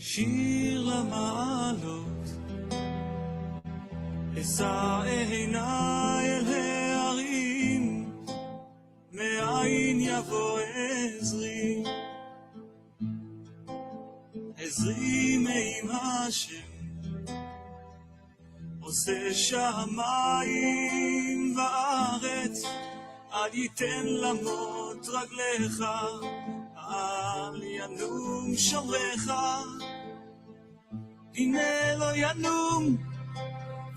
שיר למעלות, אשא עיניי אל ההרים, מאין יבוא עזרי, עזרי מעם השם, עושה שמיים וארץ, אל ייתן למות רגליך, אל ינום שומרך, הנה לא ינום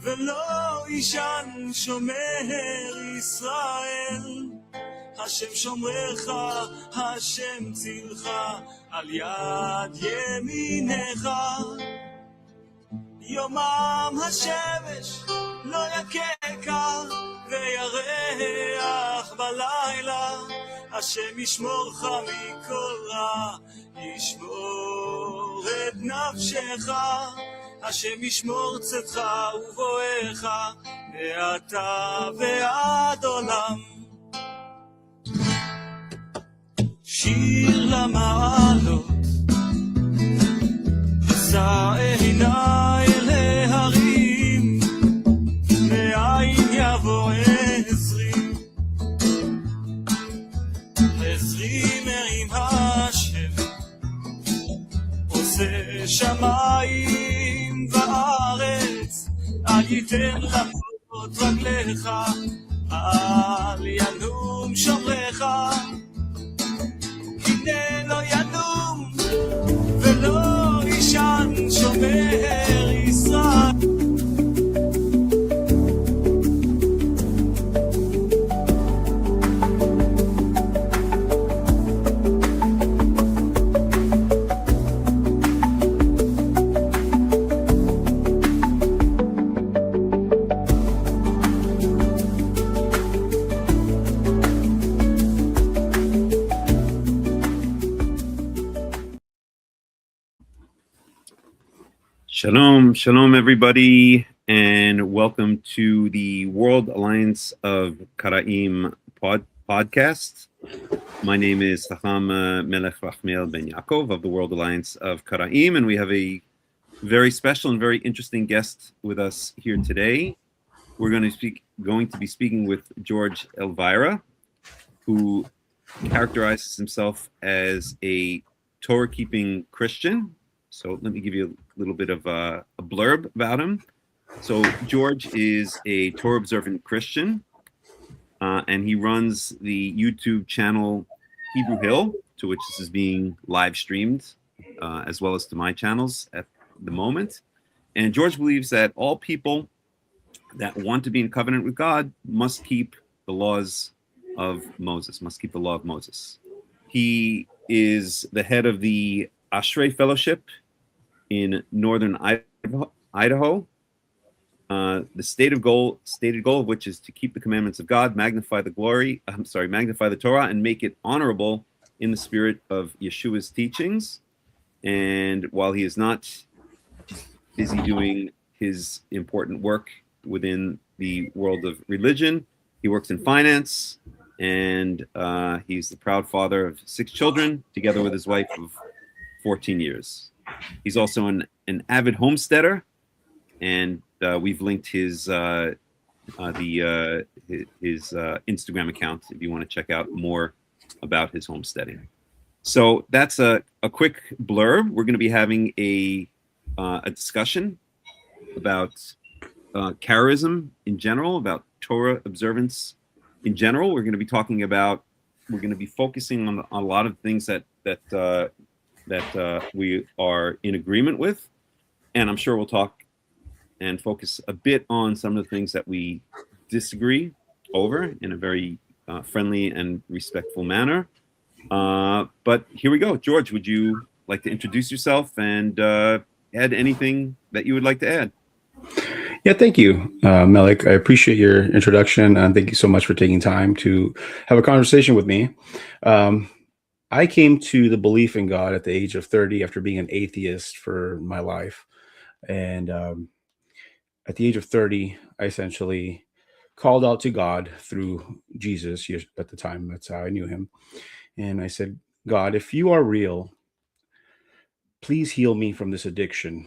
ולא ישן שומר ישראל, השם שומרך, השם צילך, על יד ימינך. יומם השמש לא יקקה וירח בלילה, השם ישמורך מכל רע, ישמור את נפשך, השם ישמור צאתך ובואך מעתה ועד עולם. שיר למעלות, אשא עיניי אל ההרים, מאין יבוא עזרי, עזרי מעם השם, עושה שמיים וארץ, אל ייתן למות רגליך, אל ינום שומרך, הנה לא ינום ולא ישן שומר ישראל. Shalom, shalom everybody, and welcome to the World Alliance of Qara'im podcast. My name is Hakham Melech Rahmiel ben Yaakov of the World Alliance of Qara'im, and we have a very special and very interesting guest with us here today. We're going to be speaking with George Elvira, who characterizes himself as a Torah-keeping Christian. So let me give you a little bit of a blurb about him. So George is a Torah-observant Christian, and he runs the YouTube channel Hebrew Hill, to which this is being live streamed, as well as to my channels at the moment. And George believes that all people that want to be in covenant with God must keep the laws of Moses, must keep the law of Moses. He is the head of the Ashrei Fellowship in northern Idaho. The stated goal of which is to keep the commandments of God, magnify the Torah, and make it honorable in the spirit of Yeshua's teachings. And while he is not busy doing his important work within the world of religion, he works in finance, and he's the proud father of 6 children, together with his wife of 14 years. He's also an avid homesteader, and we've linked his Instagram account if you want to check out more about his homesteading. So that's a quick blurb. We're going to be having a discussion about Karaism in general, about Torah observance in general. We're going to be focusing on a lot of things that we are in agreement with, and I'm sure we'll talk and focus a bit on some of the things that we disagree over in a very friendly and respectful manner. But here we go. George, would you like to introduce yourself and add anything that you would like to add? Yeah, thank you, Melech. I appreciate your introduction, and thank you so much for taking time to have a conversation with me. I came to the belief in God at the age of 30 after being an atheist for my life. And at the age of 30, I essentially called out to God through Jesus. At the time, that's how I knew him. And I said, God, if you are real, please heal me from this addiction,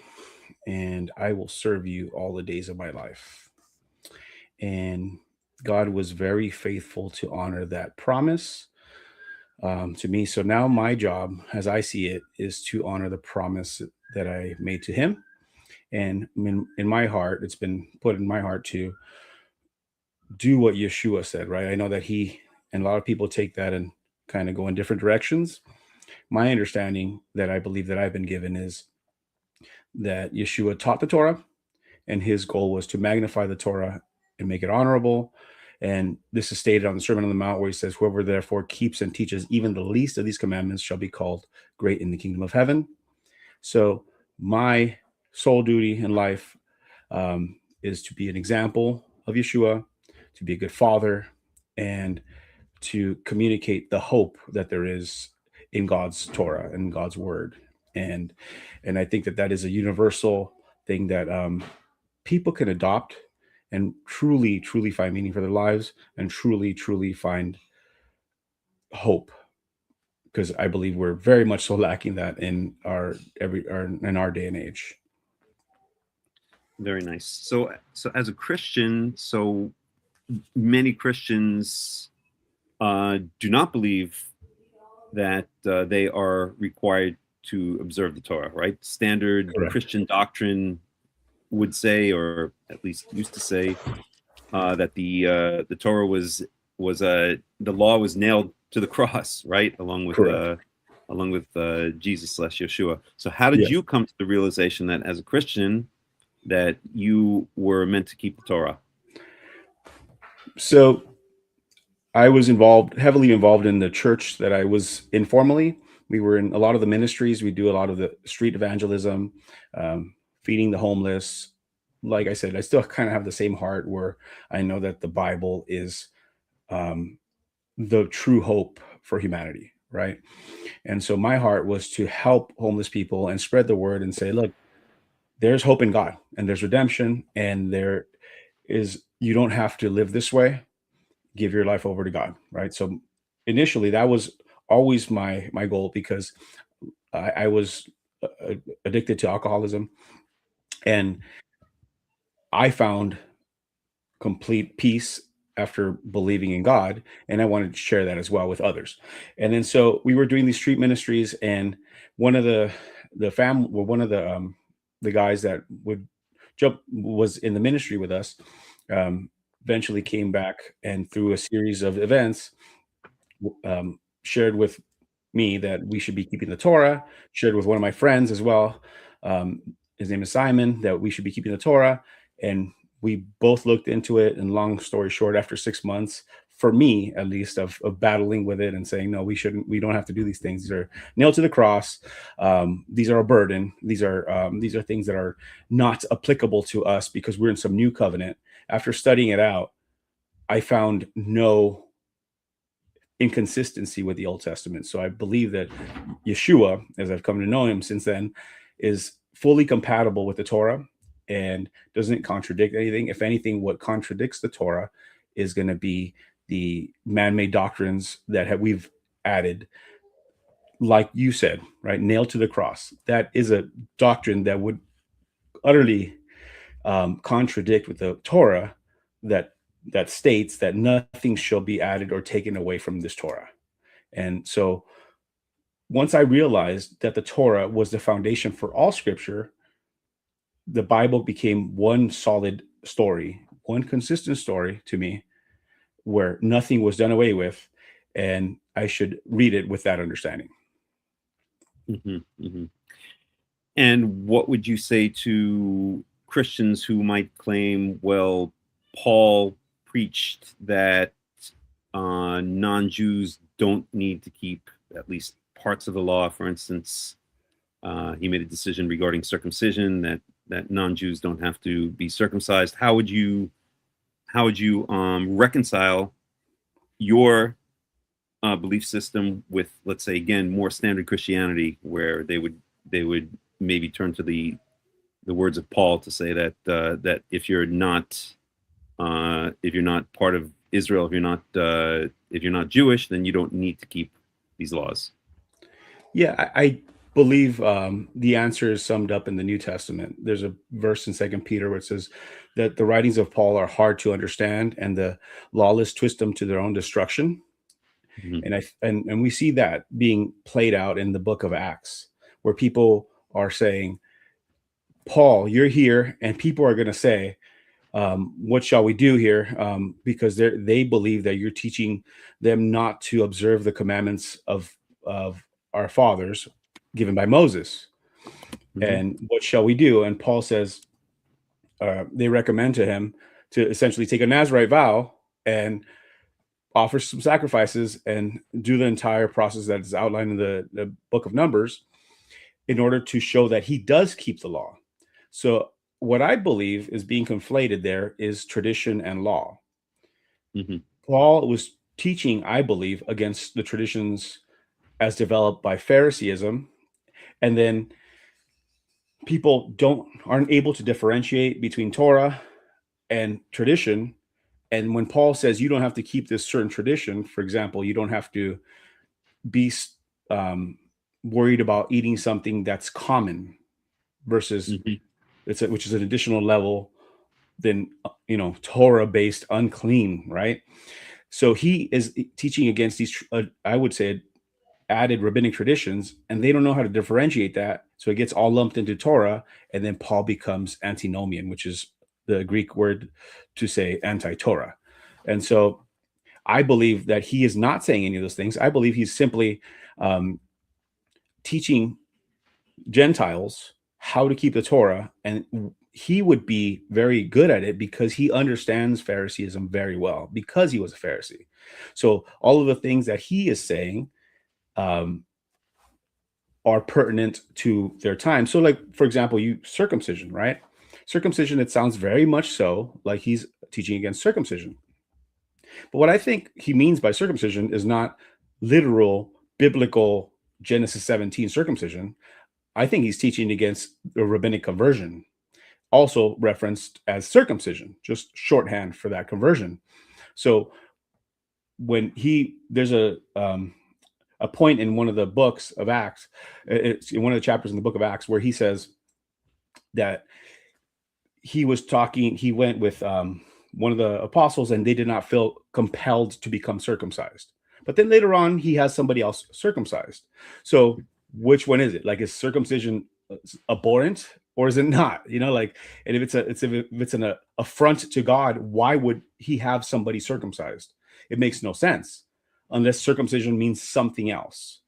and I will serve you all the days of my life. And God was very faithful to honor that promise to me. So now my job, as I see it, is to honor the promise that I made to him. And in my heart, it's been put in my heart to do what Yeshua said, right? I know that he and a lot of people take that and kind of go in different directions. My understanding that I believe that I've been given is that Yeshua taught the Torah, and his goal was to magnify the Torah and make it honorable. And this is stated on the Sermon on the Mount, where he says, whoever therefore keeps and teaches even the least of these commandments shall be called great in the kingdom of heaven. So my sole duty in life is to be an example of Yeshua, to be a good father, and to communicate the hope that there is in God's Torah and God's word. And I think that is a universal thing that people can adopt and truly find meaning for their lives, and truly find hope, because I believe we're very much so lacking that in our day and age. Very nice. So as a Christian, so many Christians do not believe that they are required to observe the Torah, right? Standard Correct. Christian doctrine would say, or at least used to say, that the Torah was the law was nailed to the cross, right, along with Jesus / Yeshua. So how did you come to the realization that as a Christian that you were meant to keep the Torah? So I was heavily involved in the church that I was in formerly. We were in a lot of the ministries. We do a lot of the street evangelism, feeding the homeless. Like I said, I still kind of have the same heart, where I know that the Bible is the true hope for humanity, right? And so my heart was to help homeless people and spread the word and say, look, there's hope in God, and there's redemption, and you don't have to live this way. Give your life over to God, right? So initially, that was always my goal, because I was addicted to alcoholism, and I found complete peace after believing in God, and I wanted to share that as well with others. And then so we were doing these street ministries, and one of the guys that would jump was in the ministry with us. Eventually came back, and through a series of events, shared with me that we should be keeping the Torah, shared with one of my friends as well. His name is Simon, that we should be keeping the Torah. And we both looked into it. And long story short, after 6 months, for me, at least, of battling with it and saying, no, we don't have to do these things. These are nailed to the cross. These are a burden. These are things that are not applicable to us because we're in some new covenant. After studying it out, I found no inconsistency with the Old Testament. So I believe that Yeshua, as I've come to know him since then, is fully compatible with the Torah and doesn't contradict anything. If anything, what contradicts the Torah is going to be the man-made doctrines that we've added, like you said, right? Nailed to the cross. That is a doctrine that would utterly contradict with the Torah that states that nothing shall be added or taken away from this Torah. And so once I realized that the Torah was the foundation for all scripture, the Bible became one solid story, one consistent story to me, where nothing was done away with, and I should read it with that understanding. Mm-hmm, mm-hmm. And what would you say to Christians who might claim, well, Paul preached that non-Jews don't need to keep at least parts of the law? For instance, he made a decision regarding circumcision that non-Jews don't have to be circumcised. How would you reconcile your belief system with, let's say, again, more standard Christianity, where they would maybe turn to the words of Paul to say that if you're not part of Israel, if you're not Jewish, then you don't need to keep these laws? Yeah, believe the answer is summed up in the New Testament. There's a verse in 2 Peter where it says that the writings of Paul are hard to understand and the lawless twist them to their own destruction. And we see that being played out in the book of Acts, where people are saying, Paul, you're here, and people are going to say, what shall we do here? Because they believe that you're teaching them not to observe the commandments of our fathers given by Moses. And what shall we do? And Paul says, they recommend to him to essentially take a Nazirite vow and offer some sacrifices and do the entire process that is outlined in the book of Numbers in order to show that he does keep the law. So what I believe is being conflated there is tradition and law. Paul was teaching, I believe, against the traditions as developed by Pharisaism, and then people aren't able to differentiate between Torah and tradition. And when Paul says you don't have to keep this certain tradition, for example, you don't have to be worried about eating something that's common versus which is an additional level than Torah-based unclean, right? So he is teaching against these, I would say, added rabbinic traditions, and they don't know how to differentiate that. So it gets all lumped into Torah, and then Paul becomes antinomian, which is the Greek word to say anti-Torah. And so I believe that he is not saying any of those things. I believe he's simply teaching Gentiles how to keep the Torah, and he would be very good at it because he understands Pharisaism very well because he was a Pharisee. So all of the things that he is saying are pertinent to their time. So like, for example, circumcision, right? Circumcision, it sounds very much so like he's teaching against circumcision. But what I think he means by circumcision is not literal biblical Genesis 17 circumcision. I think he's teaching against the rabbinic conversion, also referenced as circumcision, just shorthand for that conversion. So when there's a point in one of the books of Acts, it's in one of the chapters in the book of Acts, where he says that he went with one of the apostles and they did not feel compelled to become circumcised. But then later on, he has somebody else circumcised. So which one is it? Like, is circumcision abhorrent or is it not? And if it's an affront to God, why would he have somebody circumcised? It makes no sense unless circumcision means something else.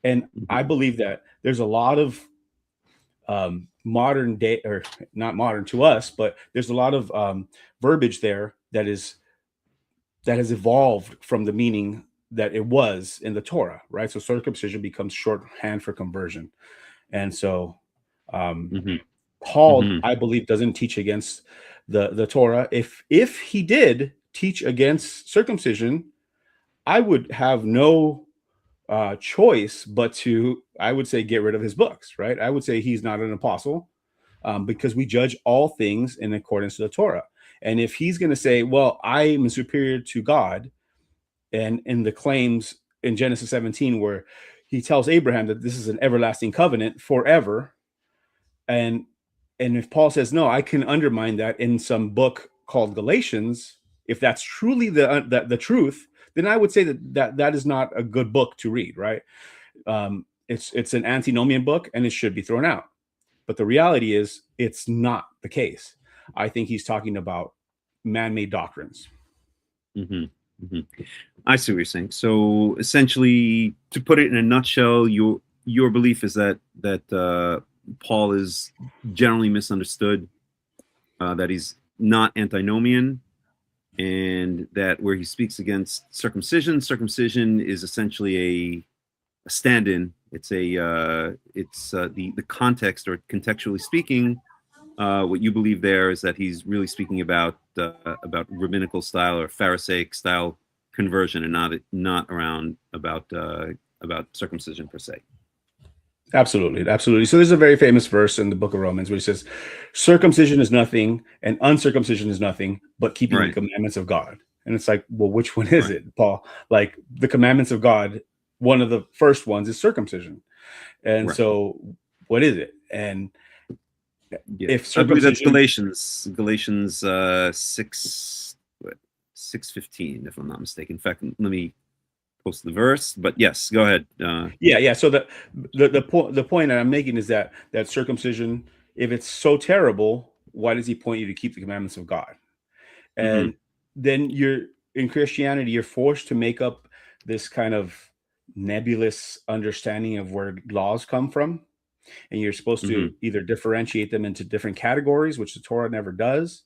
And I believe that there's a lot of modern day, or not modern to us, but there's a lot of verbiage there that has evolved from the meaning that it was in the Torah, right? So circumcision becomes shorthand for conversion. And so Paul, I believe, doesn't teach against the Torah. If he did teach against circumcision, I would have no choice but to, I would say, get rid of his books, right? I would say he's not an apostle because we judge all things in accordance to the Torah. And if he's going to say, well, I am superior to God, and in the claims in Genesis 17, where he tells Abraham that this is an everlasting covenant forever, and if Paul says, no, I can undermine that in some book called Galatians, if that's truly the truth, then I would say that is not a good book to read, right? It's an antinomian book, and it should be thrown out. But the reality is, it's not the case. I think he's talking about man-made doctrines. I see what you're saying. So essentially, to put it in a nutshell, your belief is that Paul is generally misunderstood, that he's not antinomian, and that where he speaks against circumcision is essentially a stand-in. It's the context, or contextually speaking, what you believe there is that he's really speaking about rabbinical style or Pharisaic style conversion, and not around about circumcision per se. Absolutely. So there's a very famous verse in the book of Romans where he says, circumcision is nothing and uncircumcision is nothing but keeping the commandments of God. And it's like, well, which one is it, Paul? Like, the commandments of God, one of the first ones is circumcision. And Right. so what is it? And Yeah. if I believe that's circumcision, Galatians 6:15, if I'm not mistaken. In fact, let me post the verse. But yes, go ahead. yeah. So the point that I'm making is that circumcision, if it's so terrible, why does he point you to keep the commandments of God? And then in Christianity, you're forced to make up this kind of nebulous understanding of where laws come from. And you're supposed to either differentiate them into different categories, which the Torah never does,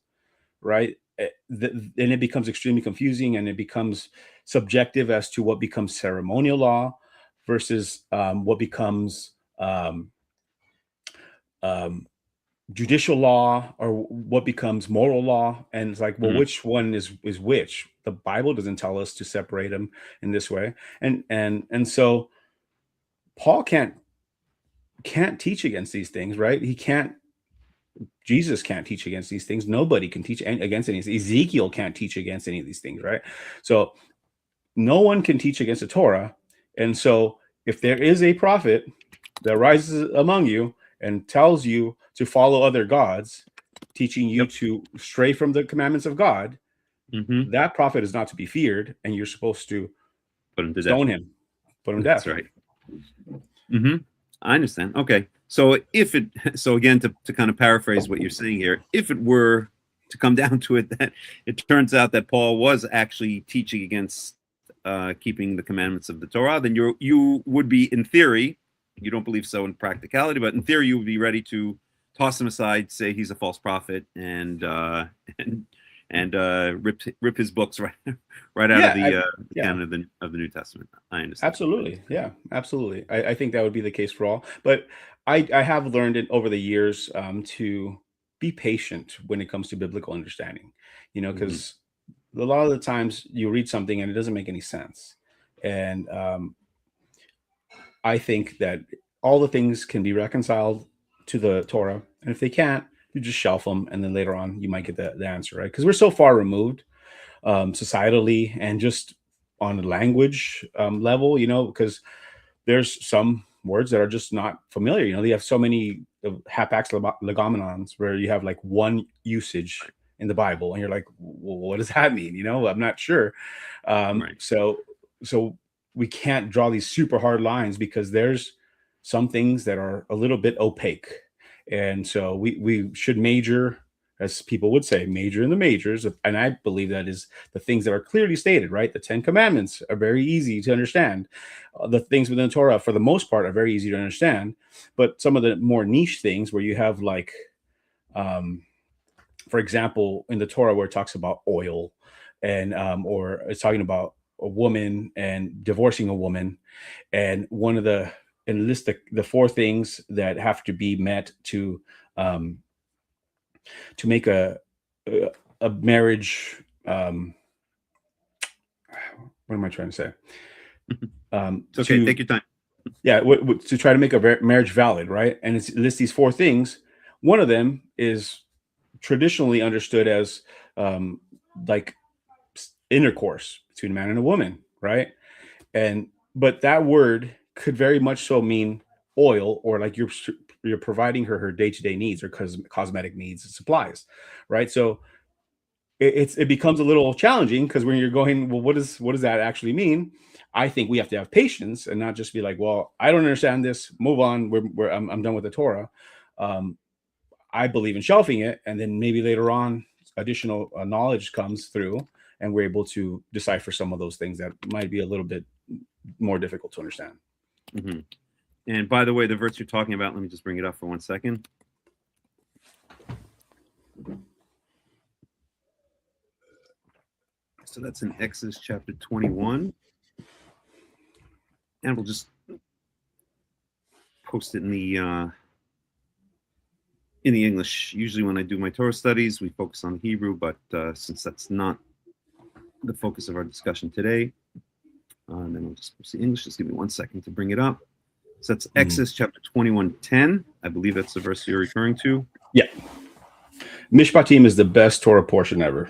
right? And it becomes extremely confusing, and it becomes subjective as to what becomes ceremonial law versus what becomes judicial law, or what becomes moral law. And it's like, well, which one is which? The Bible doesn't tell us to separate them in this way. And so Paul can't teach against these things, right? Jesus can't teach against these things. Nobody can teach against any of these. Ezekiel can't teach against any of these things, right? So no one can teach against the Torah. And so if there is a prophet that rises among you and tells you to follow other gods, teaching you to stray from the commandments of God, that prophet is not to be feared, and you're supposed to put him to stone death. him, put him to death. That's right. I understand. Okay. So again, to kind of paraphrase what you're saying here, if it were to come down to it, that it turns out that Paul was actually teaching against keeping the commandments of the Torah, then you would be, in theory, you don't believe so in practicality, but in theory, you would be ready to toss him aside, say he's a false prophet, and rip his books right out of the canon of the New Testament. I understand. Absolutely. Yeah, absolutely. I think that would be the case for all. But I have learned it over the years to be patient when it comes to biblical understanding, because a lot of the times you read something and it doesn't make any sense. And I think that all the things can be reconciled to the Torah. And if they can't, you just shelf them, and then later on you might get the answer, right? Because we're so far removed societally and just on the language level, because there's some words that are just not familiar. They have so many hapax legomenons where you have like one usage in the Bible, and you're like, well, what does that mean? I'm not sure. Right. So we can't draw these super hard lines because there's some things that are a little bit opaque. And so we should major, as people would say, major in the majors. And I believe that is the things that are clearly stated, right? The 10 Commandments are very easy to understand. The things within the Torah, for the most part, are very easy to understand. But some of the more niche things where you have like, for example, in the Torah where it talks about oil, and or it's talking about a woman and divorcing a woman, and one of the and list the 4 things that have to be met to make a marriage. What am I trying to say? It's okay. Take your time. Yeah, to try to make a marriage valid, right? And it lists these 4 things. One of them is traditionally understood as like intercourse between a man and a woman, right? But that word could very much so mean oil, or like you're providing her day-to-day needs, or cosmetic needs and supplies, right? So it becomes a little challenging, because when you're going, well, what does that actually mean? I think we have to have patience and not just be like, well, I don't understand this, move on, I'm done with the Torah. I believe in shelving it, and then maybe later on additional knowledge comes through, and we're able to decipher some of those things that might be a little bit more difficult to understand. And by the way, the verse you're talking about, let me just bring it up for 1 second. So that's in Exodus chapter 21. And we'll just post it in the English. Usually when I do my Torah studies, we focus on Hebrew, but since that's not the focus of our discussion today, then we'll just post the English. Just give me 1 second to bring it up. So that's Exodus chapter 21:10. I believe that's the verse you're referring to. Yeah. Mishpatim is the best Torah portion ever.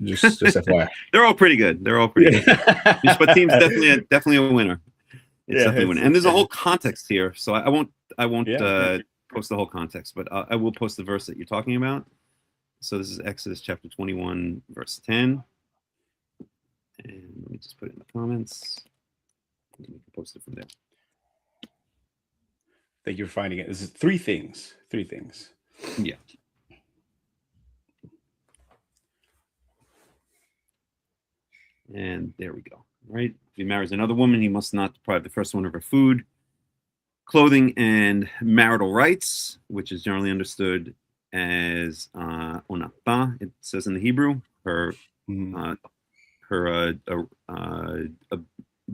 Just FYI. They're all pretty good. Mishpatim is definitely a winner. It's definitely winning. And there's a whole context here, so I won't post the whole context, but I will post the verse that you're talking about. So this is Exodus chapter 21, verse 10. And let me just put it in the comments. We can post it from there. Thank you for finding it. This is three things. Yeah. And there we go. Right. If he marries another woman, he must not deprive the first one of her food, clothing, and marital rights, which is generally understood as onata. It says in the Hebrew, her a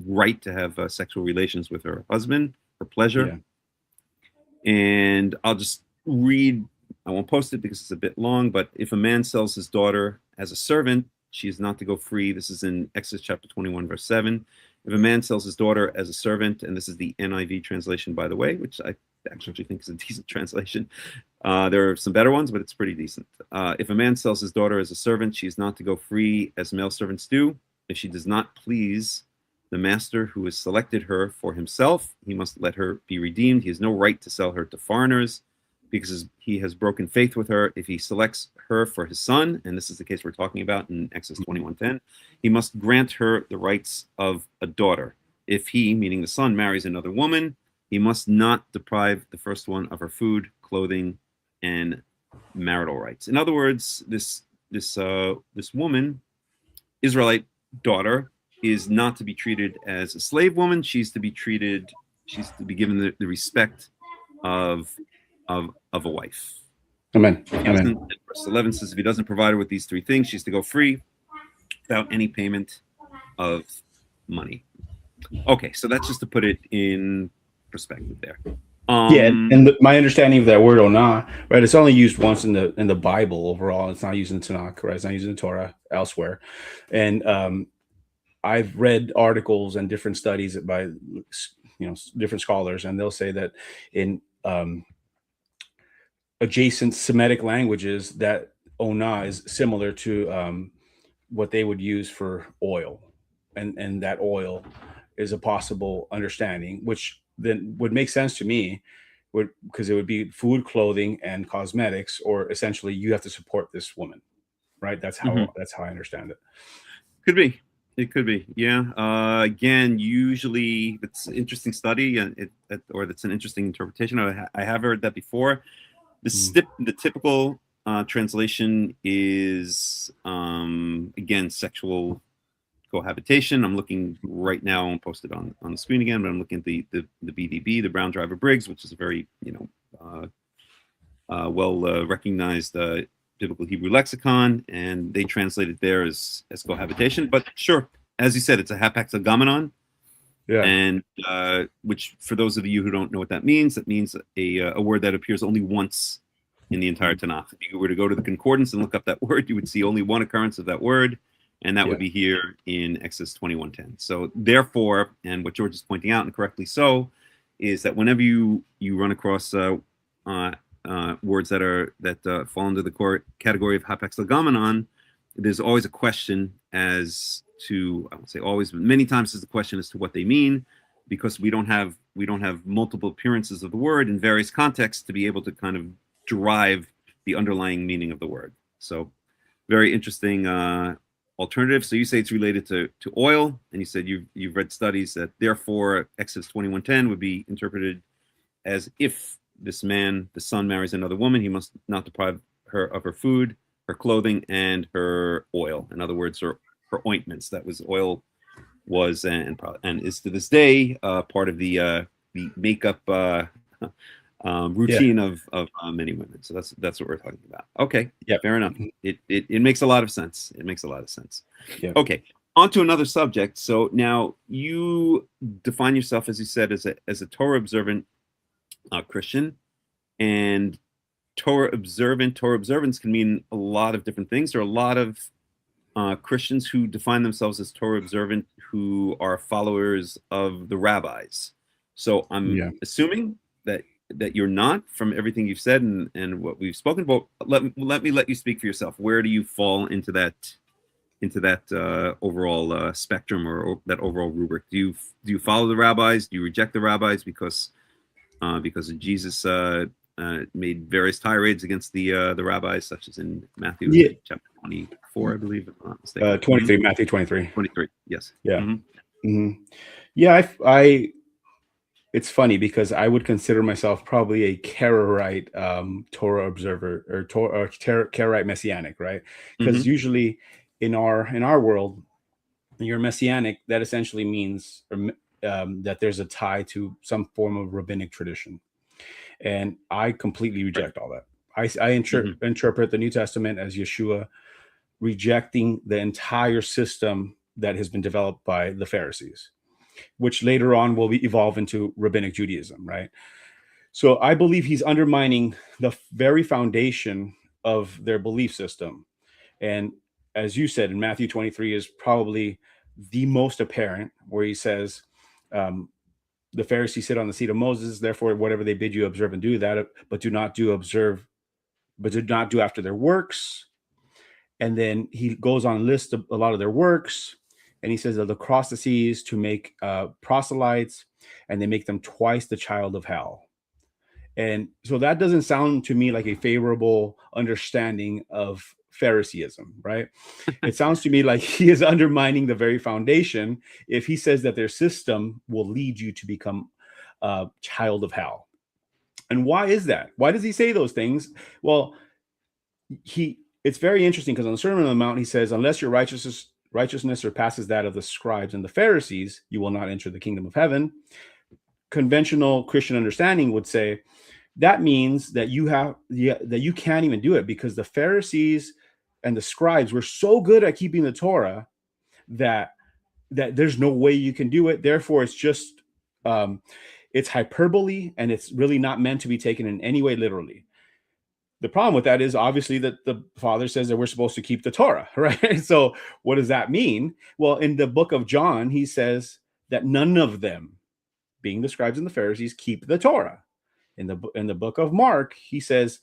right to have sexual relations with her husband for pleasure. Yeah. And I'll just read. I won't post it because it's a bit long. But if a man sells his daughter as a servant, she is not to go free. This is in Exodus chapter 21, verse 7. If a man sells his daughter as a servant, and this is the NIV translation, by the way, which I actually think is a decent translation. There are some better ones, but it's pretty decent. If a man sells his daughter as a servant, she is not to go free as male servants do. If she does not please the master who has selected her for himself, he must let her be redeemed. He has no right to sell her to foreigners because he has broken faith with her. If he selects her for his son, and this is the case we're talking about in Exodus 21:10, he must grant her the rights of a daughter. If he, meaning the son, marries another woman, he must not deprive the first one of her food, clothing, and marital rights. In other words, this woman, Israelite daughter, is not to be treated as a slave woman. She's to be given the respect of a wife. Amen. Verse 11 says, if he doesn't provide her with these three things, she's to go free without any payment of money. Okay, so that's just to put it in perspective there. And my understanding of that word "onah," right? It's only used once in the Bible overall. It's not used in Tanakh, right? It's not used in the Torah elsewhere. And I've read articles and different studies by different scholars, and they'll say that in adjacent Semitic languages, that "onah" is similar to what they would use for oil, and that oil is a possible understanding, which then would make sense to me, because it would be food, clothing, and cosmetics, or essentially you have to support this woman, right? That's how I understand it. It could be, yeah. Again, usually it's an interesting study, or that's an interesting interpretation. I have heard that before. The typical translation is again sexual cohabitation. I'm looking right now. I won't post it on the screen again, but I'm looking at the BDB, the Brown Driver Briggs, which is a very well recognized biblical Hebrew lexicon, and they translate it there as cohabitation. But sure, as you said, it's a hapaxagamenon, and which, for those of you who don't know what that means a word that appears only once in the entire Tanakh. If you were to go to the concordance and look up that word, you would see only one occurrence of that word, and that would be here in Exodus 21:10. So therefore, and what George is pointing out, and correctly so, is that whenever you run across words that fall under the category of hapaxagamenon, there's always a question as to, I won't say always, but many times is the question as to what they mean, because we don't have multiple appearances of the word in various contexts to be able to kind of derive the underlying meaning of the word. So very interesting alternative. So you say it's related to oil, and you said you've read studies that therefore Exodus 21:10 would be interpreted as if this man, the son, marries another woman, he must not deprive her of her food, her clothing, and her oil. In other words, her ointments. That was oil was and is to this day part of the makeup routine of many women. So that's what we're talking about. Okay, yeah, fair enough. It makes a lot of sense. It makes a lot of sense. Yeah. Okay, on to another subject. So now you define yourself, as you said, as a Torah observant Christian, and Torah observance can mean a lot of different things. There are a lot of Christians who define themselves as Torah observant who are followers of the rabbis. So I'm assuming that you're not, from everything you've said and what we've spoken about. Let me let you speak for yourself. Where do you fall into that that overall spectrum or that overall rubric? Do you follow the rabbis? Do you reject the rabbis because Jesus made various tirades against the rabbis, such as in Matthew chapter 24, I believe, if I'm not mistaken. 23, Matthew 23. 23, yes. Yeah. Mm-hmm. Mm-hmm. Yeah, I it's funny because I would consider myself probably a Karaite Torah observer or Karaite Messianic, right? Because usually in our world, you're Messianic. That essentially means that there's a tie to some form of rabbinic tradition, and I completely reject all that. I interpret the New Testament as Yeshua rejecting the entire system that has been developed by the Pharisees, which later on will evolve into Rabbinic Judaism, right? So I believe he's undermining the very foundation of their belief system. And as you said, in Matthew 23 is probably the most apparent, where he says, the Pharisees sit on the seat of Moses, therefore whatever they bid you observe and do that, but do not do after their works. And then he goes on a list of a lot of their works. And he says that the acrostices to make proselytes, and they make them twice the child of hell. And so that doesn't sound to me like a favorable understanding of Phariseeism, right? It sounds to me like he is undermining the very foundation if he says that their system will lead you to become a child of hell. And why is that? Why does he say those things? Well, it's very interesting because on the Sermon on the Mount, he says, unless your righteousness surpasses that of the scribes and the Pharisees, you will not enter the kingdom of heaven. Conventional Christian understanding would say that means that you can't even do it, because the Pharisees and the scribes were so good at keeping the Torah that there's no way you can do it. Therefore, it's just it's hyperbole, and it's really not meant to be taken in any way literally. The problem with that is obviously that the Father says that we're supposed to keep the Torah, right? So what does that mean? Well, in the book of John, he says that none of them, being the scribes and the Pharisees, keep the Torah. In the book of Mark, he says,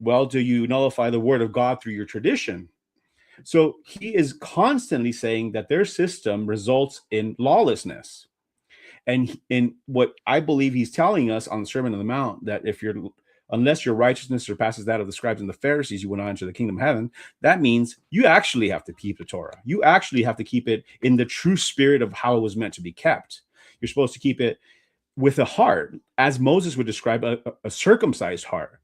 well, do you nullify the word of God through your tradition? So he is constantly saying that their system results in lawlessness. And in what I believe he's telling us on the Sermon on the Mount, that unless your righteousness surpasses that of the scribes and the Pharisees, you will not enter the kingdom of heaven. That means you actually have to keep the Torah. You actually have to keep it in the true spirit of how it was meant to be kept. You're supposed to keep it with a heart, as Moses would describe a circumcised heart,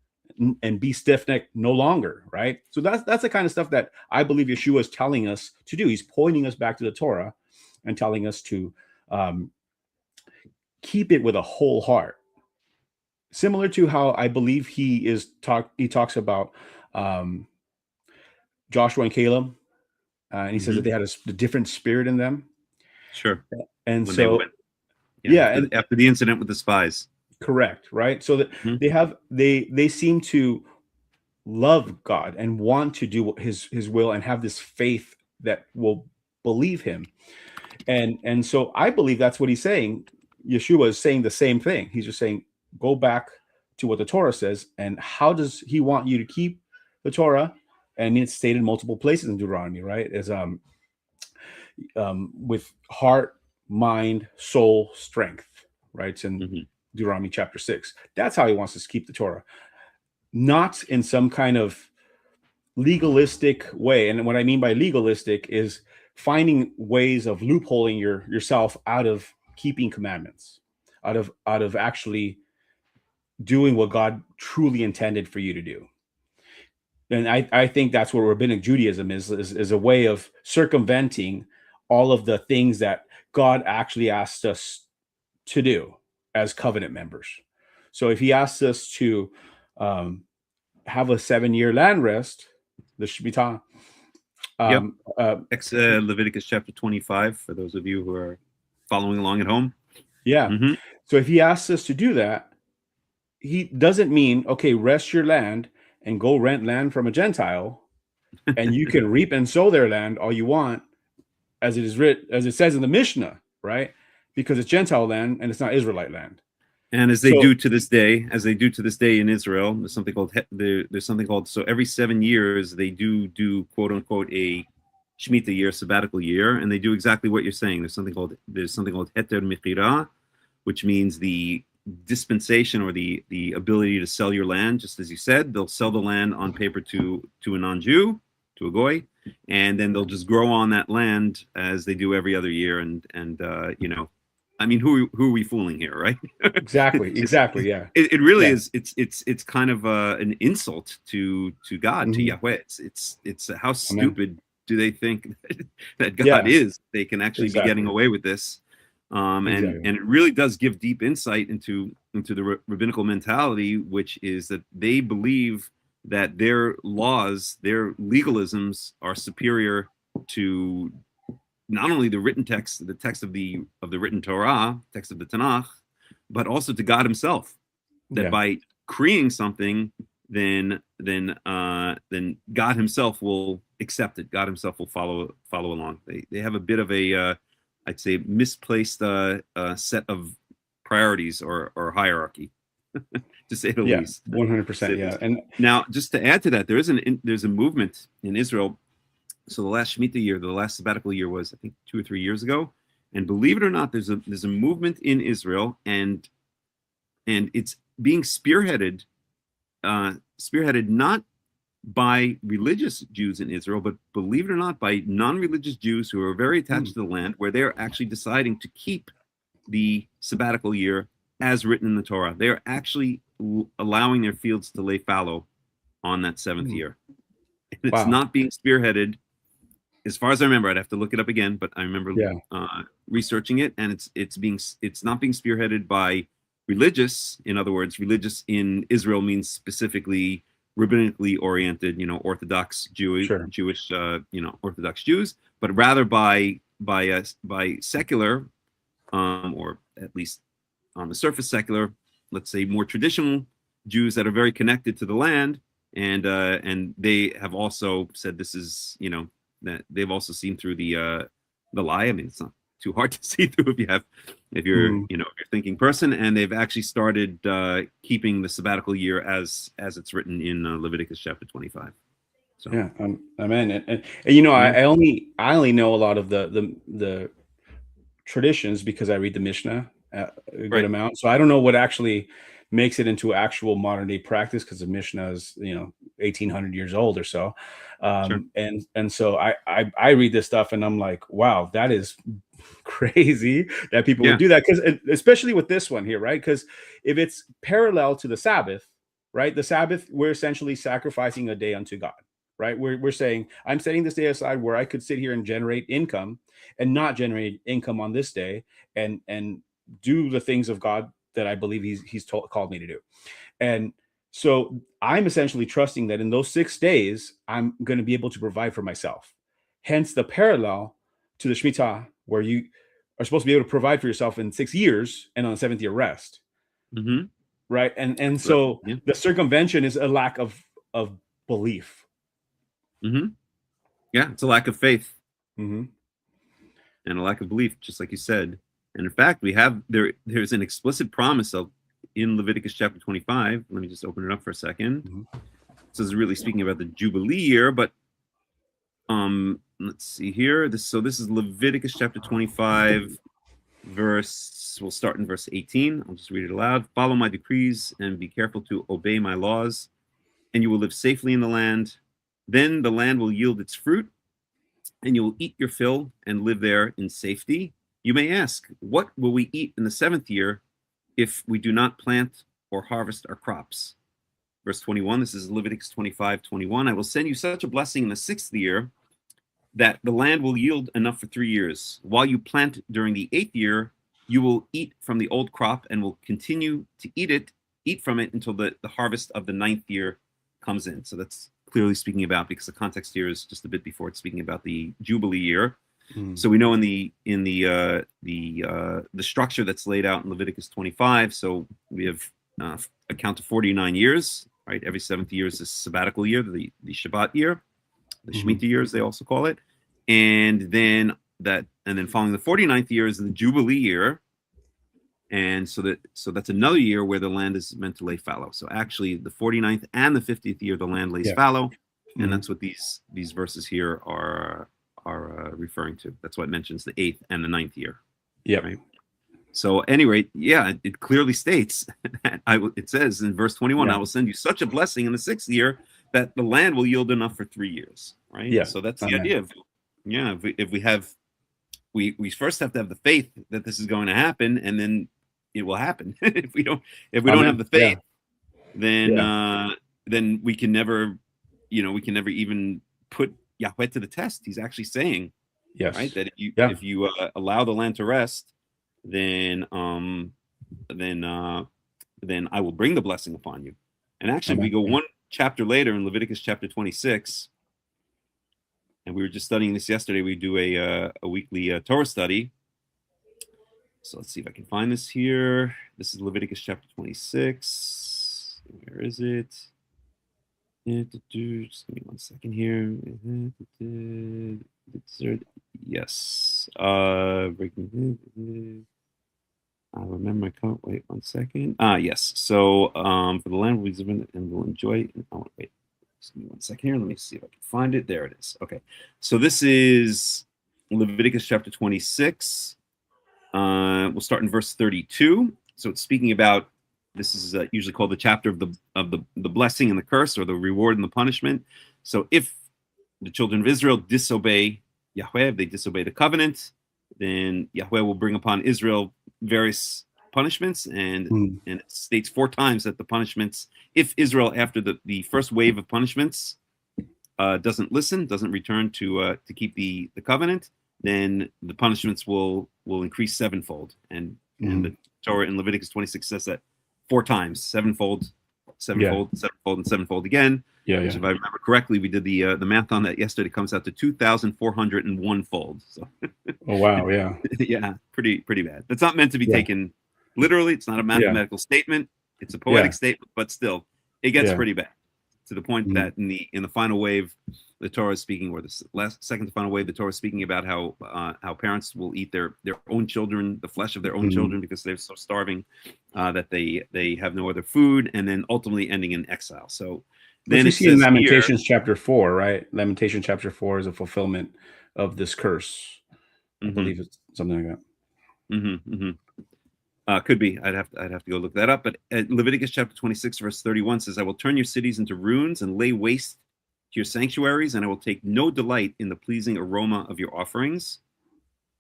and be stiff-necked no longer, right? So that's the kind of stuff that I believe Yeshua is telling us to do. He's pointing us back to the Torah and telling us to keep it with a whole heart. Similar to how I believe he talks about Joshua and Caleb, and he says that they had a different spirit in them. Sure. And when so, and after the incident with the spies. Correct, right? So that they seem to love God and want to do his will and have this faith that will believe him. And so I believe that's what he's saying. Yeshua is saying the same thing. He's just saying, go back to what the Torah says. And how does he want you to keep the Torah? And it's stated multiple places in Deuteronomy, right? As with heart, mind, soul, strength, right? It's in Deuteronomy chapter 6. That's how he wants us to keep the Torah, not in some kind of legalistic way. And what I mean by legalistic is finding ways of loopholing yourself out of keeping commandments, out of actually doing what God truly intended for you to do. And I think that's what Rabbinic Judaism is a way of circumventing all of the things that God actually asked us to do as covenant members. So if he asks us to have a 7-year land rest, the Shemitah. Leviticus chapter 25, for those of you who are following along at home. Yeah. So if he asks us to do that, he doesn't mean, okay, rest your land and go rent land from a Gentile, and you can reap and sow their land all you want, as it says in the Mishnah, right? Because it's Gentile land and it's not Israelite land. And as they do to this day in Israel, there's something called so every 7 years they do quote unquote a Shemitah year, sabbatical year, and they do exactly what you're saying. There's something called heter mechira, which means the dispensation or the ability to sell your land. Just as you said, they'll sell the land on paper to a non-Jew, to a goy, and then they'll just grow on that land as they do every other year. And you know, I mean, who are we fooling here, right? Exactly. Yeah. It really is. It's kind of an insult to God, to Yahweh. It's how stupid do they think that God is? They can actually be getting away with this, and it really does give deep insight into the rabbinical mentality, which is that they believe that their laws, their legalisms, are superior to not only the written text, the text of the written Torah, text of the Tanakh, but also to God Himself. That by creating something, then God Himself will accept it. God Himself will follow along. They have a bit of a I'd say misplaced set of priorities or hierarchy, to say the least. 100%. Yeah. And now, just to add to that, there's a movement in Israel. So the last Shemitah year, the last sabbatical year was, I think, 2 or 3 years ago. And believe it or not, there's a movement in Israel, and it's being spearheaded not by religious Jews in Israel, but believe it or not, by non-religious Jews who are very attached to the land, where they're actually deciding to keep the sabbatical year as written in the Torah. They're actually allowing their fields to lay fallow on that 7th year. And it's not being spearheaded, as far as I remember. I'd have to look it up again, but I remember researching it, and it's not being spearheaded by religious. In other words, religious in Israel means specifically rabbinically oriented, Orthodox Jewish, Orthodox Jews, but rather by secular, or at least on the surface secular, let's say more traditional Jews that are very connected to the land, and they have also said this is, that they've also seen through the lie. I mean, it's not too hard to see through if you're if you're a thinking person, and they've actually started keeping the sabbatical year as it's written in Leviticus chapter 25. So amen. And I only know a lot of the traditions because I read the Mishnah a good amount, so I don't know what actually makes it into actual modern day practice, because the Mishnah is 1800 years old or so. And so I read this stuff and I'm like, wow, that is crazy that people would do that, because especially with this one here, right? Because if it's parallel to the Sabbath, right? The Sabbath, we're essentially sacrificing a day unto God, right? We're saying, I'm setting this day aside where I could sit here and generate income and not generate income on this day, and do the things of God that I believe he's called me to do. And so I'm essentially trusting that in those 6 days, I'm going to be able to provide for myself. Hence the parallel to the Shemitah, where you are supposed to be able to provide for yourself in 6 years and on the 7th year rest. Right. And so the circumvention is a lack of belief. Yeah, it's a lack of faith. And a lack of belief, just like you said. And in fact, we have there's an explicit promise in Leviticus chapter 25. Let me just open it up for a second. This is really speaking about the Jubilee year, but let's see here. This is Leviticus chapter 25, we'll start in verse 18. I'll just read it aloud. Follow my decrees and be careful to obey my laws, and you will live safely in the land. Then the land will yield its fruit, and you will eat your fill and live there in safety. You may ask, what will we eat in the 7th year if we do not plant or harvest our crops? Verse 21, this is Leviticus 25:21. I will send you such a blessing in the 6th year that the land will yield enough for 3 years. While you plant during the 8th year, you will eat from the old crop and will continue to eat from it until the harvest of the 9th year comes in. So that's clearly speaking about, because the context here is just a bit before, it's speaking about the Jubilee year. So we know in the structure that's laid out in Leviticus 25. So we have a count of 49 years, right? Every 7th year is a sabbatical year, the Shabbat year, the Shemitah years they also call it, and then following the 49th year is the Jubilee year, and so that's another year where the land is meant to lay fallow. So actually, the 49th and the 50th year, the land lays fallow, and that's what these verses here are referring to. That's what it mentions the 8th and the 9th year. Yep. Right? So at any rate, yeah, it clearly states that it says in verse 21, I will send you such a blessing in the 6th year that the land will yield enough for 3 years. Right. Yeah. So that's the idea of, we first have to have the faith that this is going to happen, and then it will happen. if we don't have the faith, then we can never, even put Yahweh to the test. He's actually saying, right, that if you allow the land to rest, then I will bring the blessing upon you. And actually, we go one chapter later in Leviticus chapter 26, and we were just studying this yesterday. We do a weekly Torah study. So let's see if I can find this here. This is Leviticus chapter 26. Where is it? Just give me 1 second here. Yes. I remember my comment. Wait 1 second. Yes. So for the land will be given and will enjoy. Oh, wait. Just give me 1 second here. Let me see if I can find it. There it is. Okay. So this is Leviticus chapter 26. We'll start in verse 32. So it's speaking about, this is usually called the chapter of the blessing and the curse, or the reward and the punishment. So if the children of Israel disobey Yahweh, if they disobey the covenant, then Yahweh will bring upon Israel various punishments, and it states 4 times that the punishments, if Israel after the first wave of punishments doesn't listen, doesn't return to keep the covenant, then the punishments will increase 7-fold. And the Torah in Leviticus 26 says that 4 times, 7-fold, 7-fold, 7-fold, and 7-fold again. Which, if I remember correctly, we did the math on that yesterday. It comes out to 2,401-fold. So, oh wow, yeah, yeah, pretty bad. That's not meant to be taken literally. It's not a mathematical statement. It's a poetic statement, but still, it gets pretty bad, to the point that in the final wave, the Torah is speaking, or the second to final wave, the Torah is speaking about how parents will eat their own children, the flesh of their own children, because they're so starving that they have no other food, and then ultimately ending in exile. So then you see in Lamentations chapter 4, right? Lamentations chapter 4 is a fulfillment of this curse. I believe it's something like that. Could be. I'd have to go look that up. But Leviticus chapter 26, verse 31 says, I will turn your cities into ruins and lay waste to your sanctuaries, and I will take no delight in the pleasing aroma of your offerings.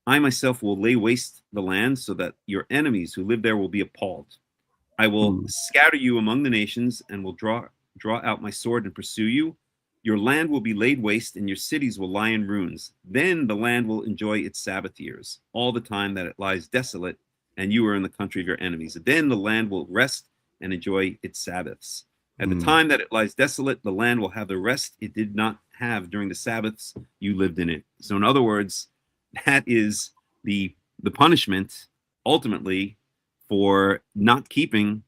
I myself will lay waste the land so that your enemies who live there will be appalled. I will scatter you among the nations and will draw out my sword and pursue you. Your land will be laid waste and your cities will lie in ruins. Then the land will enjoy its Sabbath years, all the time that it lies desolate and you are in the country of your enemies. Then the land will rest and enjoy its Sabbaths. At the time that it lies desolate, the land will have the rest it did not have during the Sabbaths you lived in it. So in other words, that is the punishment ultimately for not keeping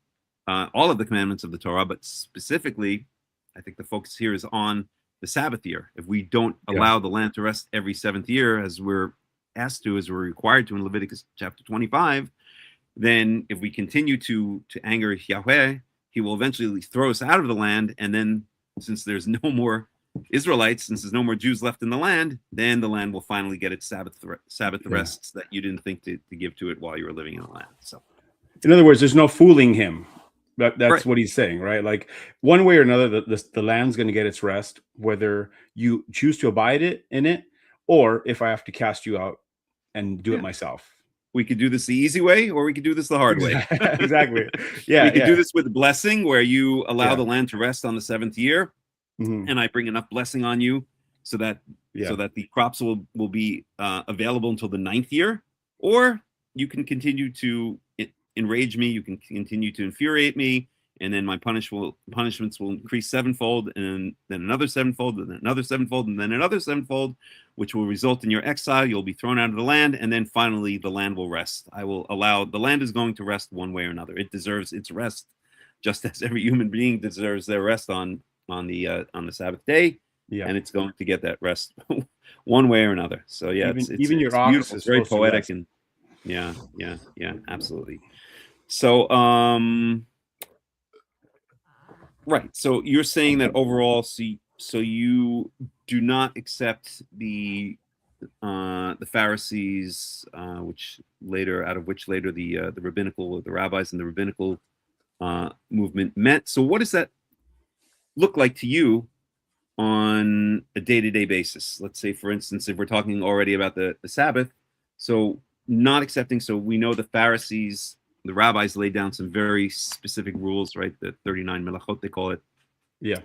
all of the commandments of the Torah, but specifically, I think the focus here is on the Sabbath year. If we don't allow the land to rest every 7th year, as we're asked to, as we're required to in Leviticus chapter 25, then if we continue to anger Yahweh, he will eventually throw us out of the land. And then since there's no more Israelites, since there's no more Jews left in the land, then the land will finally get its Sabbath rests that you didn't think to give to it while you were living in the land. So, in other words, there's no fooling him. That's what he's saying, right? Like, one way or another, the land's going to get its rest, whether you choose to abide in it, or if I have to cast you out and do it myself. We could do this the easy way, or we could do this the hard way. Exactly. Yeah. We could do this with blessing, where you allow the land to rest on the 7th year, and I bring enough blessing on you so that the crops will be available until the 9th year. Or you can continue to enrage me, you can continue to infuriate me, and then my punishments will increase 7-fold, and then another 7-fold, and then another 7-fold, and then another 7-fold, which will result in your exile. You'll be thrown out of the land, and then finally the land will rest. I will allow the land is going to rest one way or another. It deserves its rest, just as every human being deserves their rest on the Sabbath day, and it's going to get that rest one way or another. So it's beautiful. It's very poetic, and yeah, absolutely. So right. So you're saying that overall, so you do not accept the the Pharisees, out of which later the rabbis and the rabbinical movement met. So what does that look like to you on a day-to-day basis? Let's say, for instance, if we're talking already about the Sabbath, so not accepting. So we know the Pharisees, the rabbis laid down some very specific rules, right? The 39 melachot, they call it. Yeah.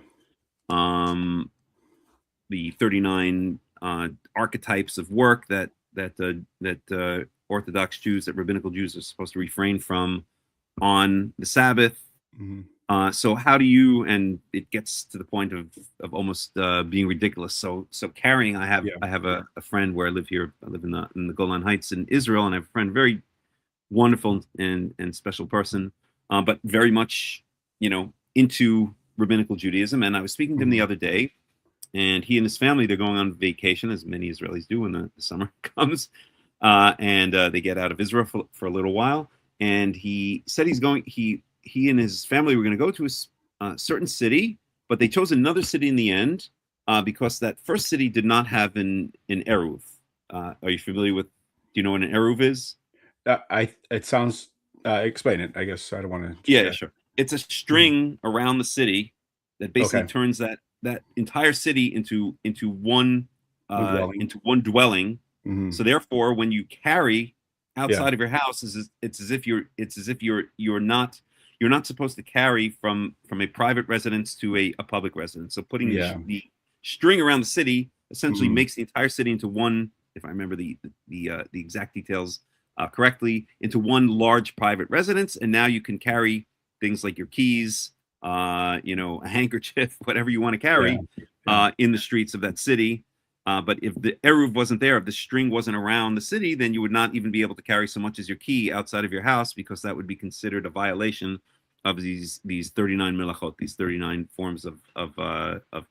The 39 archetypes of work that Orthodox Jews, that rabbinical Jews are supposed to refrain from on the Sabbath. Mm-hmm. So how do you, and it gets to the point of almost being ridiculous. So carrying, I have a friend where I live here. I live in the Golan Heights in Israel, and I have a friend, very wonderful and special person, but very much, into Rabbinical Judaism. And I was speaking to him the other day, and he and his family, they're going on vacation, as many Israelis do when the summer comes, and they get out of Israel for a little while. And he said he and his family were going to go to a certain city, but they chose another city in the end because that first city did not have an eruv. Are you familiar with? Do you know what an eruv is? It sounds. Explain it. I guess I don't want to. Yeah, sure. It's a string around the city that basically turns that entire city into one dwelling. Mm-hmm. So therefore, when you carry outside of your house, it's as if you're not supposed to carry from a private residence to a public residence. So putting the string around the city essentially makes the entire city into one, if I remember the exact details correctly, into one large private residence. And now you can carry things like your keys, a handkerchief, whatever you want to carry in the streets of that city. But if the eruv wasn't there, if the string wasn't around the city, then you would not even be able to carry so much as your key outside of your house, because that would be considered a violation of these 39 melachot, these 39 forms of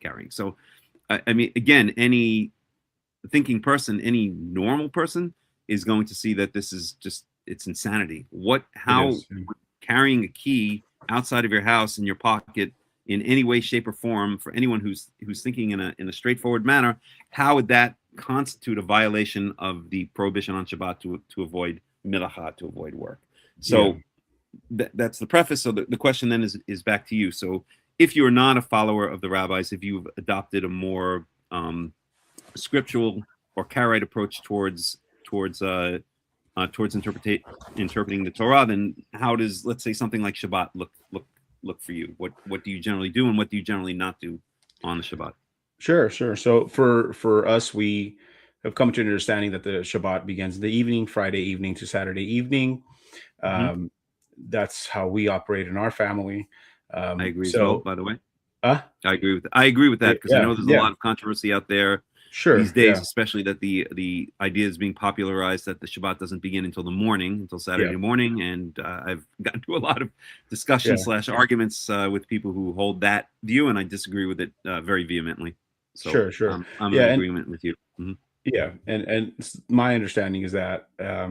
carrying. So, I mean, again, any thinking person, any normal person is going to see that this is just, it's insanity. How carrying a key outside of your house in your pocket in any way, shape, or form, for anyone who's thinking in a straightforward manner, how would that constitute a violation of the prohibition on Shabbat to avoid milacha, to avoid work? So that's the preface. So the question then is back to you. So if you're not a follower of the rabbis, if you've adopted a more scriptural or Karaite approach towards interpreting the Torah, then how does, let's say, something like Shabbat look for you? What do you generally do, and what do you generally not do on the Shabbat? Sure. So for us, we have come to an understanding that the Shabbat begins in the evening, Friday evening to Saturday evening. That's how we operate in our family. I agree as well, by the way. I agree with that, because I know there's a lot of controversy out there these days, especially that the idea is being popularized that the Shabbat doesn't begin until the morning, until Saturday morning. And I've gotten to a lot of discussion / arguments with people who hold that view, and I disagree with it very vehemently. So sure. I'm in agreement with you. Mm-hmm. Yeah, and my understanding is that I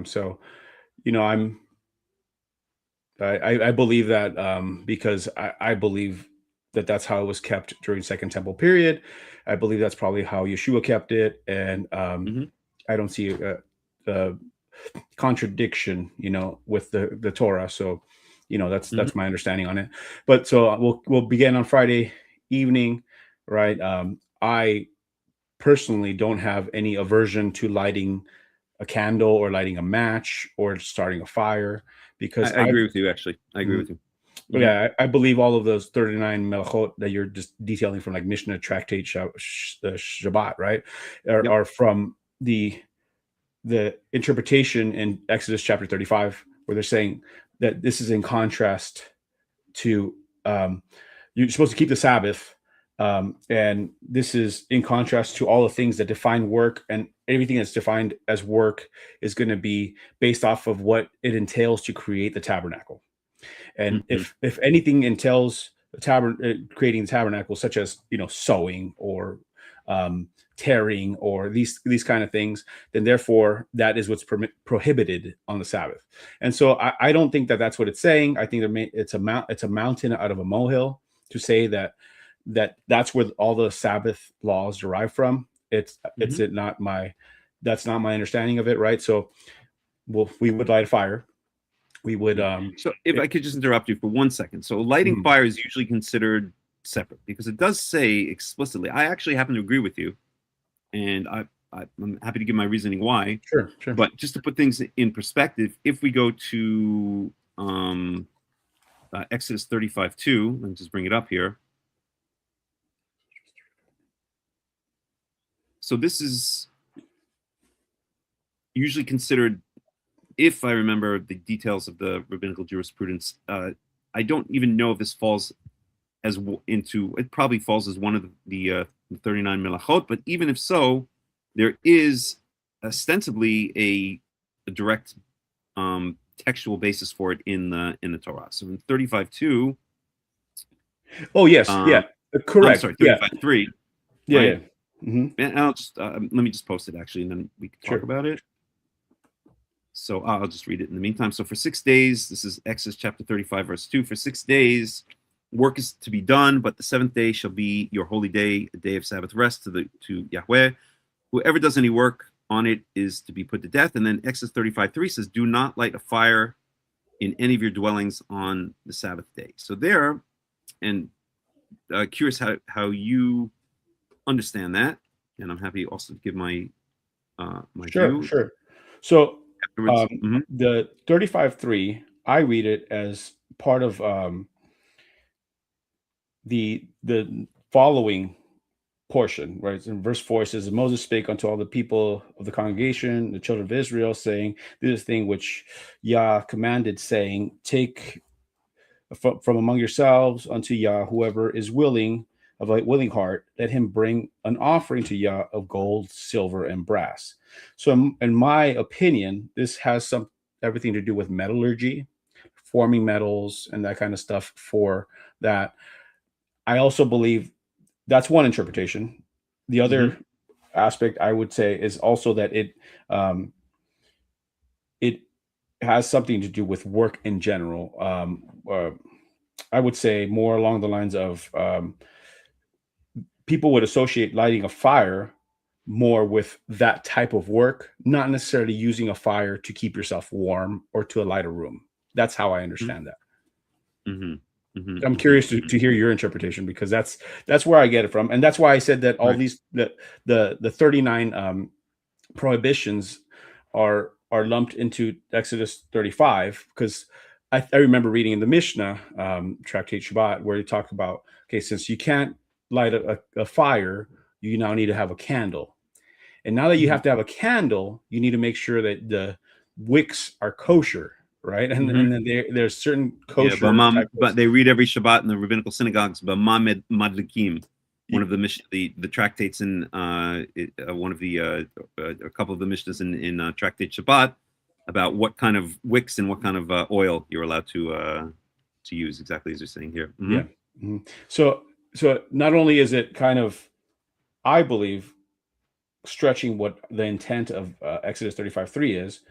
believe that because I believe that that's how it was kept during Second Temple period. I believe that's probably how Yeshua kept it, and I don't see a contradiction, with the Torah. So, that's my understanding on it. But so we'll begin on Friday evening, right? I personally don't have any aversion to lighting a candle or lighting a match or starting a fire, because I agree with you. Actually, I agree with you. Yeah, I believe all of those 39 melachot that you're just detailing from like Mishnah, Tractate, Shabbat, right, are from the interpretation in Exodus chapter 35, where they're saying that this is in contrast to you're supposed to keep the Sabbath, and this is in contrast to all the things that define work, and everything that's defined as work is going to be based off of what it entails to create the tabernacle. And if anything entails creating the tabernacle, such as sewing or tearing or these kind of things, then therefore that is what's prohibited on the Sabbath. And so I don't think that that's what it's saying. I think it's a mountain out of a molehill to say that's where all the Sabbath laws derive from. It's not my that's not my understanding of it, right? So we would light a fire. We would So if I could just interrupt you for 1 second. So lighting fire is usually considered separate because it does say explicitly. I actually happen to agree with you, and I'm happy to give my reasoning why. Sure. But just to put things in perspective, if we go to Exodus 35:2, let me just bring it up here. So this is usually considered, if I remember the details of the rabbinical jurisprudence, I don't even know if this falls as it probably falls as one of the 39 melachot, but even if so, there is ostensibly a direct textual basis for it in the Torah. So in 35:2. Oh yes, correct. I'm sorry, 35:3. Yeah, right? yeah. Mm-hmm. And I'll just let me just post it actually, and then we can talk about it. So I'll just read it in the meantime. So for 6 days, this is Exodus chapter 35, verse 2. For 6 days, work is to be done, but the seventh day shall be your holy day, a day of Sabbath rest to Yahweh. Whoever does any work on it is to be put to death. And then Exodus 35:3 says, do not light a fire in any of your dwellings on the Sabbath day. So there, and curious how you understand that. And I'm happy also to give my view. Sure. So the 35:3, I read it as part of the following portion, right? In verse 4, it says, Moses spake unto all the people of the congregation, the children of Israel, saying, this is the thing which Yah commanded, saying, take from among yourselves unto Yah whoever is willing, of a willing heart, let him bring an offering to Yah of gold, silver, and brass. So in my opinion, this has everything to do with metallurgy, forming metals and that kind of stuff for that. I also believe that's one interpretation. The other aspect I would say is also that it has something to do with work in general. I would say more along the lines of people would associate lighting a fire more with that type of work, not necessarily using a fire to keep yourself warm or to light a room. That's how I understand that. I'm curious to hear your interpretation, because that's where I get it from, and that's why I said that all these the 39 prohibitions are lumped into Exodus 35, because I remember reading in the Mishnah, Tractate Shabbat, where they talk about, okay, since you can't light a fire, you now need to have a candle, and now that you have to have a candle, you need to make sure that the wicks are kosher. Right, and then there's certain kosher. But they read every Shabbat in the rabbinical synagogues. B'ma madlikim, one of the tractates in one of the a couple of the mishnahs in Tractate Shabbat about what kind of wicks and what kind of oil you're allowed to use, exactly as you're saying here. So not only is it kind of, I believe, stretching what the intent of Exodus 35:3 is.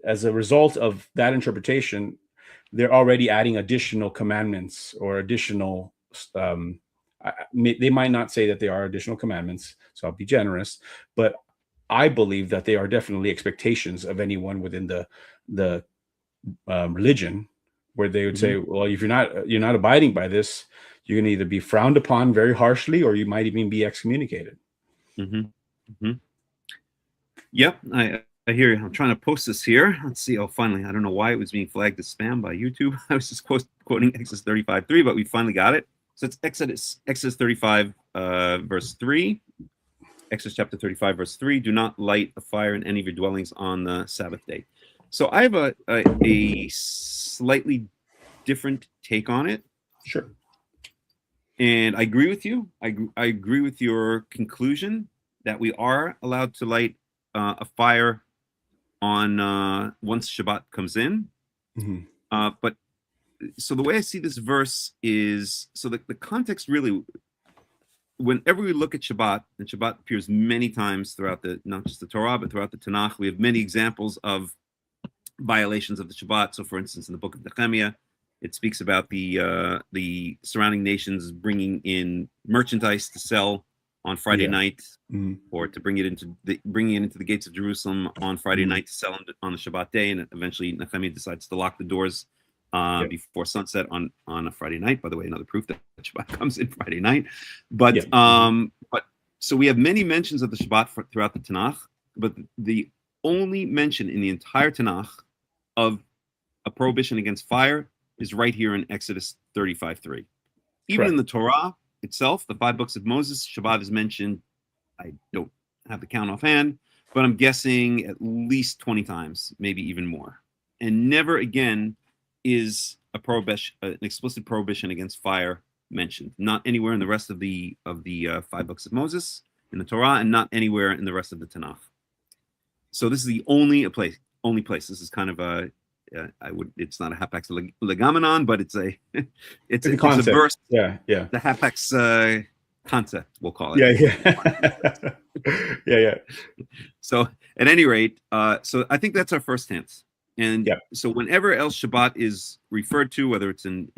As a result of that interpretation, they're already adding additional commandments or additional. They might not say that they are additional commandments, so I'll be generous. But I believe that they are definitely expectations of anyone within the religion, where they would say, "Well, if you're not abiding by this, you're going to either be frowned upon very harshly, or you might even be excommunicated." Yep, I hear you. I'm trying to post this here. Let's see. Oh, finally. I don't know why it was being flagged as spam by YouTube. I was just quoting Exodus 35:3, but we finally got it. So it's Exodus 35, verse 3. Exodus chapter 35, verse 3. Do not light a fire in any of your dwellings on the Sabbath day. So I have a slightly different take on it. Sure. And I agree with you. I agree with your conclusion that we are allowed to light a fire on once Shabbat comes in. But so the way I see this verse is, so the context really, whenever we look at Shabbat, and Shabbat appears many times throughout not just the Torah, but throughout the Tanakh, we have many examples of violations of the Shabbat. So for instance, in the book of Nehemiah, it speaks about the surrounding nations bringing in merchandise to sell on Friday night, Mhm. or to bringing it into the gates of Jerusalem on Friday night to sell it on the Shabbat day, and eventually Nehemiah decides to lock the doors before sunset on a Friday night. By the way, another proof that Shabbat comes in Friday night. But so we have many mentions of the Shabbat throughout the Tanakh, but the only mention in the entire Tanakh of a prohibition against fire is right here in Exodus 35:3. Even in the Torah itself, the 5 books of Moses, Shabbat is mentioned. I don't have the count offhand, but I'm guessing at least 20 times, maybe even more. And never again is a prohibition, an explicit prohibition against fire mentioned. Not anywhere in the rest of the 5 books of Moses in the Torah, and not anywhere in the rest of the Tanakh. So this is the only place. This is kind of a it's not a hapax legomenon, but it's a verse. Yeah. The hapax concept, we'll call it. Yeah. So at any rate, so I think that's our first tense. And so whenever else Shabbat is referred to, whether it's in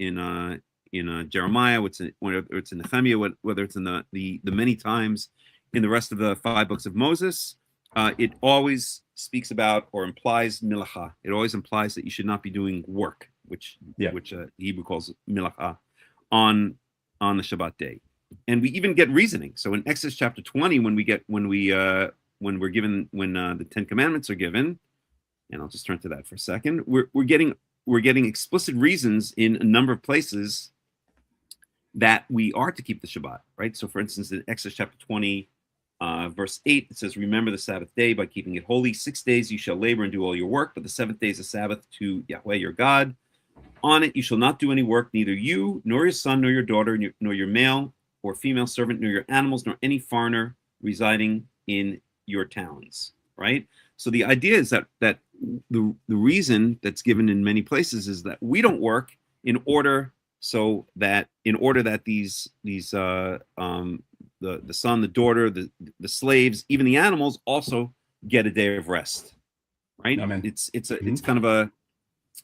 Jeremiah, whether it's in Nehemiah, whether it's in the many times in the rest of the 5 books of Moses, it always speaks about or implies milacha. It always implies that you should not be doing work, which Hebrew calls milacha, on the Shabbat day. And we even get reasoning. So in Exodus chapter 20, when the 10 Commandments are given, and I'll just turn to that for a second, we're getting explicit reasons in a number of places that we are to keep the Shabbat, right? So for instance, in Exodus chapter 20, verse 8, it says, remember the Sabbath day by keeping it holy. 6 days you shall labor and do all your work, but the 7th day is a Sabbath to Yahweh your God. On it you shall not do any work, neither you, nor your son, nor your daughter, nor your male or female servant, nor your animals, nor any foreigner residing in your towns, right? So the idea is that the reason that's given in many places is that we don't work in order that these the son, the daughter, the slaves, even the animals also get a day of rest, right? Amen. It's kind of a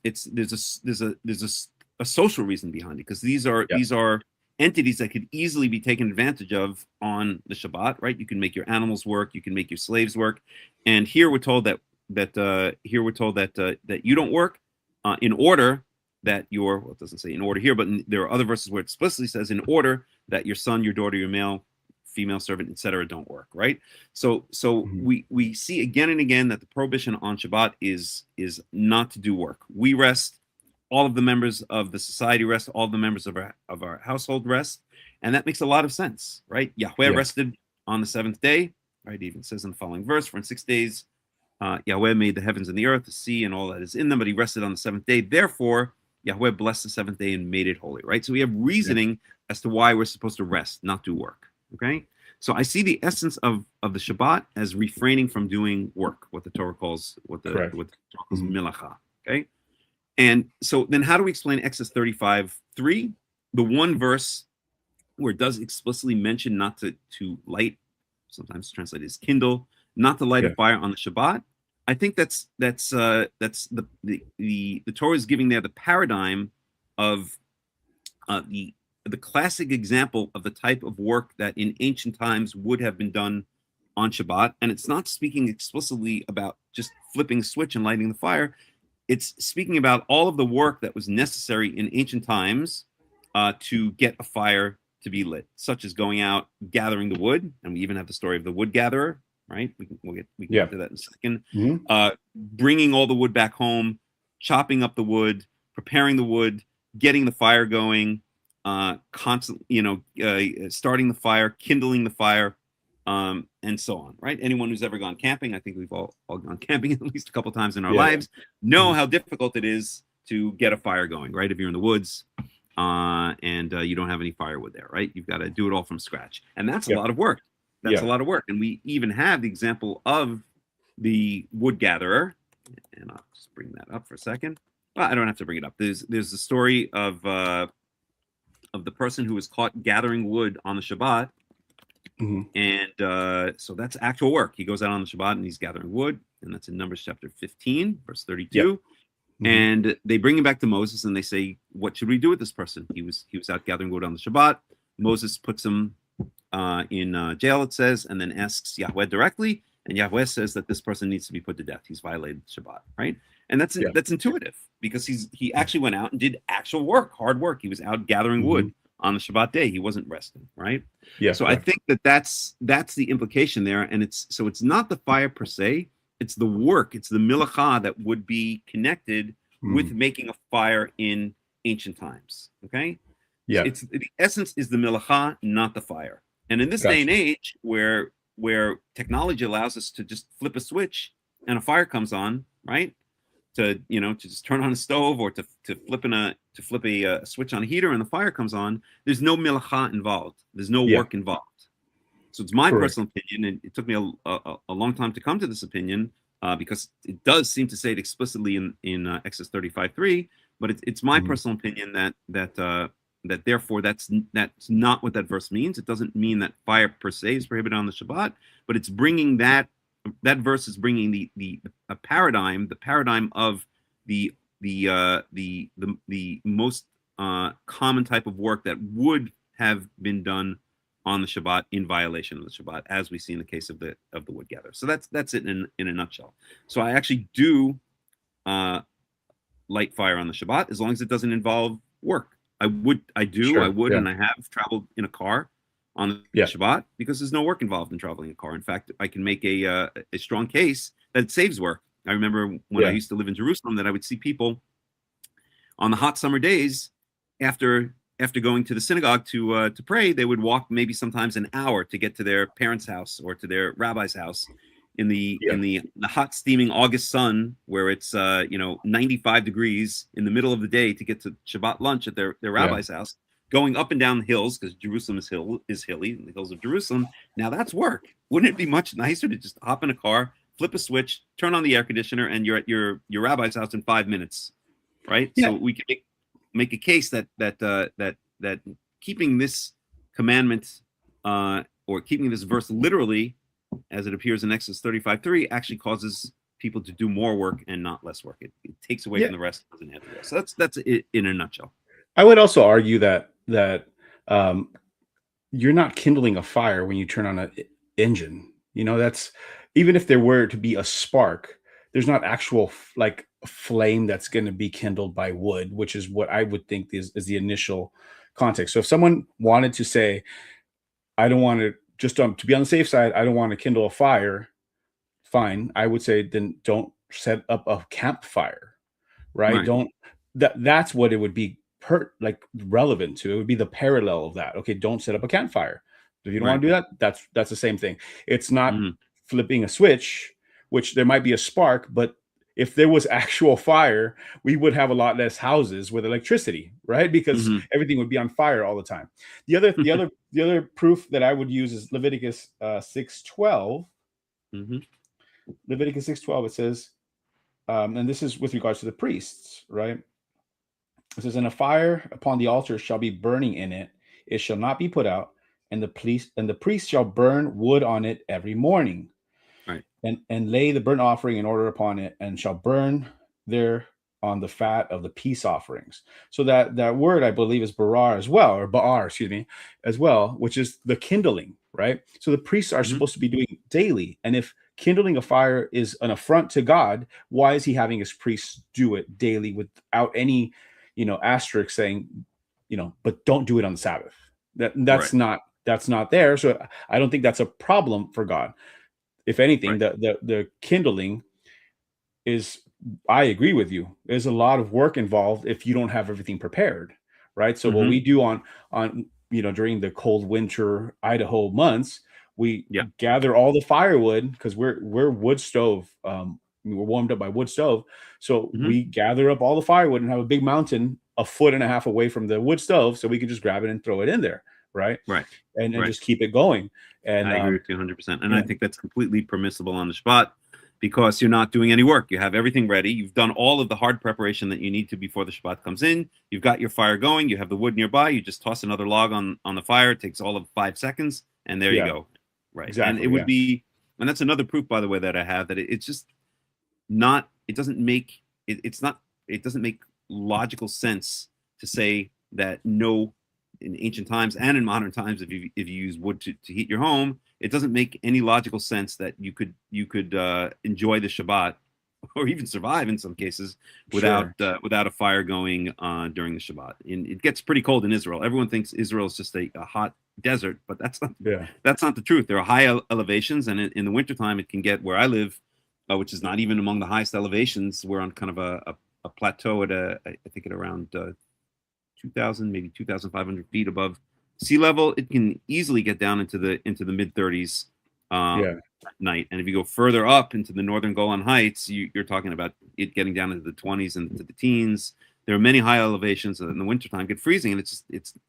there's a social reason behind it, because these are entities that could easily be taken advantage of on the Shabbat, right? You can make your animals work, you can make your slaves work, and here we're told that you don't work in order that it doesn't say in order here, but there are other verses where it explicitly says in order that your son, your daughter, your male, female servant, etc., don't work, right? So we see again and again that the prohibition on Shabbat is not to do work. We rest. All of the members of the society rest. All the members of our household rest, and that makes a lot of sense, right? Yahweh rested on the 7th day, right? It even says in the following verse, for in 6 days Yahweh made the heavens and the earth, the sea, and all that is in them, but he rested on the 7th day. Therefore, Yahweh blessed the 7th day and made it holy, right? So we have reasoning as to why we're supposed to rest, not do work, okay? So I see the essence of the Shabbat as refraining from doing work, what the Torah calls milacha, okay? And so then how do we explain Exodus 35:3, the one verse where it does explicitly mention not to light, sometimes translated as kindle, not to light a fire on the Shabbat? I think that's the Torah is giving there the paradigm of the classic example of the type of work that in ancient times would have been done on Shabbat. And it's not speaking explicitly about just flipping a switch and lighting the fire. It's speaking about all of the work that was necessary in ancient times to get a fire to be lit, such as going out, gathering the wood. And we even have the story of the wood gatherer, right? We can get to that in a second. Bringing all the wood back home, chopping up the wood, preparing the wood, getting the fire going, constantly, starting the fire, kindling the fire, and so on, right? Anyone who's ever gone camping, I think we've all gone camping at least a couple times in our lives, know how difficult it is to get a fire going, right? If you're in the woods and you don't have any firewood there, right? You've got to do it all from scratch. And that's a lot of work. That's a lot of work. And we even have the example of the wood gatherer. And I'll just bring that up for a second. Well, I don't have to bring it up. There's the story of the person who was caught gathering wood on the Shabbat. And so that's actual work. He goes out on the Shabbat and he's gathering wood. And that's in Numbers chapter 15, verse 32. And they bring him back to Moses and they say, what should we do with this person? He was out gathering wood on the Shabbat. Moses puts him in jail, it says, and then asks Yahweh directly, and Yahweh says that this person needs to be put to death. He's violated Shabbat, right? And that's intuitive, because he actually went out and did actual work, hard work. He was out gathering wood on the Shabbat day. He wasn't resting, right? Yeah. So I think that's the implication there, and it's not the fire per se. It's the work. It's the milacha that would be connected with making a fire in ancient times. Okay. Yeah. It's the essence is the milacha, not the fire. And in this day and age, where technology allows us to just flip a switch and a fire comes on, right? To just turn on a stove, or to flip a switch on a heater and the fire comes on. There's no milacha involved. There's no work involved. So it's my personal opinion, and it took me a long time to come to this opinion, because it does seem to say it explicitly in Exodus 35:3. But it's my personal opinion that therefore that's not what that verse means. It doesn't mean that fire per se is prohibited on the Shabbat, but it's bringing that verse is bringing the paradigm of the most common type of work that would have been done on the Shabbat in violation of the Shabbat, as we see in the case of the wood gather. So that's it in a nutshell. So I actually do light fire on the Shabbat, as long as it doesn't involve work. I would, and I have traveled in a car on the Shabbat, because there's no work involved in traveling in a car. In fact, I can make a strong case that it saves work. I remember when I used to live in Jerusalem, that I would see people on the hot summer days after going to the synagogue to pray. They would walk maybe sometimes an hour to get to their parents' house or to their rabbi's house in the hot, steaming August sun, where it's 95 degrees in the middle of the day, to get to Shabbat lunch at their rabbi's house, going up and down the hills, because Jerusalem is hilly, the hills of Jerusalem. Now that's work. Wouldn't it be much nicer to just hop in a car, flip a switch, turn on the air conditioner, and you're at your rabbi's house in 5 minutes, right? So we can make a case that keeping this commandment or keeping this verse literally, as it appears in Exodus 35:3, actually causes people to do more work and not less work. It takes away from the rest, doesn't add to the rest. So that's it in a nutshell. I would also argue that you're not kindling a fire when you turn on an engine. That's, even if there were to be a spark, there's not actual flame that's going to be kindled by wood, which is what I would think is the initial context. So if someone wanted to say, I don't want to, just to be on the safe side, I don't want to kindle a fire, fine. I would say, then don't set up a campfire, right? Don't, that's what it would be relevant to. It would be the parallel of that. Okay, don't set up a campfire. If you don't want to do that, that's the same thing. It's not flipping a switch, which there might be a spark, but if there was actual fire, we would have a lot less houses with electricity, right? Because everything would be on fire all the time. The other proof that I would use is Leviticus 6:12. Leviticus 6:12, it says, and this is with regards to the priests, right? It says, "And a fire upon the altar shall be burning in it; it shall not be put out, and the priest shall burn wood on it every morning." Right. And lay the burnt offering in order upon it, and shall burn there on the fat of the peace offerings. So that word, I believe, is barar as well, or ba'ar, excuse me, as well, which is the kindling, right? So the priests are supposed to be doing daily. And if kindling a fire is an affront to God, why is he having his priests do it daily without any, asterisk saying, but don't do it on the Sabbath? That's not there. So I don't think that's a problem for God. If anything, the kindling is, I agree with you, there's a lot of work involved if you don't have everything prepared, right? So what we do on during the cold winter Idaho months, we gather all the firewood, because we're wood stove, we're warmed up by wood stove, so we gather up all the firewood and have a big mountain 1.5 feet away from the wood stove, so we can just grab it and throw it in there, right? And just keep it going. And I agree with you 100%. And I think that's completely permissible on the Shabbat, because you're not doing any work. You have everything ready. You've done all of the hard preparation that you need to before the Shabbat comes in. You've got your fire going. You have the wood nearby. You just toss another log on the fire. It takes all of 5 seconds, and there you go. Right. Exactly. And it would be, and that's another proof, by the way, that I have, that it's just not, it doesn't make logical sense to say that no in ancient times and in modern times, if you use wood to heat your home, it doesn't make any logical sense that you could enjoy the Shabbat or even survive in some cases without a fire going during the Shabbat. And it gets pretty cold in Israel. Everyone thinks Israel is just a hot desert, but that's not the truth. There are high elevations, and in the wintertime it can get, where I live, which is not even among the highest elevations. We're on kind of a plateau at I think at around 2,000, maybe 2,500 feet above sea level. It can easily get down into the mid 30s at night. And if you go further up into the northern Golan Heights, you're talking about it getting down into the 20s and into the teens. There are many high elevations that in the wintertime get freezing, and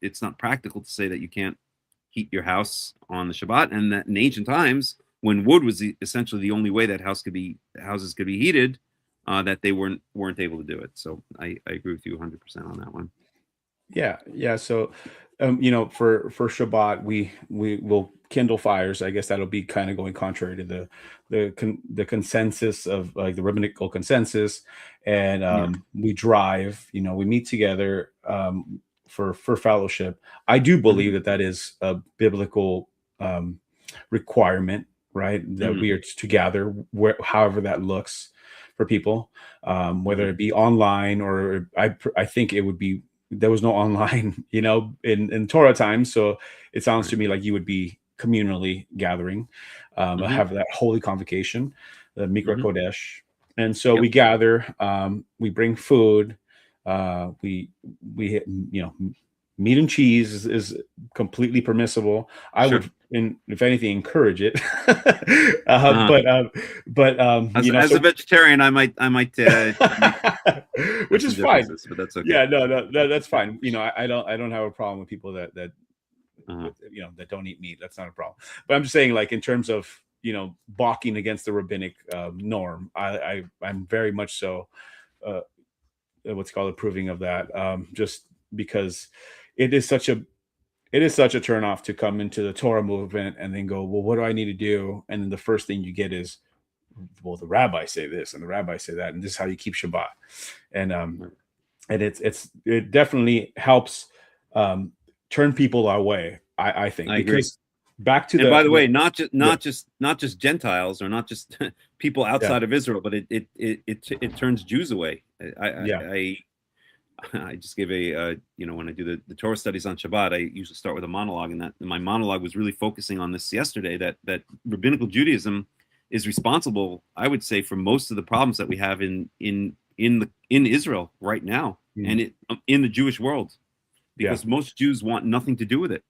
it's not practical to say that you can't heat your house on the Shabbat. And that in ancient times, when wood was essentially the only way that houses could be heated, that they weren't able to do it. So I agree with you 100% on that one. Yeah. So, for Shabbat, we will kindle fires. I guess that'll be kind of going contrary to the consensus of like the rabbinical consensus. And we drive. We meet together for fellowship. I do believe that is a biblical requirement, right? That we are to gather, however that looks for people, whether it be online or I think it would be. There was no online, in Torah times. So it sounds to me like you would be communally gathering, have that holy convocation, the Mikra Kodesh. And so we gather, we bring food, we meat and cheese is completely permissible. I would, if anything, encourage it. But as a vegetarian, I might which is fine, but that's okay. Yeah, no, that's fine. I don't have a problem with people that that don't eat meat. That's not a problem. But I'm just saying, like, in terms of balking against the rabbinic norm, I'm very much so what's called approving of that. Just because it is such a turnoff to come into the Torah movement and then go, well, what do I need to do? And then the first thing you get is, well, the rabbis say this and the rabbis say that, and this is how you keep Shabbat. And it definitely helps turn people our way. I think. I agree. Back to by the way, not just Gentiles or not just people outside of Israel, but it turns Jews away. I just gave when I do the Torah studies on Shabbat, I usually start with a monologue, and my monologue was really focusing on this yesterday, that Rabbinical Judaism is responsible, I would say, for most of the problems that we have in Israel right now, and in the Jewish world, because most Jews want nothing to do with it.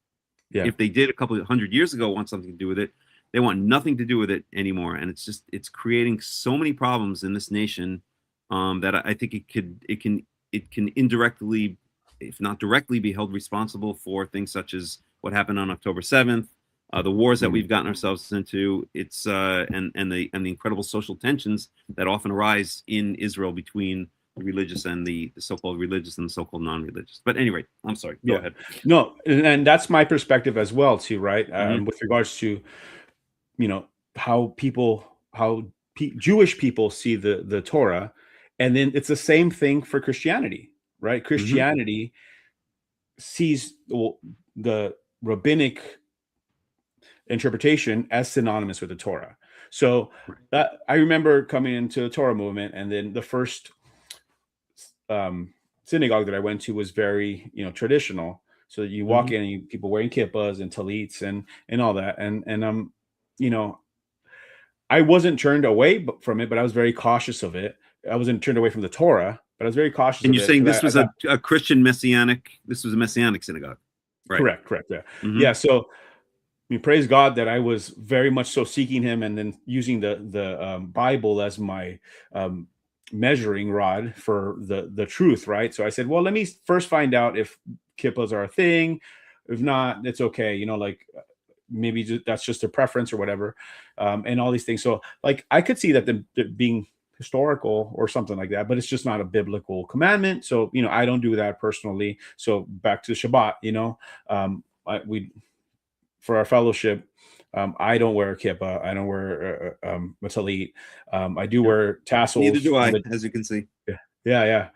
If they did a couple of 100 years ago want something to do with it, they want nothing to do with it anymore, and it's creating so many problems in this nation that I think it can indirectly, if not directly, be held responsible for things such as what happened on October 7th, the wars that we've gotten ourselves into, and the incredible social tensions that often arise in Israel between the religious and the so-called religious and the so-called non-religious. But anyway, I'm sorry. Go ahead. No, and that's my perspective as well, too, right? With regards to, how Jewish people see the Torah. And then it's the same thing for Christianity, right? Christianity sees the rabbinic interpretation as synonymous with the Torah. So I remember coming into the Torah movement, and then the first synagogue that I went to was very, traditional. So you walk in and people wearing kippas and talits and all that. And I wasn't turned away from it, but I was very cautious of it. I wasn't turned away from the Torah, but I was very cautious. And you're saying this was a Christian Messianic, this was a Messianic synagogue, right? Correct. Yeah. Yeah. So praise God that I was very much so seeking him, and then using the Bible as my measuring rod for the truth, right? So I said, well, let me first find out if kippas are a thing. If not, it's okay. Maybe that's just a preference or whatever, and all these things. So like I could see that the being historical or something like that, but it's just not a biblical commandment. So, I don't do that personally. So back to Shabbat, for our fellowship, I don't wear a kippah. I don't wear a talit. I do wear tassels. Neither do I, as you can see. Yeah.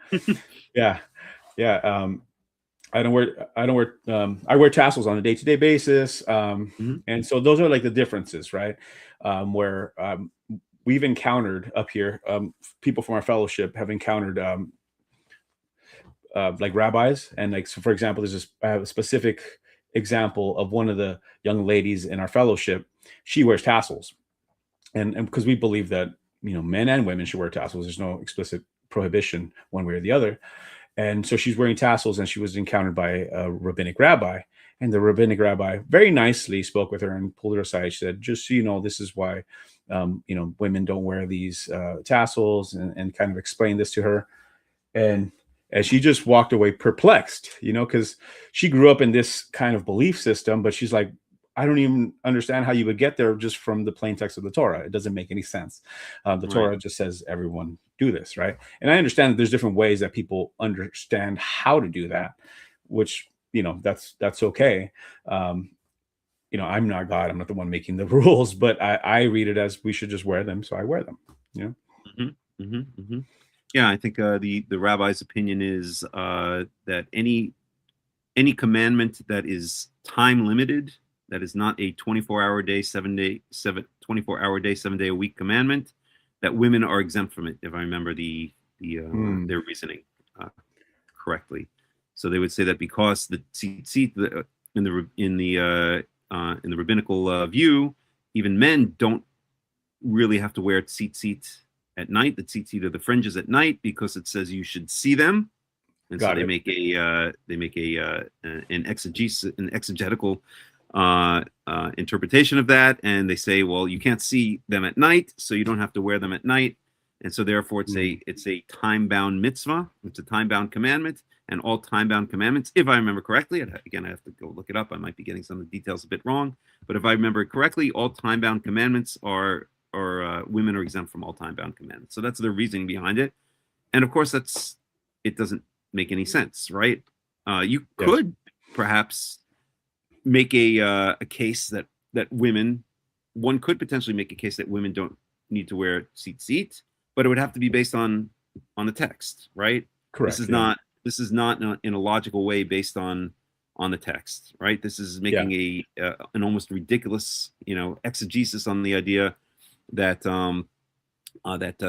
I wear tassels on a day-to-day basis. Mhm. And so those are like the differences, right? Where we've encountered up here, people from our fellowship have encountered like rabbis. And like, so for example, I have a specific example of one of the young ladies in our fellowship. She wears tassels. And because we believe that, men and women should wear tassels. There's no explicit prohibition one way or the other. And so she's wearing tassels, and she was encountered by a rabbinic rabbi. And the rabbinic rabbi very nicely spoke with her and pulled her aside. She said, just so you know, this is why, women don't wear these tassels, and kind of explained this to her. And as she just walked away perplexed, because she grew up in this kind of belief system, but she's like, I don't even understand how you would get there just from the plain text of the Torah. It doesn't make any sense. The Torah just says everyone do this, right? And I understand that there's different ways that people understand how to do that, which, that's okay. I'm not God. I'm not the one making the rules, but I read it as we should just wear them. So I wear them, Yeah, I think the rabbi's opinion is that any commandment that is time limited, that is not a 24-hour day, 24-hour day, 7-day a week commandment, that women are exempt from it. If I remember their reasoning correctly, so they would say that because the tzitzit in the rabbinical view, even men don't really have to wear tzitzit at night. The tzitzit are the fringes at night because it says you should see them, and so they make an exegetical interpretation of that, and they say, well, you can't see them at night, so you don't have to wear them at night, and so therefore it's a time-bound mitzvah. It's a time-bound commandment, and all time-bound commandments, if I remember correctly, again I have to go look it up. I might be getting some of the details a bit wrong, but if I remember correctly, all time-bound commandments are women are exempt from all time-bound commandments. So that's their reasoning behind it, and of course it doesn't make any sense, right? You could perhaps make a case that one could potentially make a case that women don't need to wear tzitzit, but it would have to be based on the text, right? Correct. This is not in a logical way based on the text, right? This is making an almost ridiculous, exegesis on the idea that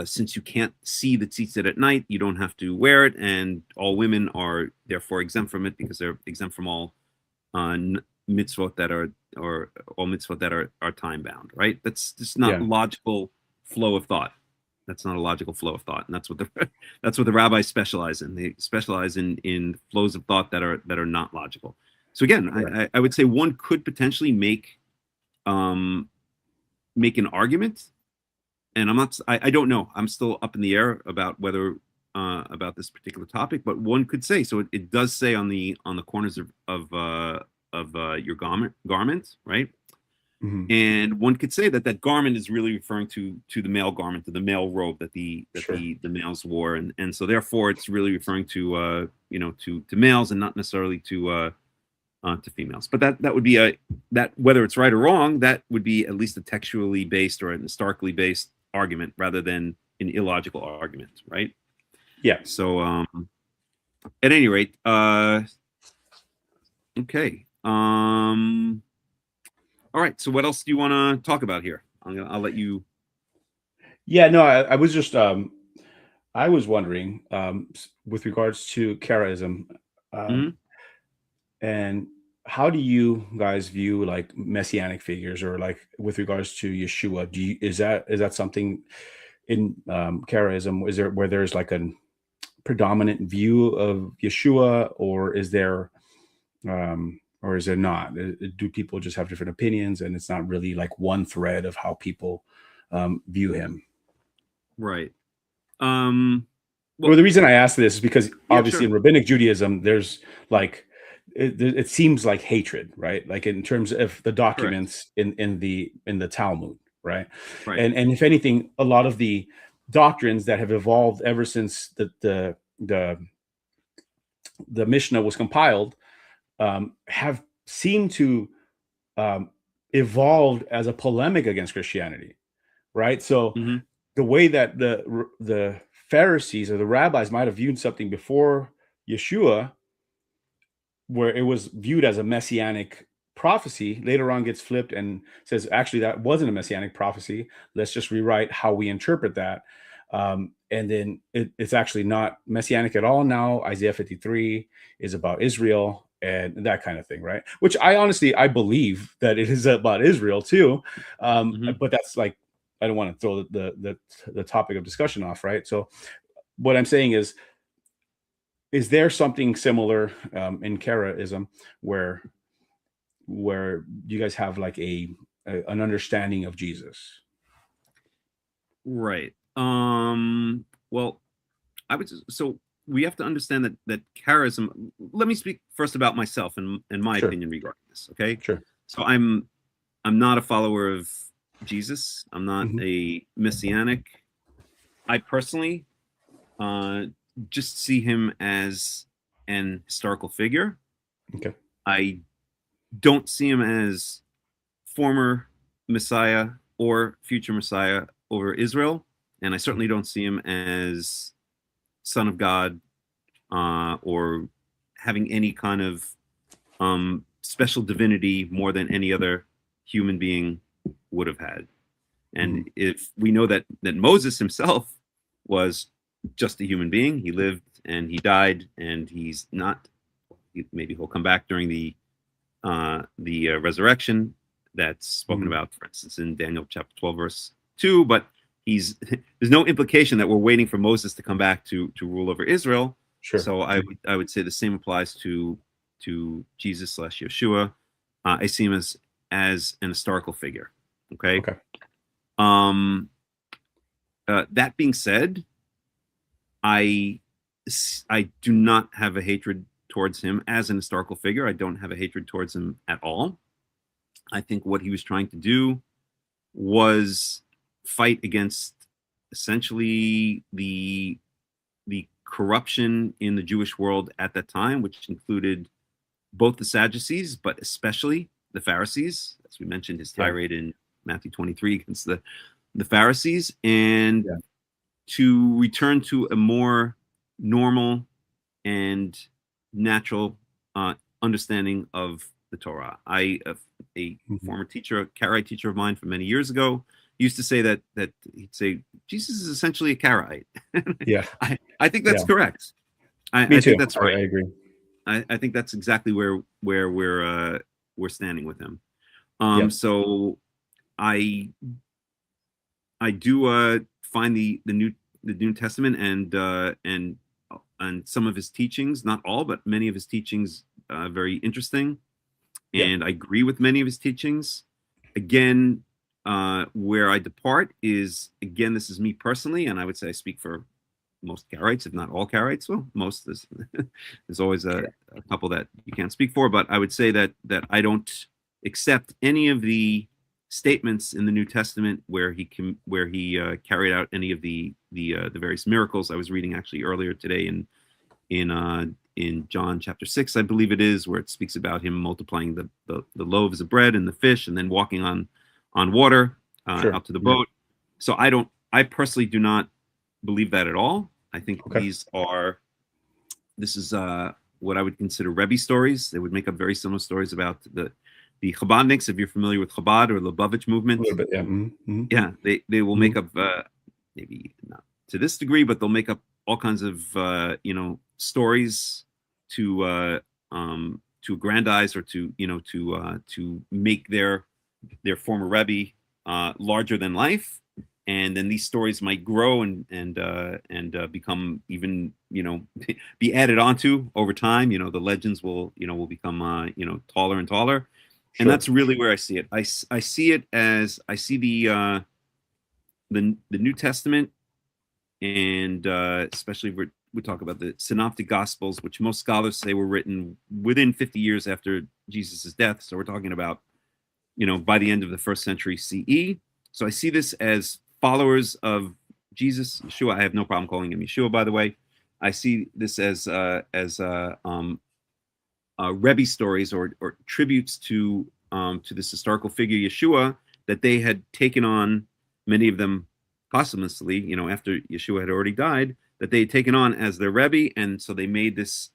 since you can't see the tzitzit at night, you don't have to wear it, and all women are therefore exempt from it because they're exempt from all mitzvot that are time bound, right? That's just not logical flow of thought. That's not a logical flow of thought, and that's what the rabbis specialize in. They specialize in flows of thought that are not logical. So again, I would say one could potentially make an argument, and I don't know. I'm still up in the air about whether about this particular topic, but one could say so. It does say on the corners of your garment, right? Mm-hmm. And one could say that garment is really referring to the male garment, to the male robe that the males wore, and so therefore it's really referring to to males and not necessarily to females. But that would be that whether it's right or wrong, that would be at least a textually based or an historically based argument rather than an illogical argument, right? Yeah. So at any rate, okay. All right. So what else do you want to talk about here? I'll let you. Yeah, no, I was just I was wondering with regards to Karaism, and how do you guys view like messianic figures, or like with regards to Yeshua? Is that something in Karaism? Is there where there's like a predominant view of Yeshua, or is there not? Do people just have different opinions, and it's not really like one thread of how people view him? Right. Well, the reason I ask this is because obviously in Rabbinic Judaism, there's like it seems like hatred, right? Like in terms of the documents in the Talmud, right? And if anything, a lot of the doctrines that have evolved ever since the Mishnah was compiled have seemed to evolved as a polemic against Christianity, right? So the way that the Pharisees or the rabbis might have viewed something before Yeshua where it was viewed as a messianic prophecy, later on gets flipped and says, actually, that wasn't a messianic prophecy. Let's just rewrite how we interpret that. And then it's actually not messianic at all now. Isaiah 53 is about Israel and that kind of thing, right? Which I believe that it is about Israel too. But that's like, I don't want to throw the topic of discussion off, right? So what I'm saying is there something similar in Karaism where you guys have like an understanding of Jesus? Right. Well, so we have to understand that Karaism. Let me speak first about myself and my Sure. opinion regarding this. Okay. Sure. So I'm not a follower of Jesus. I'm not a Messianic. I personally just see him as an historical figure. Okay. I don't see him as former Messiah or future Messiah over Israel, and I certainly don't see him as Son of God or having any kind of special divinity more than any other human being would have had. And if we know that Moses himself was just a human being, he lived and he died, and he's not. Maybe he'll come back during the resurrection that's spoken about, for instance, in Daniel chapter 12, verse 2. But there's no implication that we're waiting for Moses to come back to rule over Israel. Sure. So I would say the same applies to Jesus / Yeshua. I see him as an historical figure. Okay. Okay. That being said, I do not have a hatred towards him as an historical figure. I don't have a hatred towards him at all. I think what he was trying to do was fight against essentially the corruption in the Jewish world at that time, which included both the Sadducees, but especially the Pharisees, as we mentioned his tirade in Matthew 23 against the Pharisees, and to return to a more normal and natural understanding of the Torah. A former teacher, a Karaite teacher of mine from many years ago, used to say that he'd say Jesus is essentially a Karaite. Yeah, I think that's correct. I think that's right. I agree. I think that's exactly where we're standing with him. So I do find the New Testament and some of his teachings, not all, but many of his teachings, very interesting, and I agree with many of his teachings. Again, where I depart is, again, this is me personally, and I would say I speak for most Karaites, if not all Karaites. Well, most. There's always a couple that you can't speak for, but I would say that I don't accept any of the statements in the New Testament where he carried out any of the various miracles. I was reading actually earlier today in John chapter 6, I believe it is, where it speaks about him multiplying the loaves of bread and the fish, and then walking on water out to the boat. So I personally do not believe that at all. I think this is what I would consider Rebbe stories. They would make up very similar stories about the Chabadniks, if you're familiar with Chabad or Lubavitch movement. A little bit, yeah. They will make up, maybe not to this degree, but they'll make up all kinds of stories to aggrandize or to make their former Rebbe larger than life. And then these stories might grow and become even, be added onto over time. The legends will become taller and taller. Sure. And that's really where I see it. I see it as the New Testament, and especially we talk about the Synoptic Gospels, which most scholars say were written within 50 years after Jesus' death. So we're talking about, by the end of the 1st century CE. So I see this as followers of Jesus, Yeshua. I have no problem calling him Yeshua, by the way. I see this as Rebbe stories or tributes to this historical figure Yeshua, that they had taken on, many of them posthumously, after Yeshua had already died, that they had taken on as their Rebbe, and so they made this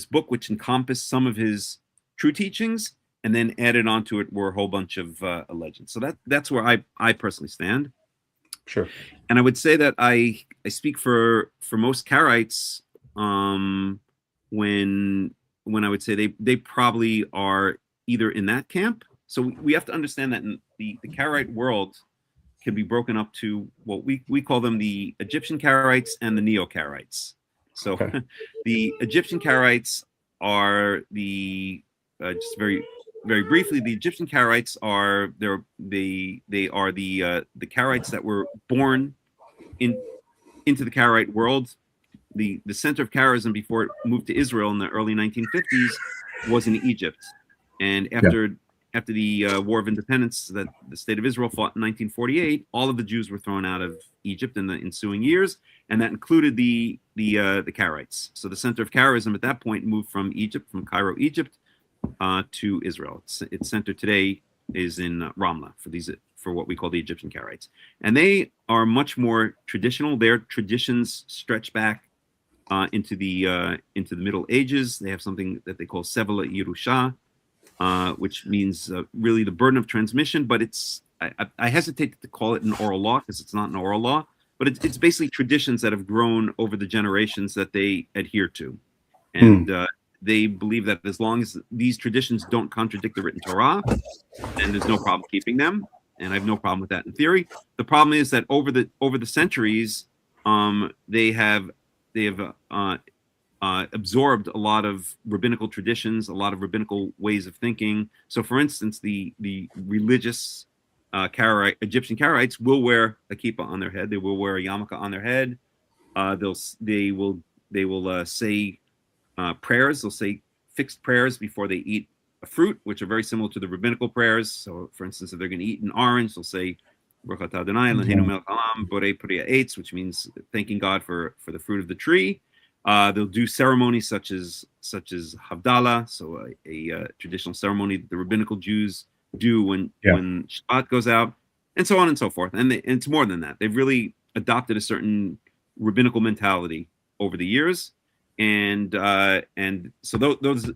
book which encompassed some of his true teachings, and then added onto it were a whole bunch of legends. So that's where I personally stand. Sure. And I would say that I speak for most Karaites when I would say they probably are either in that camp. So we have to understand that in the Karaite world can be broken up to what we call them the Egyptian Karaites and the Neo-Karaites. So okay. The Egyptian Karaites are the just very briefly, the Egyptian Karaites are the Karaites that were born into the Karaite world. The center of Karaism before it moved to Israel in the early 1950s was in Egypt, and after the War of Independence that the state of Israel fought in 1948, all of the Jews were thrown out of Egypt in the ensuing years, and that included the Karaites. So the center of Karaism at that point moved from Cairo, Egypt, to Israel. Its center today is in Ramla for what we call the Egyptian Karaites, and they are much more traditional. Their traditions stretch back into the Middle Ages. They have something that they call Sevala Yerusha, which means really the burden of transmission, but I hesitate to call it an oral law because it's not an oral law, but it's basically traditions that have grown over the generations that they adhere to. And they believe that as long as these traditions don't contradict the written Torah, then there's no problem keeping them. And I have no problem with that in theory. The problem is that over the centuries, they have absorbed a lot of rabbinical traditions, a lot of rabbinical ways of thinking. So, for instance, the religious Egyptian Karaites will wear a kippah on their head. They will wear a yarmulke on their head. They will say prayers. They'll say fixed prayers before they eat a fruit, which are very similar to the rabbinical prayers. So, for instance, if they're going to eat an orange, they'll say Baruch atah Adonai Eloheinu melech haolam borei peri ha'etz, which means thanking God for the fruit of the tree. They'll do ceremonies such as Havdalah, so a traditional ceremony that the rabbinical Jews do when Shabbat goes out, and so on and so forth. And it's more than that. They've really adopted a certain rabbinical mentality over the years, and so those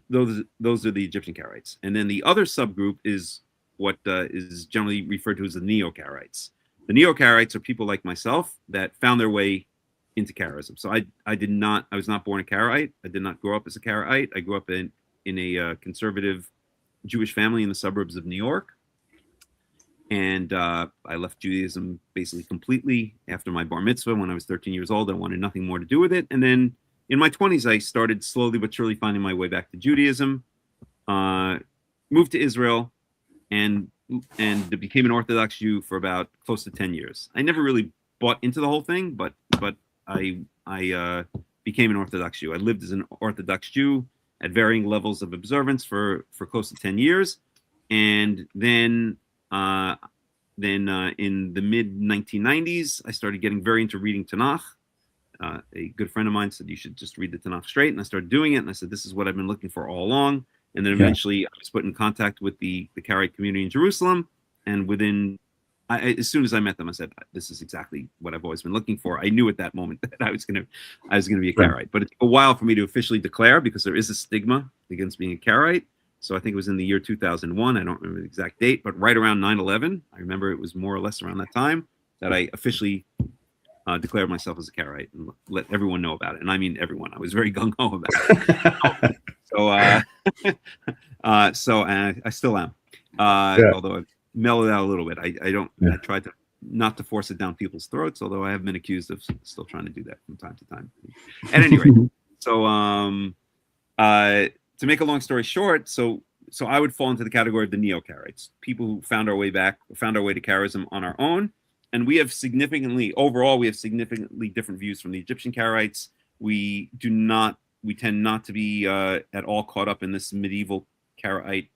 are the Egyptian Karaites. And then the other subgroup is what is generally referred to as the Neo-Karaites. The Neo-Karaites are people like myself that found their way into Karaism. So I was not born a Karaite. I did not grow up as a Karaite. I grew up in a conservative Jewish family in the suburbs of New York. And I left Judaism basically completely after my bar mitzvah when I was 13 years old. I wanted nothing more to do with it. And then in my 20s, I started slowly but surely finding my way back to Judaism, moved to Israel, and became an Orthodox Jew for about close to 10 years. I never really bought into the whole thing, but I became an Orthodox Jew. I lived as an Orthodox Jew at varying levels of observance for close to 10 years. And then in the mid 1990s, I started getting very into reading Tanakh. A good friend of mine said, you should just read the Tanakh straight. And I started doing it. And I said, this is what I've been looking for all along. And then eventually I was put in contact with the Karaite community in Jerusalem. And as soon as I met them, I said, this is exactly what I've always been looking for. I knew at that moment that I was going to be a Karaite. But it took a while for me to officially declare because there is a stigma against being a Karaite. So I think it was in the year 2001. I don't remember the exact date, but right around 9/11, I remember it was more or less around that time that I officially declared myself as a Karaite and let everyone know about it. And I mean everyone. I was very gung-ho about it. So I still am. Although I've mellowed out a little bit. I tried to not to force it down people's throats, although I have been accused of still trying to do that from time to time. At any rate, so to make a long story short, so I would fall into the category of the Neo-Karaites, people who found our way to Karaism on our own. And we have significantly different views from the Egyptian Karaites. We tend not to be at all caught up in this medieval Karaite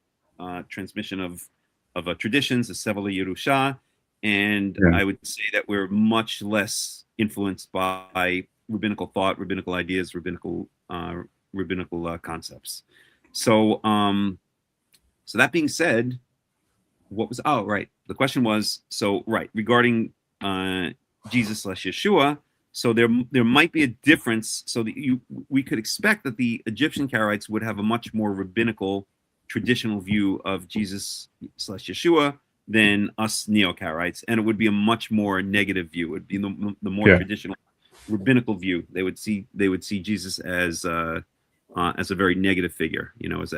transmission of traditions, the Sevala Yerusha. And I would say that we're much less influenced by rabbinical thought, rabbinical ideas, rabbinical concepts. So that being said, the question was regarding Jesus / Yeshua. So there might be a difference. So that we could expect that the Egyptian Karaites would have a much more rabbinical, traditional view of Jesus / Yeshua than us Neo-Karaites, and it would be a much more negative view. It would be the more traditional rabbinical view. They would see Jesus as a very negative figure,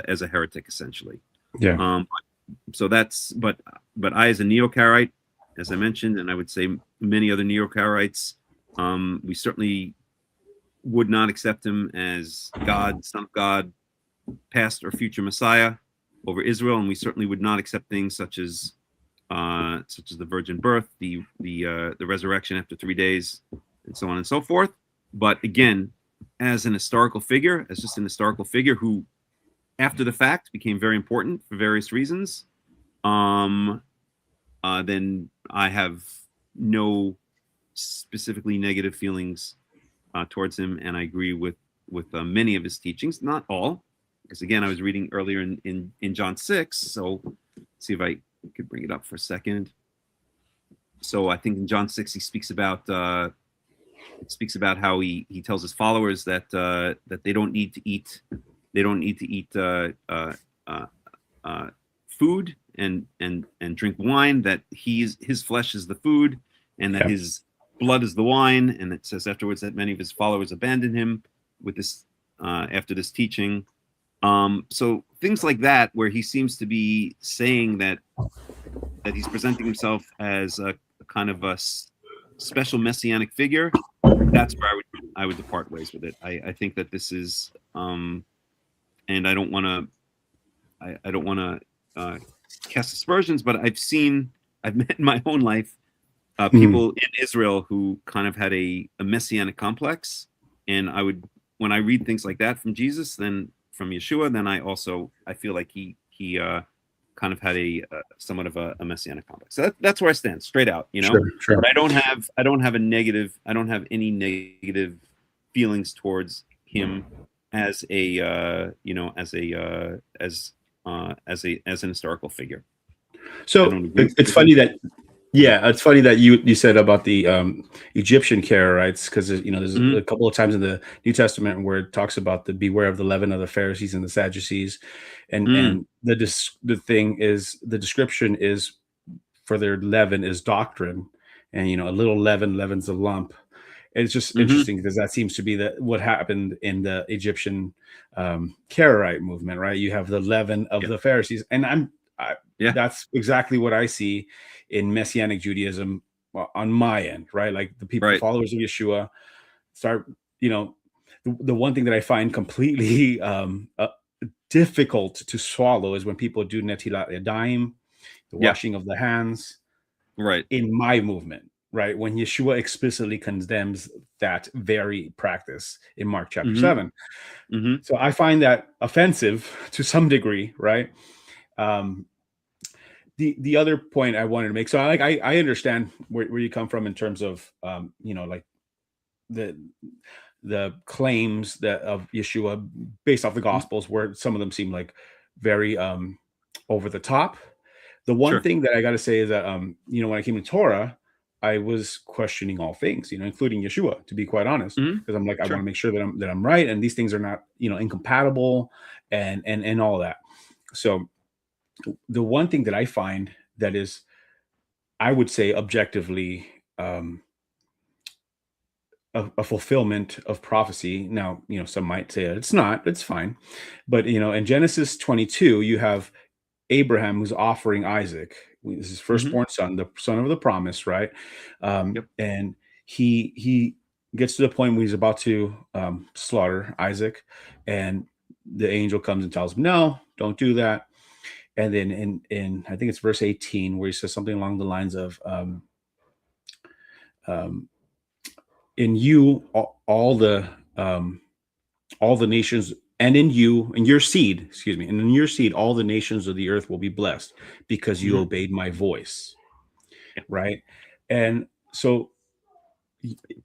as a heretic essentially. Yeah. So that's but I, as a Neo-Karaite, as I mentioned, and I would say many other Neo-Karaites, we certainly would not accept him as God, Son of God, past or future Messiah over Israel, and we certainly would not accept things such as the virgin birth, the resurrection after 3 days, and so on and so forth. But again, as an historical figure, as just an historical figure who, after the fact, became very important for various reasons, then I have no specifically negative feelings towards him, and I agree with many of his teachings, not all, because again, I was reading earlier in John 6, so let's see if I could bring it up for a second. So I think in John 6 he speaks about how he tells his followers that they don't need to eat food and drink wine, that his flesh is the food, and that his blood is the wine. And it says afterwards that many of his followers abandoned him with this after this teaching. So things like that, where he seems to be saying that he's presenting himself as a kind of a special messianic figure, that's where I would depart ways with it. I think that this is, and I don't want to cast aspersions, but I've met in my own life people in Israel who kind of had a messianic complex, and when I read things like that from Jesus, then from Yeshua, then I feel like he kind of had a somewhat of a messianic complex. So that's where I stand, straight out, Sure. But I don't have any negative feelings towards him as an historical figure. So it's funny that you said about the Egyptian Karaites, because there's a couple of times in the New Testament where it talks about the beware of the leaven of the Pharisees and the Sadducees, and the thing is, the description is for their leaven is doctrine, and a little leaven leavens a lump. And it's just interesting because that seems to be what happened in the Egyptian Karaite movement, right? You have the leaven of the Pharisees, and that's exactly what I see in Messianic Judaism on my end, right? Like the people, followers of Yeshua, start, the one thing that I find completely difficult to swallow is when people do netilat yadayim, the washing of the hands, right? In my movement, right? When Yeshua explicitly condemns that very practice in Mark chapter 7. So I find that offensive to some degree, right? The other point I wanted to make, so I understand where you come from in terms of like the claims that of Yeshua based off the Gospels, where some of them seem like very over the top. The one thing that I got to say is that when I came to Torah, I was questioning all things, including Yeshua, to be quite honest, because I'm like, I want to make sure that I'm right, and these things are not incompatible, and all that. So the one thing that I find that is, I would say, objectively a fulfillment of prophecy. Now, some might say that it's not, it's fine. But, in Genesis 22, you have Abraham who's offering Isaac. This is his firstborn son, the son of the promise, right? And he gets to the point where he's about to slaughter Isaac, and the angel comes and tells him, no, don't do that. And then in I think it's verse 18 where he says something along the lines of, in you all the nations, and in your seed, and in your seed all the nations of the earth will be blessed because you obeyed my voice. Right? And so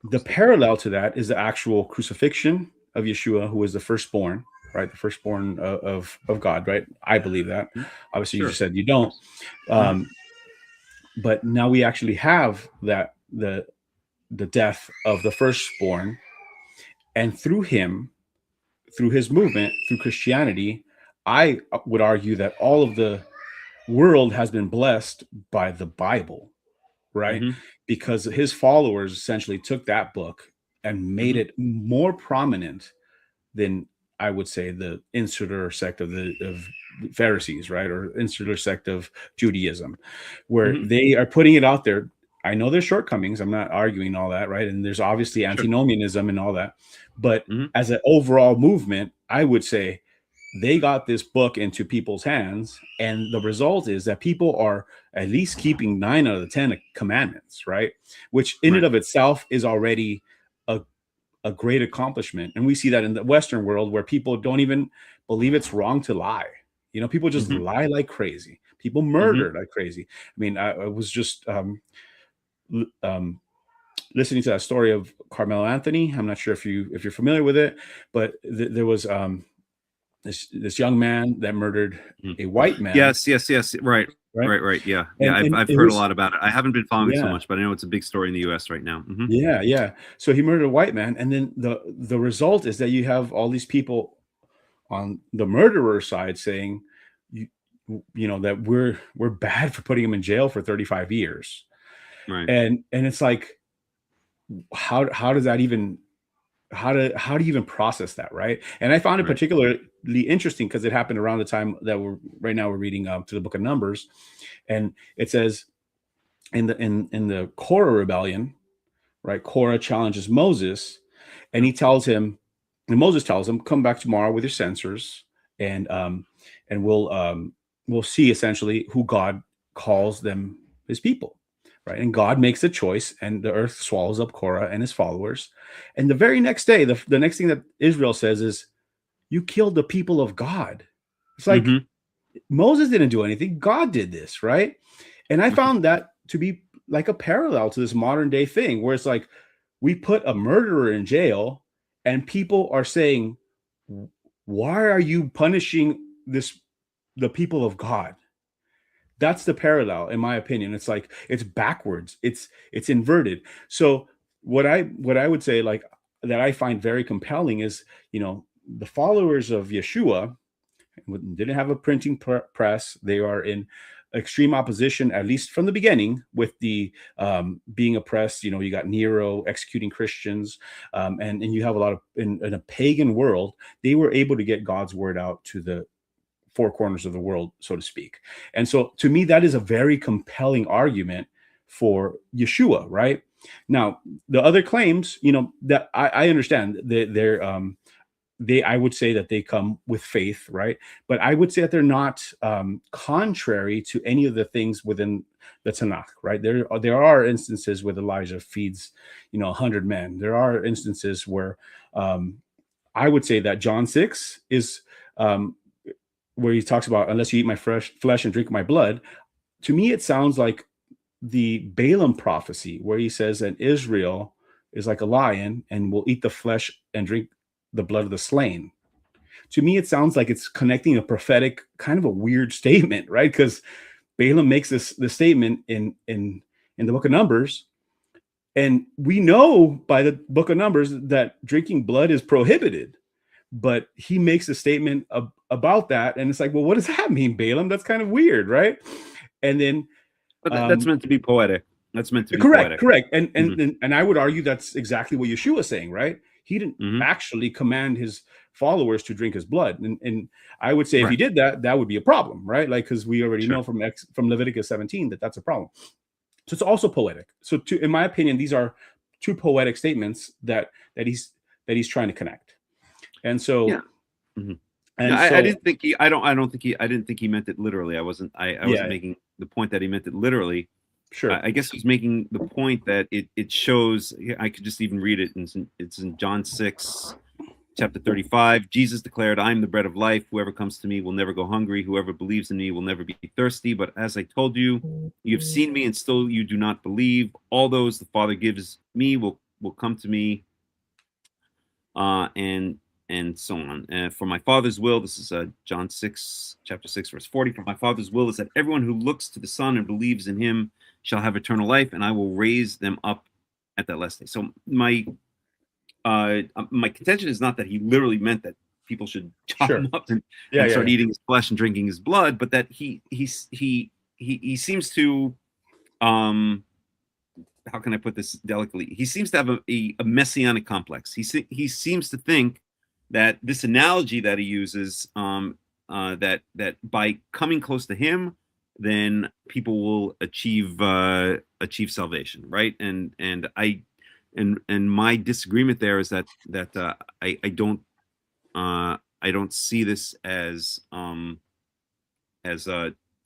the parallel to that is the actual crucifixion of Yeshua, who was the firstborn, right? The firstborn of God, right? I believe that. Obviously, you just said you don't. But now we actually have that the death of the firstborn, and through him, through his movement, through Christianity, I would argue that all of the world has been blessed by the Bible, right? Mm-hmm. Because his followers essentially took that book and made it more prominent than, I would say, the insular sect of Pharisees, right? Or insular sect of Judaism, where they are putting it out there. I know there's shortcomings. I'm not arguing all that, right? And there's obviously antinomianism and all that. But as an overall movement, I would say they got this book into people's hands. And the result is that people are at least keeping 9 out of the 10 commandments, right? Which in and of itself is already a great accomplishment. And we see that in the Western world, where people don't even believe it's wrong to lie. You know, people just lie like crazy. People murder like crazy. I mean, I was just listening to that story of Carmelo Anthony. I'm not sure if you're familiar with it, but there was this young man that murdered a white man. Yes. Right. Yeah. I've heard a lot about it. I haven't been following it so much, but I know it's a big story in the U.S. right now. Yeah. So he murdered a white man, and then the result is that you have all these people on the murderer side saying, you know, that we're bad for putting him in jail for 35 years, right? And it's like, how does that even? How do you even process that, right? And I found it particularly interesting because it happened around the time that we're reading to the book of Numbers, and it says in the Korah rebellion, right? Korah challenges Moses, and Moses tells him, "Come back tomorrow with your censers, and we'll see essentially who God calls them his people." Right. And God makes a choice, and the earth swallows up Korah and his followers. And the very next day, the next thing that Israel says is, "You killed the people of God." It's like Moses didn't do anything. God did this. Right. And I found that to be like a parallel to this modern day thing, where it's like we put a murderer in jail and people are saying, "Why are you punishing the people of God?" That's the parallel, in my opinion. It's like it's backwards. It's inverted. So what I would say, like, that I find very compelling is, you know, the followers of Yeshua didn't have a printing press. They are in extreme opposition, at least from the beginning, with the being oppressed. You know, you got Nero executing Christians, and you have a lot of in a pagan world. They were able to get God's word out to the 4 corners of the world, so to speak. And so to me, that is a very compelling argument for Yeshua, right? Now, the other claims, you know, that I understand I would say that they come with faith, right? But I would say that they're not contrary to any of the things within the Tanakh, right? There are instances where Elijah feeds, 100 men. There are instances where I would say that John 6 is where he talks about, unless you eat my flesh and drink my blood. To me, it sounds like the Balaam prophecy, where he says that Israel is like a lion and will eat the flesh and drink the blood of the slain. To me, it sounds like it's connecting a prophetic, kind of a weird statement, right? Because Balaam makes this statement in the book of Numbers, and we know by the book of Numbers that drinking blood is prohibited. But he makes a statement about that, and it's like, well, what does that mean, Balaam? That's kind of weird, right? And then, but that's meant to be poetic. That's meant to be correct. poetic. And I would argue that's exactly what Yeshua is saying, right? He didn't actually command his followers to drink his blood, and I would say if he did that, that would be a problem, right? Like, because we already know from Leviticus 17 that that's a problem. So it's also poetic. So, in my opinion, these are two poetic statements that he's trying to connect. And so, I didn't think he meant it literally. I wasn't making the point that he meant it literally. Sure. I guess he's making the point that it shows. I could just even read it. It's in John 6, chapter 35. Jesus declared, "I am the bread of life. Whoever comes to me will never go hungry. Whoever believes in me will never be thirsty. But as I told you, you have seen me, and still you do not believe. All those the Father gives me will come to me." And so on. For my Father's will, this is John 6, chapter 6, verse 40. For my Father's will is that everyone who looks to the Son and believes in him shall have eternal life, and I will raise them up at that last day. So my contention is not that he literally meant that people should chop him up and start eating his flesh and drinking his blood, but that he seems to how can I put this delicately? He seems to have a messianic complex. He seems to think that this analogy that he uses, that by coming close to him, then people will achieve salvation, right? And my disagreement there is that I don't see this as a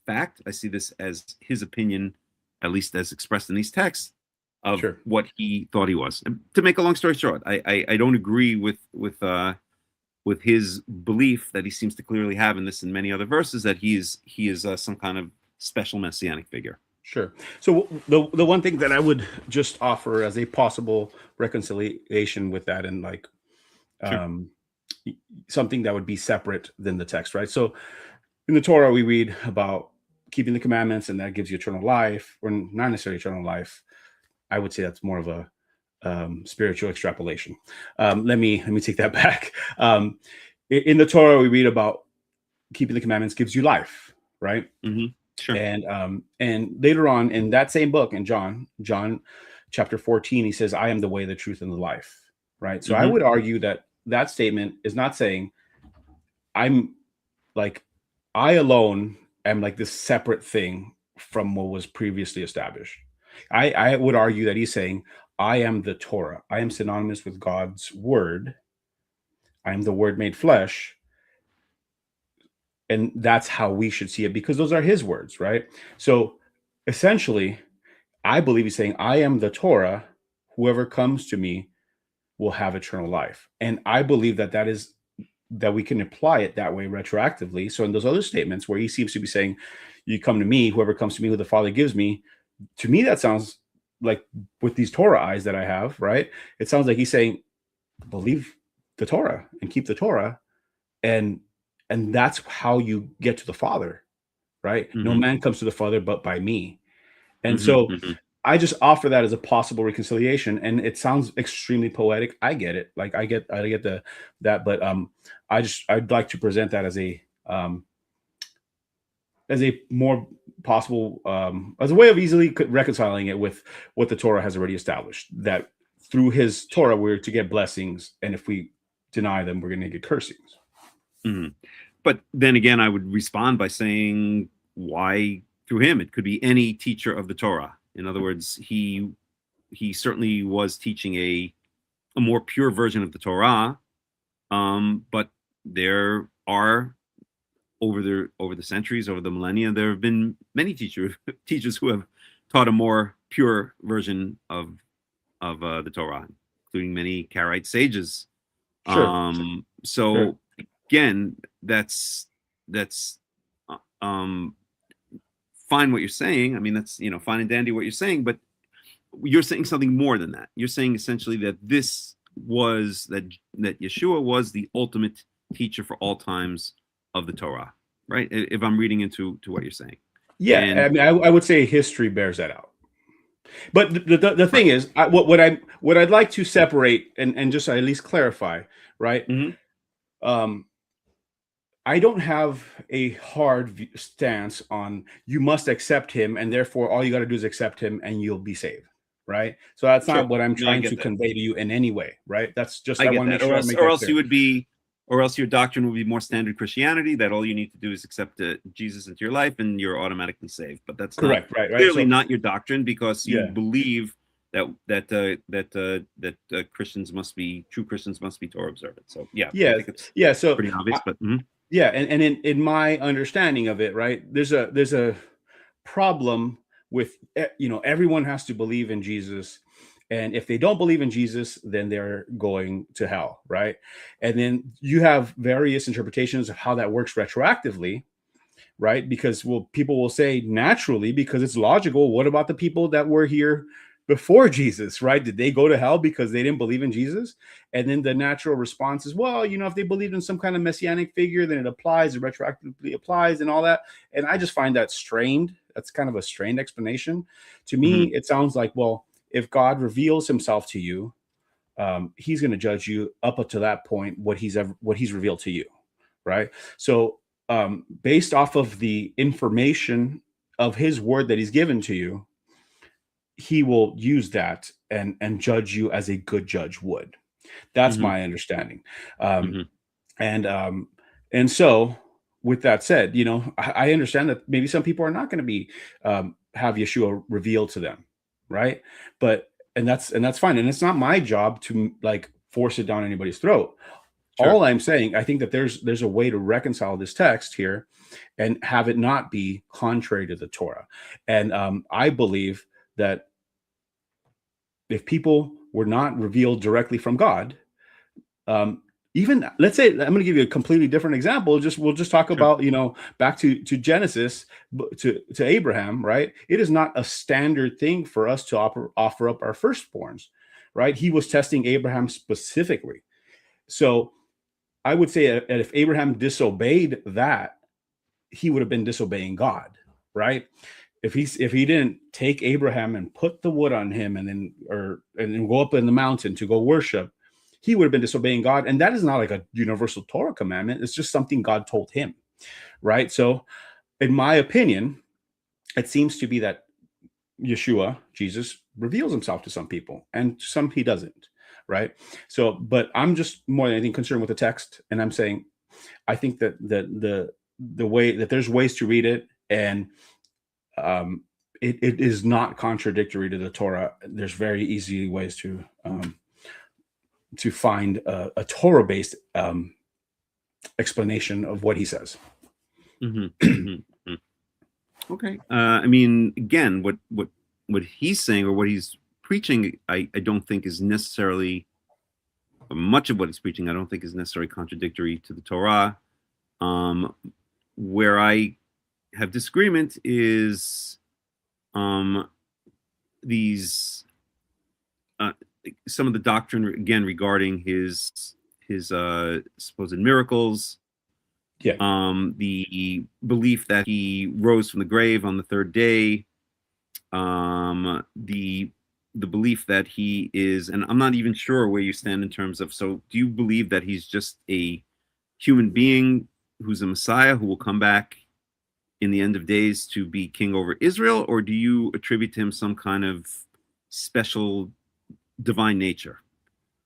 fact. I see this as his opinion, at least as expressed in these texts, of what he thought he was. And to make a long story short, I don't agree with his belief that he seems to clearly have in this and many other verses, that he is some kind of special messianic figure. Sure. So the one thing that I would just offer as a possible reconciliation with that, and like something that would be separate than the text, right? So in the Torah, we read about keeping the commandments, and that gives you eternal life, or not necessarily eternal life. I would say that's more of a spiritual extrapolation. Let me take that back. In the Torah, we read about keeping the commandments gives you life, right? Mm-hmm. Sure. And later on in that same book, in John chapter 14, he says, "I am the way, the truth, and the life." Right. So I would argue that that statement is not saying I'm like I alone am like this separate thing from what was previously established. I would argue that he's saying, I am the Torah. I am synonymous with God's word. I am the word made flesh. And that's how we should see it, because those are his words, right? So essentially, I believe he's saying, I am the Torah. Whoever comes to me will have eternal life. And I believe that we can apply it that way retroactively. So in those other statements where he seems to be saying, you come to me, whoever comes to me, who the Father gives me, to me, that sounds like, with these Torah eyes that I have, right? It sounds like he's saying, believe the Torah and keep the Torah. And that's how you get to the Father, right? Mm-hmm. No man comes to the Father but by me. And so I just offer that as a possible reconciliation. And it sounds extremely poetic. I get it. Like I get that, but I'd like to present that as a more possible, as a way of easily reconciling it with what the Torah has already established, that through his Torah, we're to get blessings. And if we deny them, we're going to get cursings. Mm-hmm. But then again, I would respond by saying, why through him? It could be any teacher of the Torah. In other words, he certainly was teaching a more pure version of the Torah. But there are, over the centuries, over the millennia, there have been many teachers who have taught a more pure version of the Torah, including many Karaite sages. So again, that's fine what you're saying. I mean, that's fine and dandy what you're saying, but you're saying something more than that. You're saying essentially that that Yeshua was the ultimate teacher for all times of the Torah, right? If I'm reading into what you're saying. Yeah, and I mean, I would say history bears that out. But the thing is, what I'd like to separate and just at least clarify, right? Mm-hmm. I don't have a hard stance on you must accept him, and therefore all you got to do is accept him, and you'll be saved, right? So that's not what I'm trying to convey to you in any way, right? That's just I want to make sure. Or else you would be. Or else your doctrine will be more standard Christianity, that all you need to do is accept Jesus into your life and you're automatically saved. But that's correct, right? Clearly not your doctrine, because you believe that Christians must be true Christians must be Torah observant. So so pretty obvious, but and in my understanding of it, right, there's a problem with everyone has to believe in Jesus. And if they don't believe in Jesus, then they're going to hell, right? And then you have various interpretations of how that works retroactively, right? Because people will say naturally, because it's logical, what about the people that were here before Jesus, right? Did they go to hell because they didn't believe in Jesus? And then the natural response is, well, if they believed in some kind of messianic figure, then it applies, it retroactively applies and all that. And I just find that strained. That's kind of a strained explanation. To me, it sounds like, well, if God reveals himself to you, he's going to judge you up to that point, what he's revealed to you, right? So based off of the information of his word that he's given to you, he will use that and judge you as a good judge would. That's my understanding. And so with that said, I understand that maybe some people are not going to be have Yeshua revealed to them, right? And that's fine. And it's not my job to like force it down anybody's throat. Sure. All I'm saying, I think that there's a way to reconcile this text here and have it not be contrary to the Torah. And I believe that if people were not revealed directly from God, even let's say, I'm going to give you a completely different example. We'll just talk about, back to Genesis, to Abraham, right? It is not a standard thing for us to offer up our firstborns, right? He was testing Abraham specifically. So I would say that if Abraham disobeyed that, he would have been disobeying God, right? If he didn't take Abraham and put the wood on him and then go up in the mountain to go worship, he would have been disobeying God. And that is not like a universal Torah commandment. It's just something God told him, right? So in my opinion, it seems to be that Yeshua, Jesus, reveals himself to some people and to some he doesn't, right? So, but I'm just more than anything concerned with the text. And I'm saying, I think that the way that there's ways to read it, and it is not contradictory to the Torah. There's very easy ways to find a Torah-based explanation of what he says. Okay. I mean, again, what he's saying or what he's preaching, I don't think is necessarily, much of what he's preaching, I don't think is necessarily contradictory to the Torah. Where I have disagreement is these some of the doctrine again regarding his supposed miracles. Yeah. The belief that he rose from the grave on the third day. The belief that he is, and I'm not even sure where you stand in terms of, so do you believe that he's just a human being who's a Messiah who will come back in the end of days to be king over Israel, or do you attribute to him some kind of special divine nature?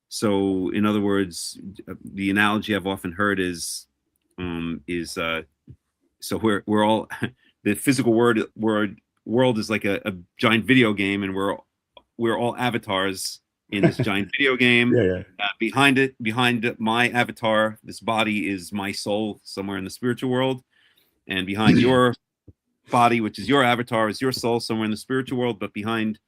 So in other words, the analogy I've often heard is so we're all the physical world is like a giant video game, and we're all avatars in this giant video game. Yeah. Behind my avatar, this body is my soul somewhere in the spiritual world, and behind your body, which is your avatar, is your soul somewhere in the spiritual world. But behind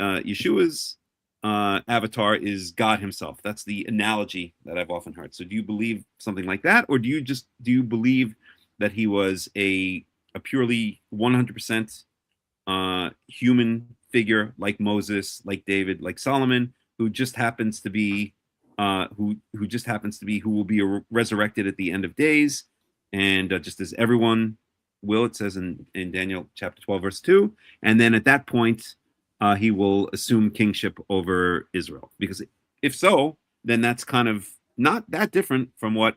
Yeshua's avatar is God himself. That's the analogy that I've often heard. So do you believe something like that, or do you believe that he was a purely 100% human figure, like Moses, like David, like Solomon, who just happens to be who will be resurrected at the end of days, and just as everyone will, it says in Daniel chapter 12 verse 2, and then at that point he will assume kingship over Israel. Because if so, then that's kind of not that different from what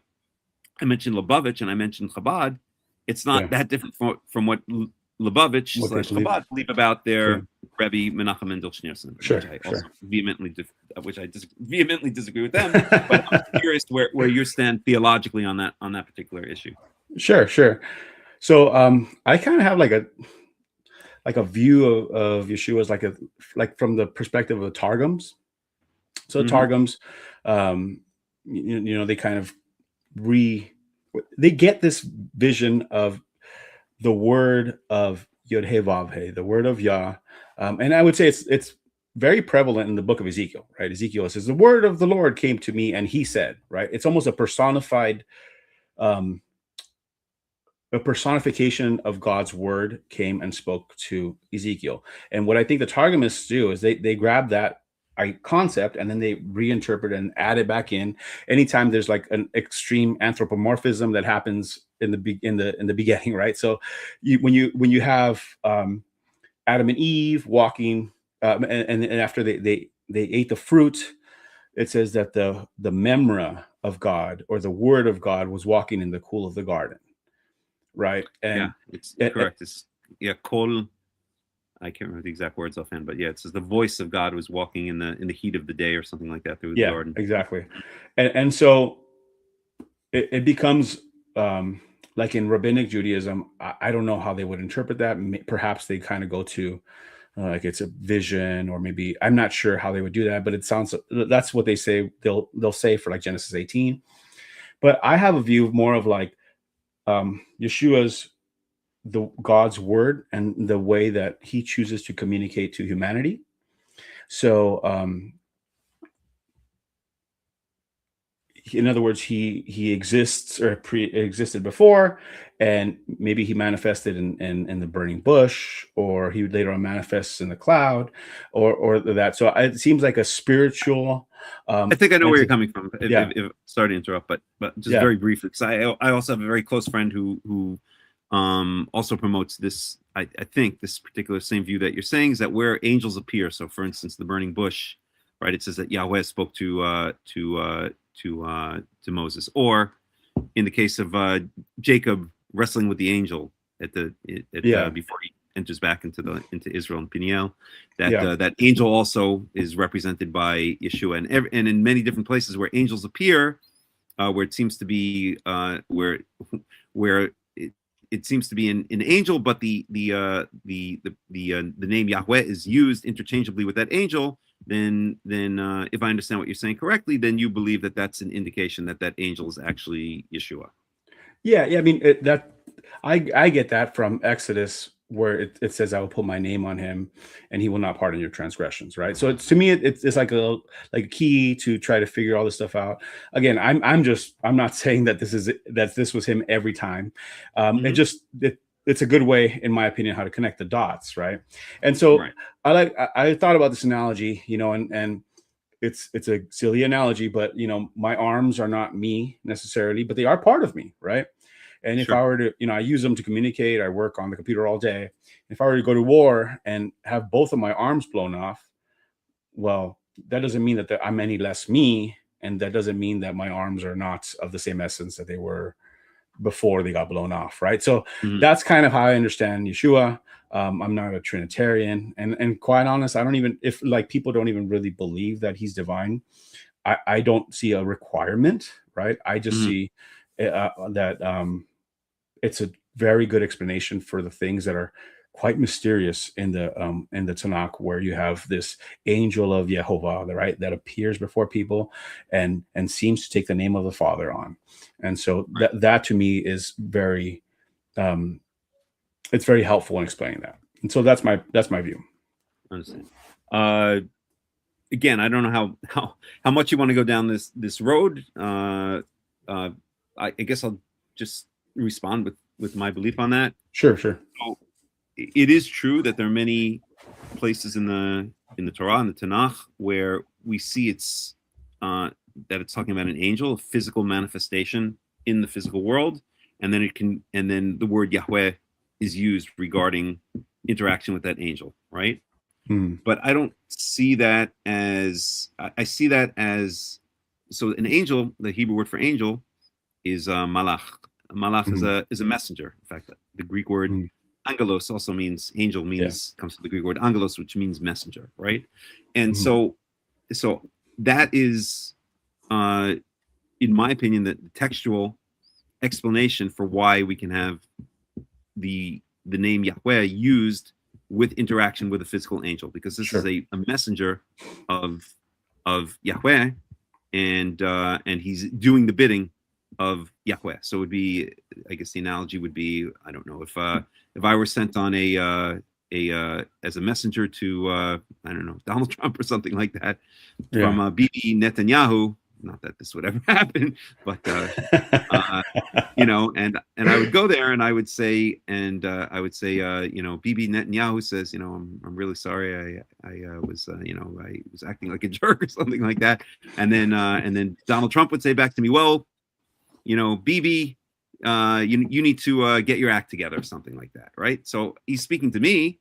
I mentioned Lubavitch and I mentioned Chabad. It's not that different from what Lubavitch / Chabad believe about their Rebbe Menachem Mendel Schneerson, which I vehemently disagree with them. But I'm curious where you stand theologically on that particular issue. Sure. So I kind of have like a view of Yeshua as like from the perspective of the Targums. So the Targums, they kind of they get this vision of the word of Yod-Heh-Vav-Heh, the word of Yah. And I would say it's very prevalent in the book of Ezekiel, right? Ezekiel says, the word of the Lord came to me and he said, right? It's almost a personified, a personification of God's word came and spoke to Ezekiel. And what I think the Targumists do is they grab that concept and then they reinterpret and add it back in anytime there's like an extreme anthropomorphism that happens in the beginning, right? So when you have Adam and Eve walking and after they ate the fruit, it says that the memra of God, or the word of God, was walking in the cool of the garden, right? And it's correct. It's kol. I can't remember the exact words offhand, but it says the voice of God was walking in the heat of the day, or something like that, through the garden. Exactly. And so it becomes like in Rabbinic Judaism. I don't know how they would interpret that. Perhaps they kind of go to like it's a vision, or maybe I'm not sure how they would do that, but it sounds, that's what they say. They'll say for like Genesis 18. But I have a view more of like Yeshua's, the God's word, and the way that he chooses to communicate to humanity. So in other words, he exists, or pre-existed before, and maybe he manifested in the burning bush, or he later on manifests in the cloud, or that. So it seems like a spiritual. I think I know where you're coming from. Sorry to interrupt, but just very briefly, because I also have a very close friend who also promotes this. I think this particular same view that you're saying is that where angels appear. So, for instance, the burning bush, right? It says that Yahweh spoke to Moses, or in the case of Jacob wrestling with the angel before he enters back into Israel and Peniel, that angel also is represented by Yeshua, and in many different places where angels appear, where it seems to be where it seems to be an angel, but the name Yahweh is used interchangeably with that angel. Then if I understand what you're saying correctly, then you believe that that's an indication that angel is actually Yeshua. I mean, I get that from Exodus, where it says, "I will put my name on him, and he will not pardon your transgressions." Right. So to me, it's like a key to try to figure all this stuff out. Again, I'm not saying that this was him every time. It's a good way, in my opinion, how to connect the dots, right? And so I thought about this analogy, and it's a silly analogy, but my arms are not me necessarily, but they are part of me, right? And if I were to, I use them to communicate, I work on the computer all day. If I were to go to war and have both of my arms blown off, well, that doesn't mean that I'm any less me, and that doesn't mean that my arms are not of the same essence that they were before they got blown off, right? So that's kind of how I understand Yeshua. I'm not a Trinitarian, and quite honest, I don't even, if like people don't even really believe that he's divine, I don't see a requirement, right? I just see that it's a very good explanation for the things that are quite mysterious in the Tanakh, where you have this angel of Yehovah, right, that appears before people and seems to take the name of the Father on. And so that to me is very it's very helpful in explaining that. And so that's my view. I understand. Again, I don't know how much you want to go down this road. I guess I'll just respond with my belief on that. Sure. So it is true that there are many places in the Torah and the Tanakh where we see that it's talking about an angel, a physical manifestation in the physical world, and then the word Yahweh is used regarding interaction with that angel, right? But I don't see that as, I see that as, so an angel, the Hebrew word for angel is malach. Malach is a messenger. In fact, the Greek word angelos also means angel, comes from the Greek word angelos, which means messenger, right? And so that is, in my opinion, the textual explanation for why we can have the name Yahweh used with interaction with a physical angel, because this is a messenger of Yahweh, and he's doing the bidding of Yahweh. So it would be, I guess the analogy would be, I don't know, if I were sent on as a messenger to I don't know, Donald Trump or something like that, from Bibi Netanyahu. Not that this would ever happen, but and I would go there and I would say, Bibi Netanyahu says, I'm really sorry, I was acting like a jerk or something like that, and then Donald Trump would say back to me, well, Bibi, you need to get your act together or something like that, right? So he's speaking to me,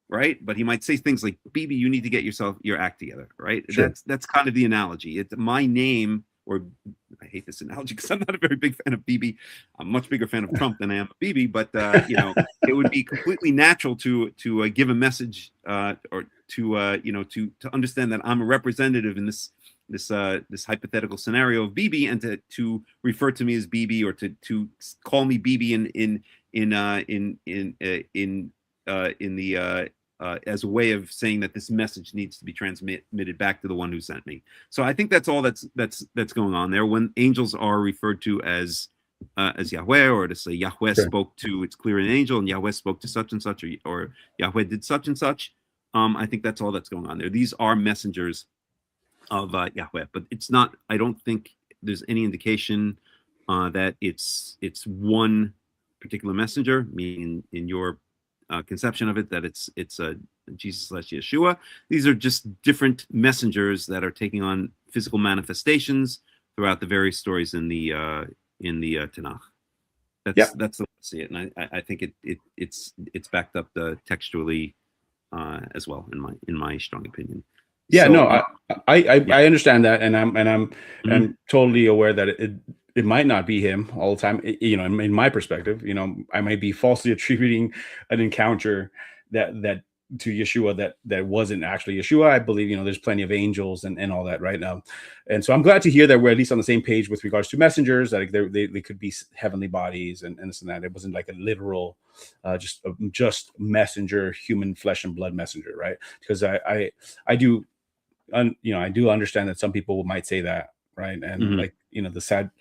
right? But he might say things like, "Bibi, you need to get your act together," right? Sure. That's kind of the analogy. It's my name, or I hate this analogy because I'm not a very big fan of Bibi. I'm a much bigger fan of Trump than I am of Bibi. But it would be completely natural to give a message or to understand that I'm a representative in this hypothetical scenario of Bibi, and to refer to me as Bibi, or to call me Bibi as a way of saying that this message needs to be transmitted back to the one who sent me. So I think that's all that's going on there. When angels are referred to as Yahweh, or to say Yahweh spoke to, it's clear, an angel, and Yahweh spoke to such and such, or Yahweh did such and such. I think that's all that's going on there. These are messengers of Yahweh, but it's not. I don't think there's any indication that it's one particular messenger. Meaning, in your conception of it, that it's Jesus / Yeshua. These are just different messengers that are taking on physical manifestations throughout the various stories in the Tanakh. That's the way I see it, and I think it's backed up textually as well, in my strong opinion. Yeah, so, no, I understand that, and I'm totally aware that it might not be him all the time. In my perspective, I might be falsely attributing an encounter that to Yeshua that wasn't actually Yeshua. I believe there's plenty of angels and all that right now, and so I'm glad to hear that we're at least on the same page with regards to messengers. Like they could be heavenly bodies and this and that. It wasn't like a literal just messenger, human flesh and blood messenger, right? Because I do understand that some people might say that, right? And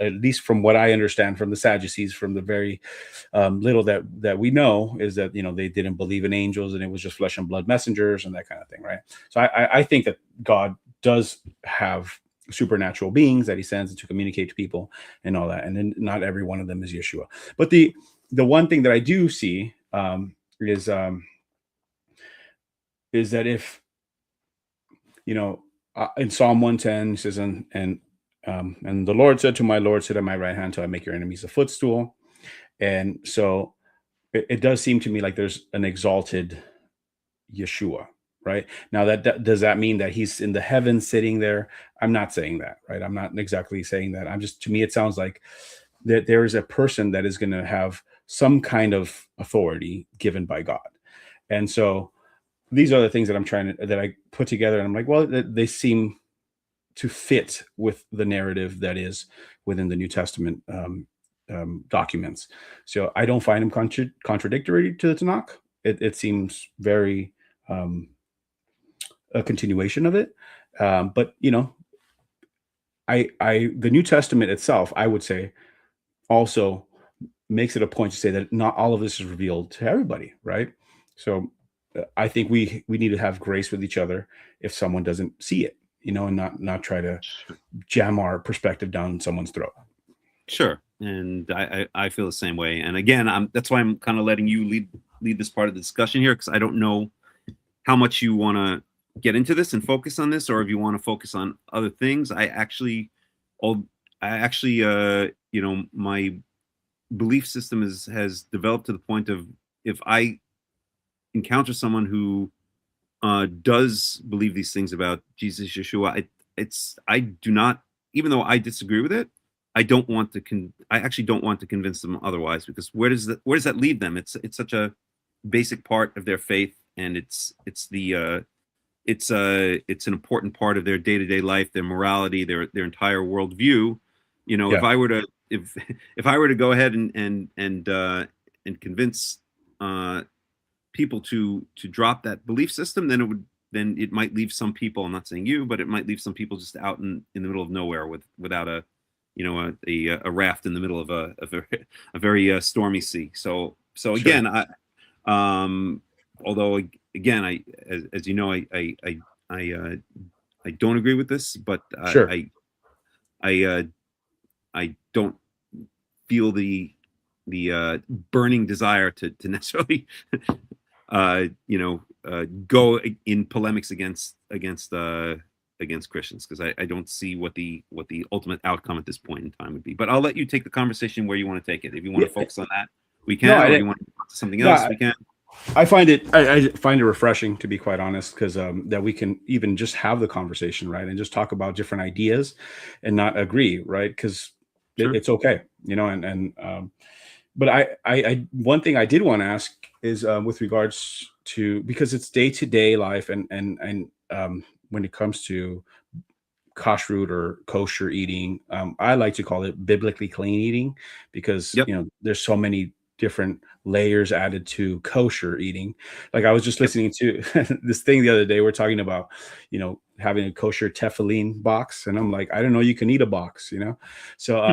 at least from what I understand from the Sadducees, from the very little that we know, is that they didn't believe in angels, and it was just flesh and blood messengers and that kind of thing, right? So I think that God does have supernatural beings that he sends to communicate to people and all that, and then not every one of them is Yeshua. But the one thing that I do see is that if in Psalm 110 it says, and the Lord said to my Lord, sit at my right hand till I make your enemies a footstool. And so it does seem to me like there's an exalted Yeshua, right? Now does that mean that he's in the heavens sitting there? I'm not saying that, right? I'm not exactly saying that. to me, it sounds like that there is a person that is going to have some kind of authority given by God. And so these are the things that I put together, and I'm like, well, they seem to fit with the narrative that is within the New Testament documents. So I don't find them contradictory to the Tanakh. It seems very a continuation of it. But the New Testament itself, I would say, also makes it a point to say that not all of this is revealed to everybody, right? So I think we need to have grace with each other if someone doesn't see it, and not try to jam our perspective down someone's throat. Sure. And I feel the same way. And again, that's why I'm kind of letting you lead this part of the discussion here, because I don't know how much you want to get into this and focus on this, or if you want to focus on other things. My belief system has developed to the point of, if I encounter someone who does believe these things about Jesus, Yeshua, I do not, even though I disagree with it, I actually don't want to convince them otherwise, because where does that leave them? It's such a basic part of their faith, and it's an important part of their day-to-day life, their morality, their entire worldview. If I were to go ahead and convince people to drop that belief system, then it might leave some people, I'm not saying you, but it might leave some people just out in the middle of nowhere without a raft in the middle of a very stormy sea. So again, although again, as you know, I don't agree with this, but sure. I don't feel the burning desire to necessarily go in polemics against Christians, because I don't see what the ultimate outcome at this point in time would be. But I'll let you take the conversation where you want to take it. If you want to focus on that, we can. Or if you want to talk to something else, we can. I find it refreshing, to be quite honest, because that we can even just have the conversation, right, and just talk about different ideas and not agree, right? Because Sure. it's okay, but I one thing I did want to ask is with regards to, because it's day to day life, and when it comes to kashrut or kosher eating, I like to call it biblically clean eating, because Yep. there's so many different layers added to kosher eating. Like, I was just listening to this thing the other day. We're talking about having a kosher tefillin box, and I'm like, I don't know, you can eat a box, so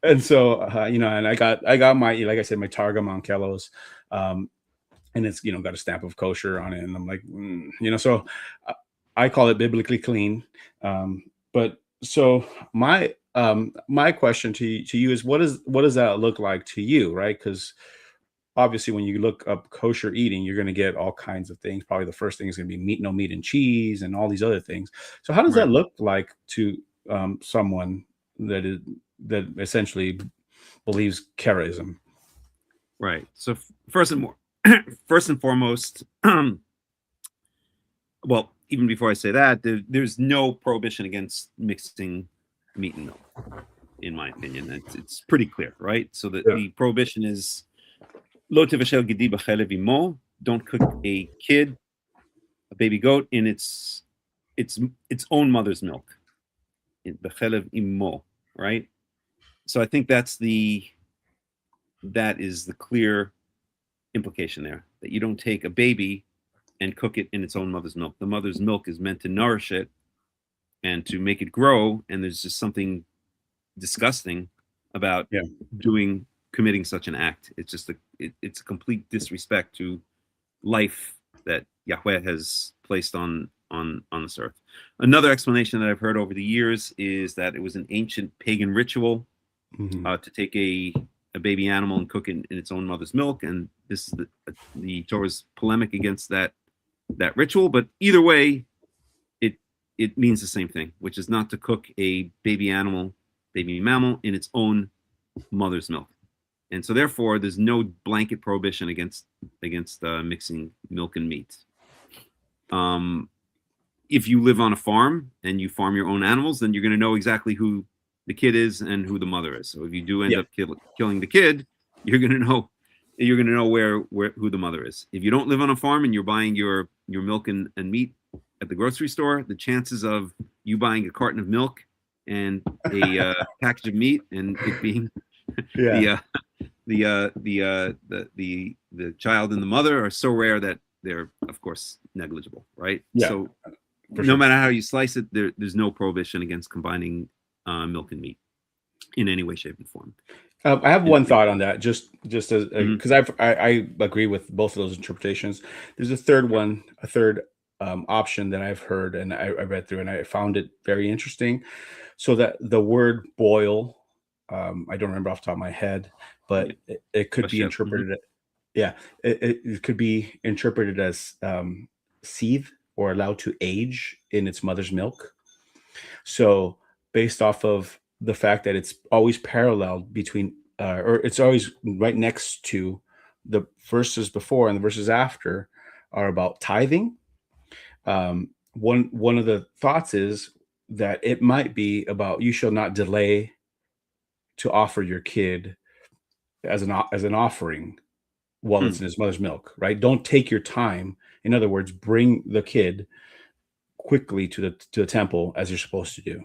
and so and I got my, like I said, my Targum on Kelos, and it's got a stamp of kosher on it, and I'm like, so I call it biblically clean. But so my question to you is, what does that look like to you, right? Because obviously, when you look up kosher eating, you're going to get all kinds of things. Probably the first thing is going to be meat, no meat and cheese, and all these other things. So how does Right. that look like to someone that essentially believes Karaism? Right. So first and foremost, well, even before I say that, there's no prohibition against mixing meat and milk, in my opinion. It's pretty clear, right? So the prohibition is lo tevashel gedi b'chelev imo. Don't cook a baby goat, in its own mother's milk, in b'chelev imo, right? So I think that is the clear implication there, that you don't take a baby and cook it in its own mother's milk. The mother's milk is meant to nourish it and to make it grow, and there's just something disgusting about committing such an act. It's just it's a complete disrespect to life that Yahweh has placed on this earth. Another explanation that I've heard over the years is that it was an ancient pagan ritual to take a baby animal and cook it in its own mother's milk, and this is the Torah's polemic against that ritual. But either way, it means the same thing, which is not to cook a baby mammal in its own mother's milk. And so therefore there's no blanket prohibition against mixing milk and meat. If you live on a farm and you farm your own animals, then you're going to know exactly who the kid is and who the mother is. So if you do end up killing the kid, you're going to know where who the mother is. If you don't live on a farm and you're buying your milk and meat at the grocery store, the chances of you buying a carton of milk and a package of meat and it being the child and the mother are so rare that they're, of course, negligible, right? So no matter how you slice it, there's no prohibition against combining milk and meat in any way, shape, and form. I have one thought on that, just as because I agree with both of those interpretations. There's a third option that I've heard, and I read through, and I found it very interesting. So that the word boil, I don't remember off the top of my head, but it could be interpreted. It could be interpreted as seethe or allowed to age in its mother's milk. So based off of the fact that it's always paralleled between, or it's always right next to the verses before and the verses after are about tithing. One of the thoughts is that it might be about, you shall not delay to offer your kid as an offering while it's in his mother's milk, right? Don't take your time. In other words, bring the kid quickly to the temple as you're supposed to do.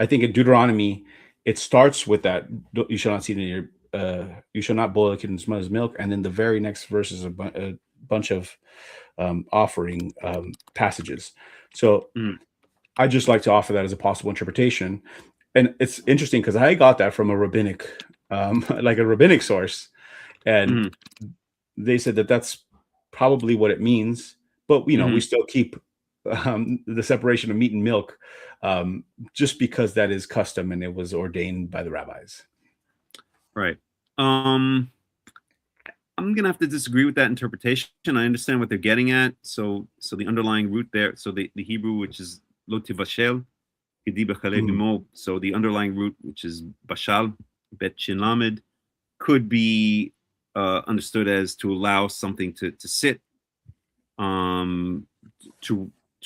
I think in Deuteronomy, it starts with that, you shall not you shall not boil a kid in his mother's milk, and then the very next verse is a bunch of offering passages. So I just like to offer that as a possible interpretation. And it's interesting because I got that from a rabbinic, like a rabbinic source, and they said that that's probably what it means. But we still keep the separation of meat and milk, just because that is custom and it was ordained by the rabbis. Right. I'm gonna have to disagree with that interpretation. I understand what they're getting at. So the underlying root there, so the Hebrew, which is lo tivashel, so the underlying root, which is bashal, bet shin lamed, could be understood as to allow something to sit, to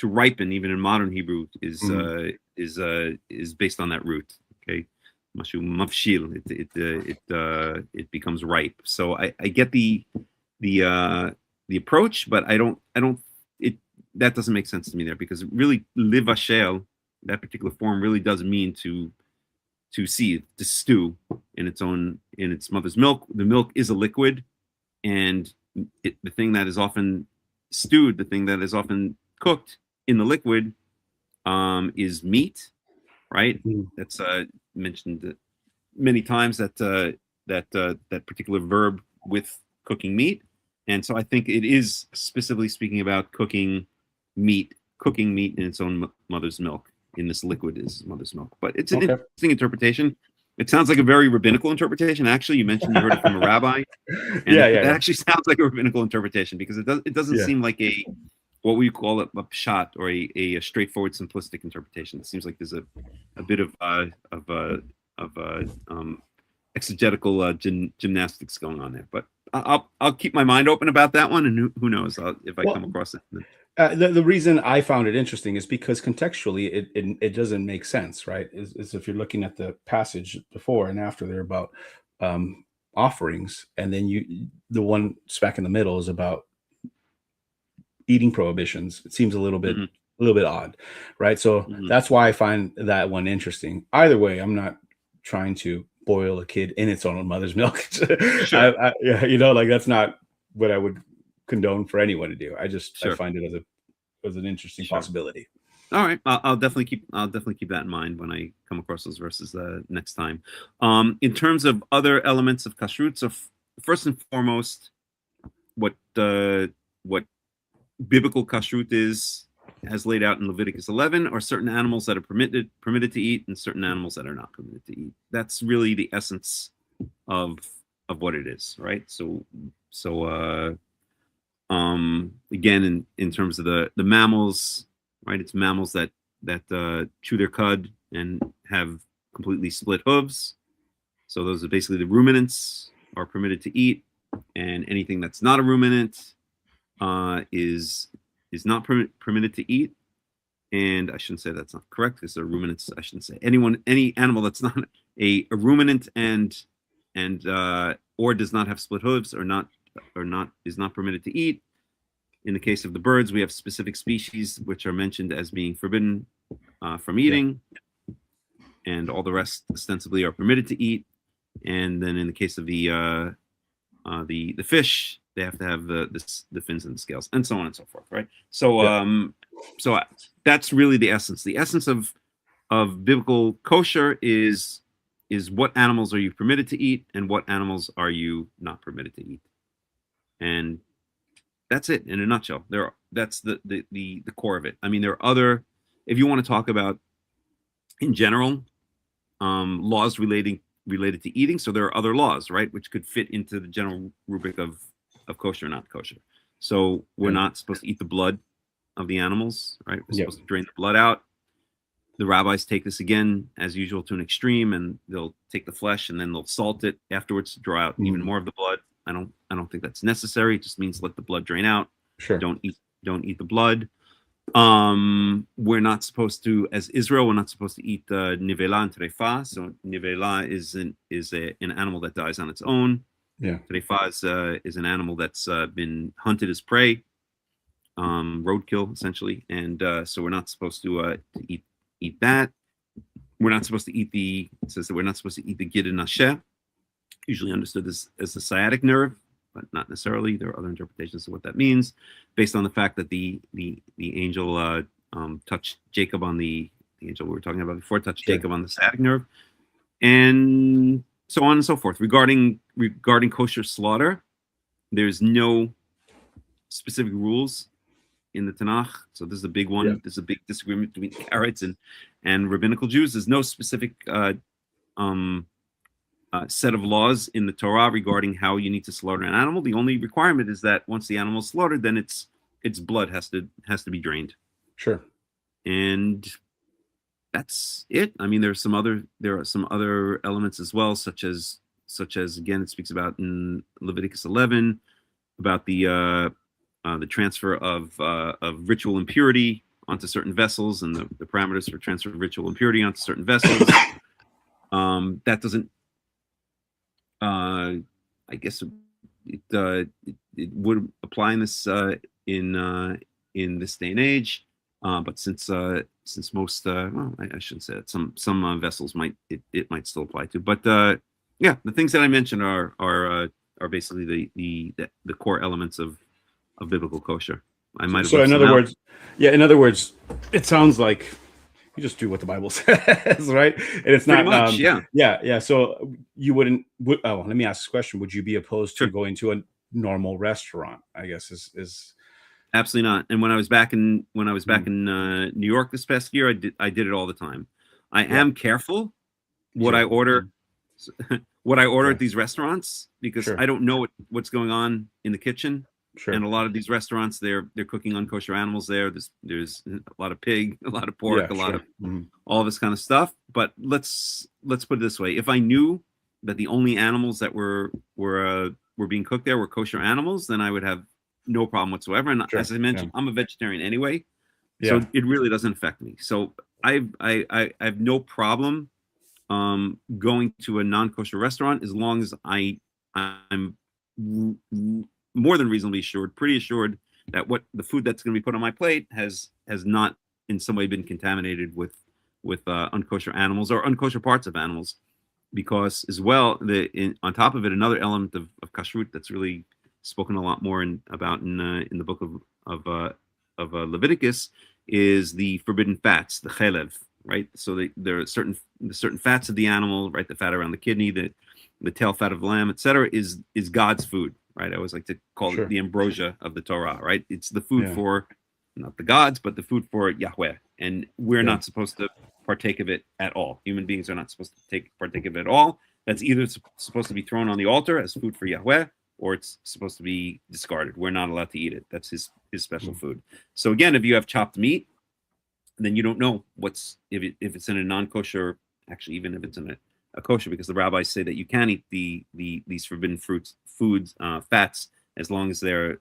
ripen. Even in modern Hebrew, is based on that root. Okay, mashu mafshil. It becomes ripe. So I get the approach, but I don't that doesn't make sense to me there, because really livashel, that particular form, really does mean to seethe, to stew in its mother's milk. The milk is a liquid, and the thing that is often stewed, the thing that is often cooked in the liquid, is meat, right? That's mentioned many times, that particular verb with cooking meat. And so I think it is specifically speaking about cooking meat in its own mother's milk. In this liquid is mother's milk. But it's an interesting interpretation. It sounds like a very rabbinical interpretation. Actually, you mentioned you heard it from a rabbi. And that actually sounds like a rabbinical interpretation, because it doesn't seem like what we call a pshat, or a straightforward simplistic interpretation. It seems like there's a bit of exegetical gymnastics going on there. But I'll keep my mind open about that one, and who knows if I come across it. The reason I found it interesting is because contextually it doesn't make sense, right? Is if you're looking at the passage before and after, they're about offerings, and then the one smack in the middle is about eating prohibitions. It seems a little bit odd, right? So that's why I find that one interesting. Either way, I'm not trying to boil a kid in its own mother's milk. Sure. Like that's not what I would condone for anyone to do. I find it as an interesting possibility. All right, I'll definitely keep that in mind when I come across those verses next time. In terms of other elements of kashrut, so first and foremost, what biblical kashrut has laid out in Leviticus 11 are certain animals that are permitted to eat, and certain animals that are not permitted to eat. That's really the essence of what it is, right? So again, in terms of the mammals, right? It's mammals that chew their cud and have completely split hooves. So those are basically the ruminants are permitted to eat, and anything that's not a ruminant is not permitted to eat. And I shouldn't say that's not correct, because they're ruminants. I shouldn't say any animal that's not a ruminant and or does not have split hooves is not permitted to eat. In the case of the birds, we have specific species which are mentioned as being forbidden from eating, and all the rest ostensibly are permitted to eat. And then in the case of the fish, they have to have the fins and the scales, and so on and so forth, right? So so that's really the essence. The essence of biblical kosher is what animals are you permitted to eat, and what animals are you not permitted to eat. And that's it in a nutshell. That's the core of it. I mean, there are other, if you want to talk about in general, laws related to eating. So there are other laws, right, which could fit into the general rubric of kosher or not kosher. So we're not supposed to eat the blood of the animals, right? We're supposed to drain the blood out. The rabbis take this again, as usual, to an extreme, and they'll take the flesh and then they'll salt it afterwards to draw out even more of the blood. I don't think that's necessary. It just means let the blood drain out. Sure. Don't eat the blood. We're not supposed to, as Israel, we're not supposed to eat nivela and trefa. So nivela is an animal that dies on its own. Yeah. Trefa is an animal that's been hunted as prey, roadkill essentially, and so we're not supposed to eat that. We're not supposed to eat it says that we're not supposed to eat the gid and nasheh, usually understood as the sciatic nerve, but not necessarily. There are other interpretations of what that means, based on the fact that the angel touched Jacob on the angel we were talking about before touched Jacob on the sciatic nerve, and so on and so forth. Regarding kosher slaughter, there's no specific rules in the Tanakh. So this is a big one. There's a big disagreement between Karaites and Rabbinical Jews. There's no specific set of laws in the Torah regarding how you need to slaughter an animal. The only requirement is that once the animal is slaughtered, then its blood has to be drained. Sure. And that's it. I mean, there are some other elements as well, such as such as, again, it speaks about in Leviticus 11 about the transfer of ritual impurity onto certain vessels, and the parameters for transfer of ritual impurity onto certain vessels. That doesn't, I guess it would apply in this in this day and age, but since most well, I shouldn't say that, some vessels it might still apply to, but yeah, the things that I mentioned are basically the core elements of biblical kosher. I might have. So in other words, it sounds like you just do what the Bible says, right? And it's Pretty not much, yeah. So you wouldn't. Let me ask this question: would you be opposed to going to a normal restaurant? I guess is absolutely not. And when I was back in New York this past year, I did it all the time. I am careful what I order. What I order at these restaurants, because I don't know what's going on in the kitchen. Sure. And a lot of these restaurants, they're cooking unkosher animals there. There's a lot of pig, a lot of pork, a lot of all this kind of stuff. But let's put it this way: if I knew that the only animals that were being cooked there were kosher animals, then I would have no problem whatsoever. And as I mentioned, I'm a vegetarian anyway, so it really doesn't affect me. So I have no problem going to a non-kosher restaurant as long as I'm more than reasonably pretty assured that the food that's going to be put on my plate has not in some way been contaminated with unkosher animals or unkosher parts of animals, because as well on top of it, another element of kashrut that's really spoken a lot more about in the book of Leviticus is the forbidden fats, the chelev, right? So there are certain fats of the animal, right? The fat around the kidney, the tail fat of the lamb, etc., is God's food. Right, I always like to call it the ambrosia of the Torah. Right, it's the food for not the gods, but the food for Yahweh, and we're not supposed to partake of it at all. Human beings are not supposed to partake of it at all. That's either supposed to be thrown on the altar as food for Yahweh, or it's supposed to be discarded. We're not allowed to eat it. That's his special food. So again, if you have chopped meat, then you don't know if it's in a non-kosher. Actually, even if it's in a kosher, because the rabbis say that you can eat these forbidden foods, fats, as long as they're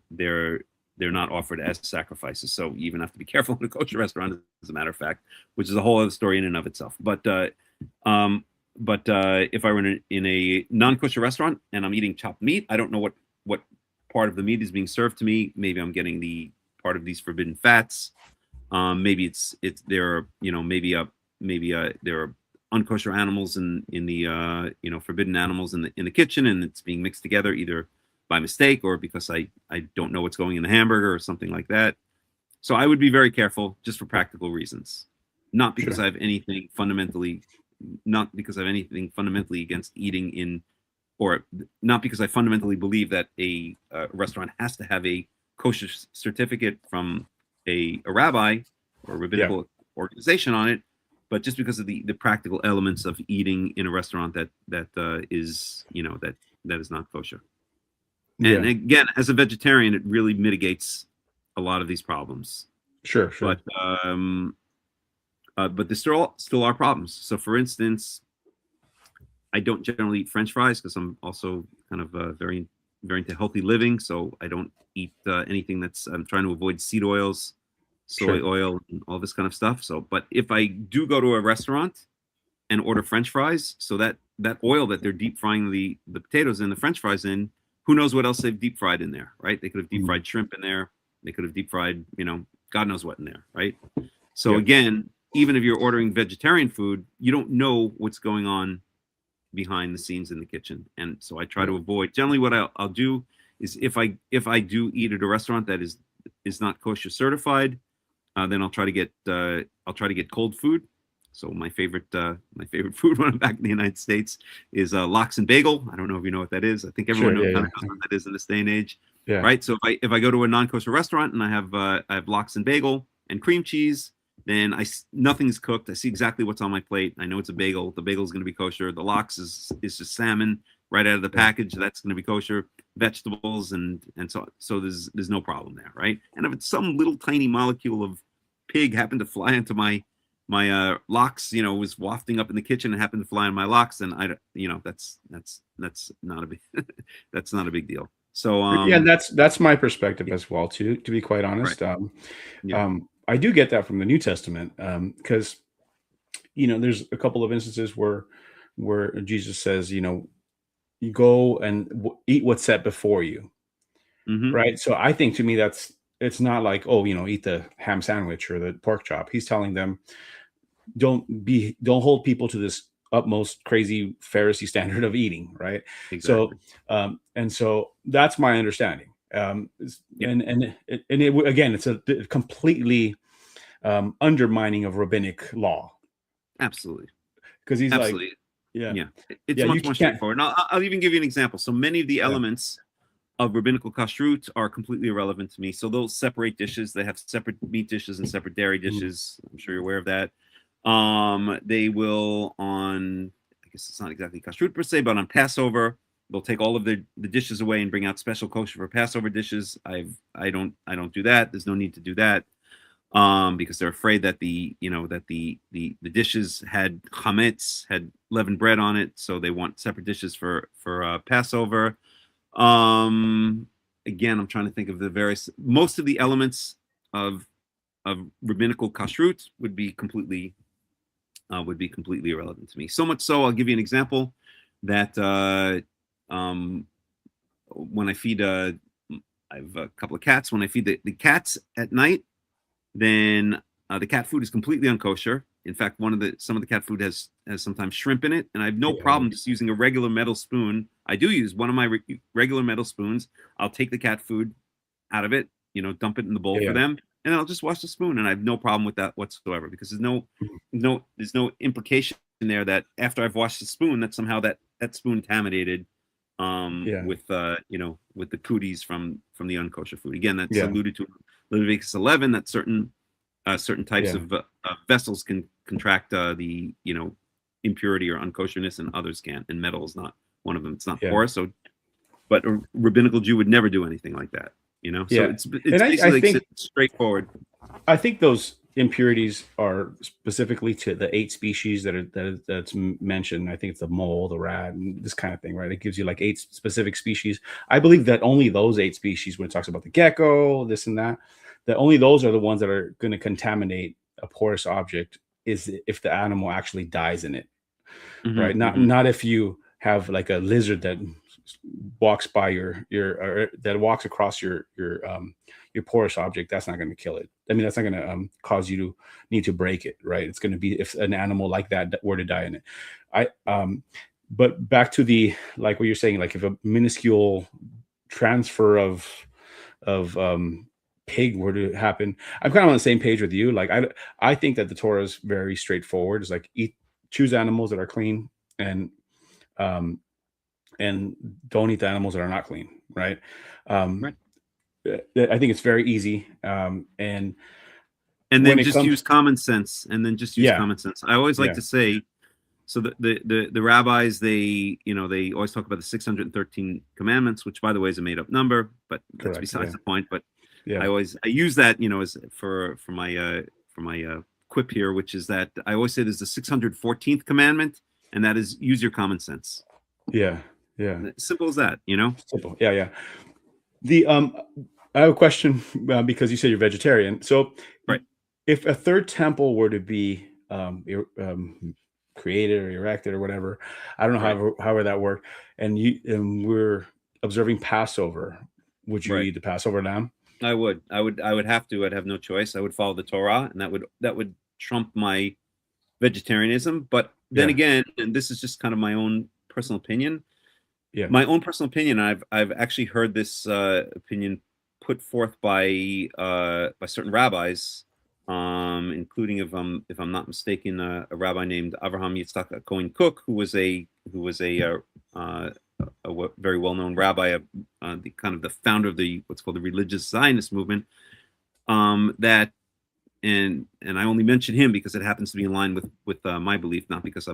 not offered as sacrifices. So you even have to be careful in a kosher restaurant, as a matter of fact, which is a whole other story in and of itself. But if I were in a non-kosher restaurant and I'm eating chopped meat, I don't know what part of the meat is being served to me. Maybe I'm getting the part of these forbidden fats. Maybe there are unkosher animals in the forbidden animals in the kitchen, and it's being mixed together either by mistake or because I don't know what's going in the hamburger or something like that. So I would be very careful just for practical reasons, not because I have anything fundamentally against eating in, or not because I fundamentally believe that a restaurant has to have a kosher certificate from a rabbi or a rabbinical organization on it, but just because of the practical elements of eating in a restaurant that is not kosher. And again, as a vegetarian, it really mitigates a lot of these problems. Sure. But there still are problems. So, for instance, I don't generally eat French fries because I'm also kind of very very into healthy living. So I don't eat anything I'm trying to avoid seed oils, soy oil, and all this kind of stuff. So, but if I do go to a restaurant and order French fries, so that oil that they're deep frying the potatoes in, the French fries in, who knows what else they've deep fried in there, right? They could have deep fried shrimp in there. They could have deep fried, God knows what in there, right? So again, even if you're ordering vegetarian food, you don't know what's going on behind the scenes in the kitchen. And so I try to avoid. Generally, what I'll do is if I do eat at a restaurant that is not kosher certified, then I'll try to get cold food. So my favorite food when I'm back in the United States is lox and bagel. I don't know if you know what that is. I think everyone knows what that is in this day and age. Yeah. Right. So if I go to a non-kosher restaurant and I have lox and bagel and cream cheese, then nothing's cooked. I see exactly what's on my plate. I know it's a bagel. The bagel is going to be kosher. The lox is just salmon right out of the package. That's going to be kosher. Vegetables and so there's no problem there, right? And if it's some little tiny molecule of pig happened to fly into my locks, was wafting up in the kitchen and happened to fly on my locks, then that's not a big that's not a big deal. So yeah, that's my perspective as well too, to be quite honest. Right. I do get that from the New Testament, because there's a couple of instances where Jesus says, you go and eat what's set before you, right? So I think, to me, it's not like, oh, eat the ham sandwich or the pork chop. He's telling them, don't hold people to this utmost crazy Pharisee standard of eating, right? Exactly. So and so that's my understanding. And again, it's a completely undermining of rabbinic law. Absolutely. Because he's Absolutely. like, yeah, it's much more straightforward. And I'll even give you an example. So many of the elements of rabbinical kashrut are completely irrelevant to me. So they'll separate dishes. They have separate meat dishes and separate dairy dishes. I'm sure you're aware of that. They will, I guess it's not exactly kashrut per se, but on Passover, they'll take all of the dishes away and bring out special kosher for Passover dishes. I don't do that. There's no need to do that. Because they're afraid that the dishes had chametz, had leavened bread on it, so they want separate dishes for Passover. Again, I'm trying to think of most of the elements of rabbinical kashrut would be completely irrelevant to me. So much so, I'll give you an example that when I feed I have a couple of cats. When I feed the cats at night, then the cat food is completely unkosher. In fact, some of the cat food has sometimes shrimp in it, and I have no problem just using a regular metal spoon. I do use one of my regular metal spoons. I'll take the cat food out of it, dump it in the bowl for them, and I'll just wash the spoon, and I have no problem with that whatsoever, because there's no implication in there that after I've washed the spoon that somehow that spoon contaminated with the cooties from the unkosher food. Again, that's alluded to Leviticus 11, that certain types of vessels can contract the impurity or unkosherness, and others can't. And metal is not one of them. It's not porous. So, but a rabbinical Jew would never do anything like that. So it's basically I think, straightforward. I think those impurities are specifically to the 8 species that's mentioned. I think it's the mole, the rat, and this kind of thing, right? It gives you like 8 specific species. I believe that only those 8 species, when it talks about the gecko, this and that only those are the ones that are going to contaminate a porous object, is if the animal actually dies in it, right? Not if you have like a lizard that walks by or that walks across your porous object. That's not going to kill it. I mean, that's not going to cause you to need to break it, right? It's going to be if an animal like that were to die in it. But back to like what you're saying, like if a minuscule transfer of pig were to happen, I'm kind of on the same page with you. Like I think that the Torah is very straightforward. It's like choose animals that are clean, and don't eat the animals that are not clean, right? Right. I think it's very easy, and then just use common sense, common sense. I always like to say, so the rabbis, they always talk about the 613 commandments, which by the way is a made up number, but that's besides the point. But I use that as for my quip here, which is that I always say there's the 614th commandment, and that is use your common sense. Yeah. Simple as that, Simple. Yeah. I have a question, because you said you're vegetarian. So, if a third temple were to be created or erected or whatever, I don't know however that worked, and we're observing Passover, would you eat the Passover lamb? I would have to. I'd have no choice. I would follow the Torah, and that would trump my vegetarianism. But then again, and this is just kind of my own personal opinion. Yeah. My own personal opinion. I've actually heard this opinion put forth by certain rabbis, including, if I'm not mistaken, a rabbi named Avraham Yitzchak Cohen Cook, who was a very well-known rabbi, the kind of the founder of what's called the religious Zionist movement. That and I only mention him because it happens to be in line with my belief, not because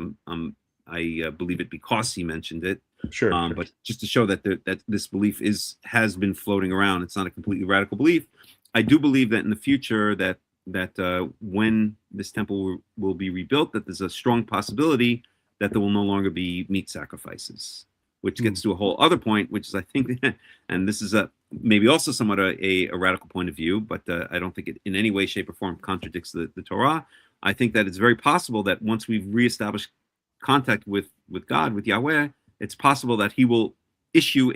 I believe it because he mentioned it. Sure. But just to show that that this belief has been floating around. It's not a completely radical belief. I do believe that in the future that when this temple will be rebuilt, that there's a strong possibility that there will no longer be meat sacrifices, which gets to a whole other point, which is, I think, and this is maybe also somewhat a radical point of view, but I don't think it in any way, shape, or form contradicts the Torah. I think that it's very possible that once we've reestablished contact with God, with Yahweh, it's possible that he will issue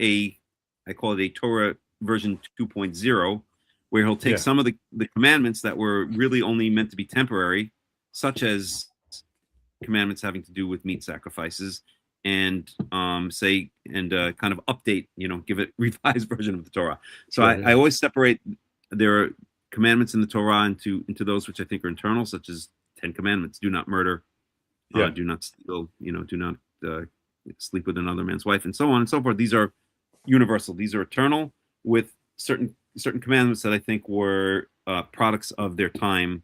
I call it a Torah version 2.0, where he'll take some of the commandments that were really only meant to be temporary, such as commandments having to do with meat sacrifices, and kind of update, give it revised version of the Torah. So I always separate there are commandments in the Torah into those which I think are internal, such as 10 commandments: do not murder, do not steal, do not sleep with another man's wife, and so on and so forth. These are universal. These are eternal, with certain commandments that I think were products of their time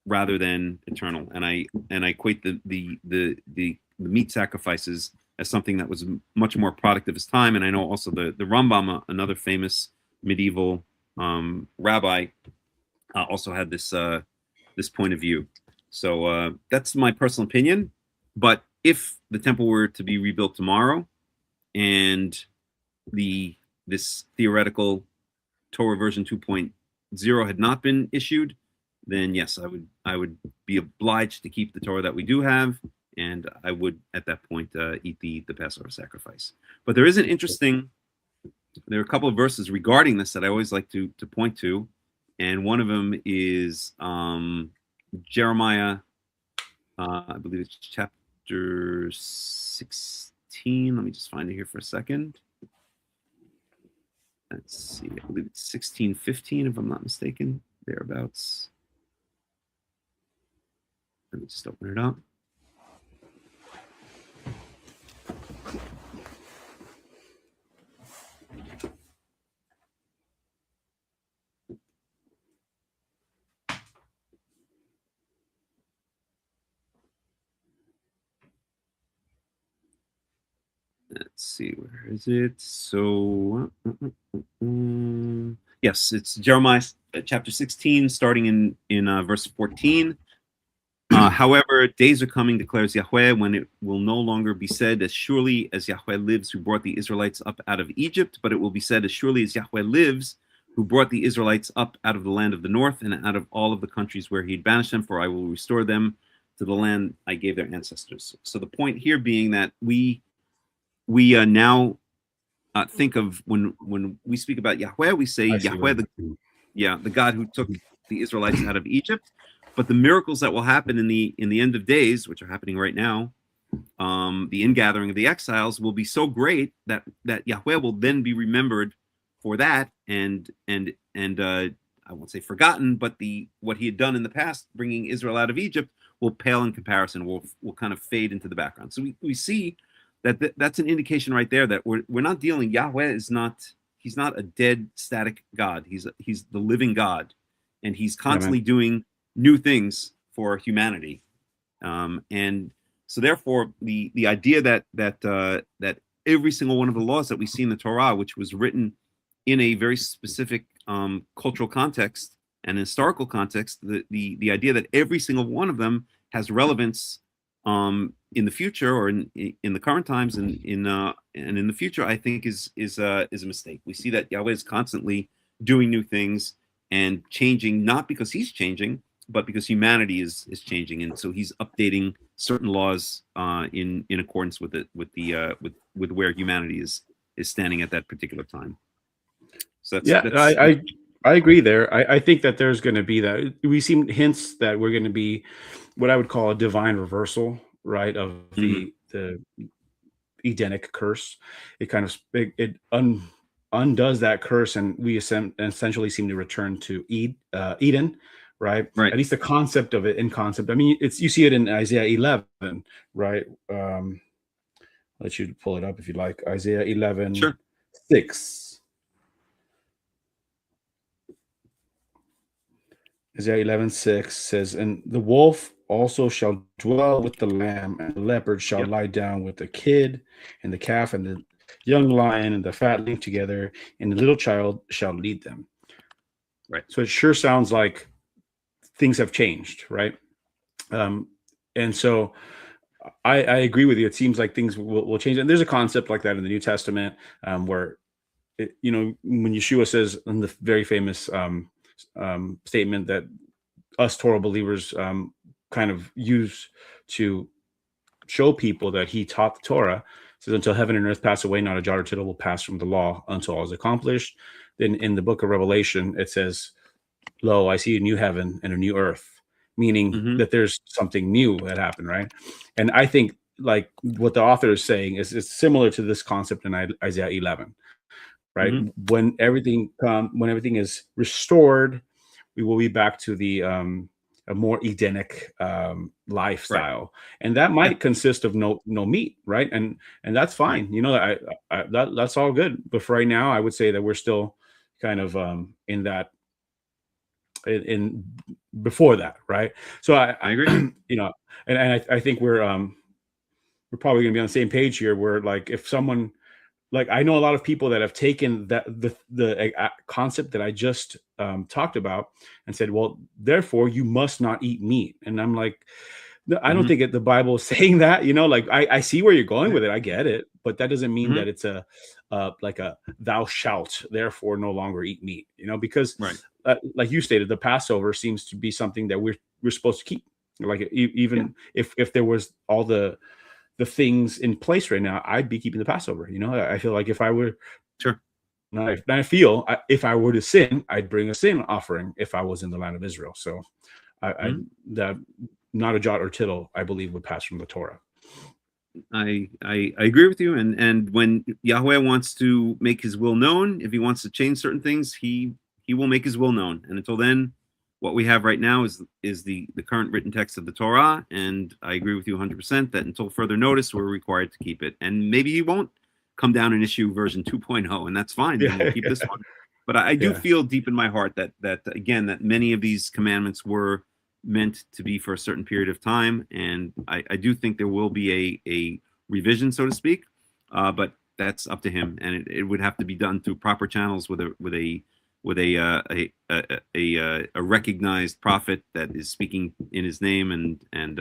rather than eternal. And I equate the meat sacrifices as something that was much more product of his time. And I know also the Rambam, another famous medieval rabbi, also had this point of view. So that's my personal opinion. But if the temple were to be rebuilt tomorrow, and this theoretical Torah version 2.0 had not been issued, then yes, I would be obliged to keep the Torah that we do have, and I would at that point eat the Passover sacrifice. But there are a couple of verses regarding this that I always like to point to, and one of them is Jeremiah, I believe it's chapter 16. Let me just find it here for a second. Let's see, I believe it's 16:15, if I'm not mistaken, thereabouts. Let me just open it up. Let's see, where is it? So, yes, it's Jeremiah chapter 16, starting in verse 14. However, days are coming, declares Yahweh, when it will no longer be said, as surely as Yahweh lives, who brought the Israelites up out of Egypt, but it will be said, as surely as Yahweh lives, who brought the Israelites up out of the land of the north and out of all of the countries where he'd banished them, for I will restore them to the land I gave their ancestors. So the point here being that we now think of when we speak about Yahweh, we say Yahweh, the God who took the Israelites out of Egypt. But the miracles that will happen in the end of days, which are happening right now, the ingathering of the exiles, will be so great that Yahweh will then be remembered for that, and I won't say forgotten, but what he had done in the past, bringing Israel out of Egypt, will pale in comparison. Will kind of fade into the background. So we see that's an indication right there that we're not dealing. Yahweh he's not a dead, static God. He's the living God, and he's constantly doing new things for humanity. And so therefore the idea that every single one of the laws that we see in the Torah, which was written in a very specific cultural context and historical context, the idea that every single one of them has relevance in the future, or in the current times, and in the future, I think is a mistake. We see that Yahweh is constantly doing new things and changing, not because he's changing, but because humanity is changing, and so he's updating certain laws in accordance with where humanity is standing at that particular time. So that's I agree there. I think that there's going to be that. We see hints that we're going to be what I would call a divine reversal, right, of the Edenic curse. It kind of undoes that curse, and we essentially seem to return to Eden. Right. At least the concept of it in concept. I mean, you see it in Isaiah 11, right? I'll let you pull it up if you like. Isaiah 11, sure. 6. Isaiah 11:6 says, "And the wolf also shall dwell with the lamb, and the leopard shall lie down with the kid, and the calf, and the young lion, and the fatling together, and the little child shall lead them." Right. So it sure sounds like things have changed, right? And so I agree with you. It seems like things will change. And there's a concept like that in the New Testament, where, when Yeshua says in the very famous statement that us Torah believers kind of use to show people that he taught the Torah, says, until heaven and earth pass away, not a jot or tittle will pass from the law until all is accomplished. Then in the book of Revelation, it says, lo, I see a new heaven and a new earth, meaning that there's something new that happened, right? And I think like what the author is saying is similar to this concept in Isaiah 11, right? When everything is restored, we will be back to the a more Edenic lifestyle, right. And that might consist of no meat, right? And that's fine, that's all good. But for right now, I would say that we're still kind of in that in before that, right? So I agree, and I think we're probably gonna be on the same page here, where like if someone, like I know a lot of people that have taken that the concept that I just talked about and said, well, therefore you must not eat meat. And I'm like, I don't think the Bible is saying that, like I see where you're going with it. I get it, but that doesn't mean that it's like a thou shalt therefore no longer eat meat, because like you stated, the Passover seems to be something that we're supposed to keep. Like even if there was all the things in place right now, I'd be keeping the Passover. I feel like if I were if I were to sin, I'd bring a sin offering if I was in the land of Israel. So that not a jot or tittle, I believe, would pass from the Torah. I agree with you. And when Yahweh wants to make his will known, if he wants to change certain things, he will make his will known. And until then, what we have right now is the current written text of the Torah, and I agree with you 100% that until further notice, we're required to keep it. And maybe he won't come down and issue version 2.0, and that's fine. We'll keep this one. But I do feel deep in my heart that again, that many of these commandments were meant to be for a certain period of time, and I do think there will be a revision, so to speak. But that's up to him, and it would have to be done through proper channels with a recognized prophet that is speaking in his name, and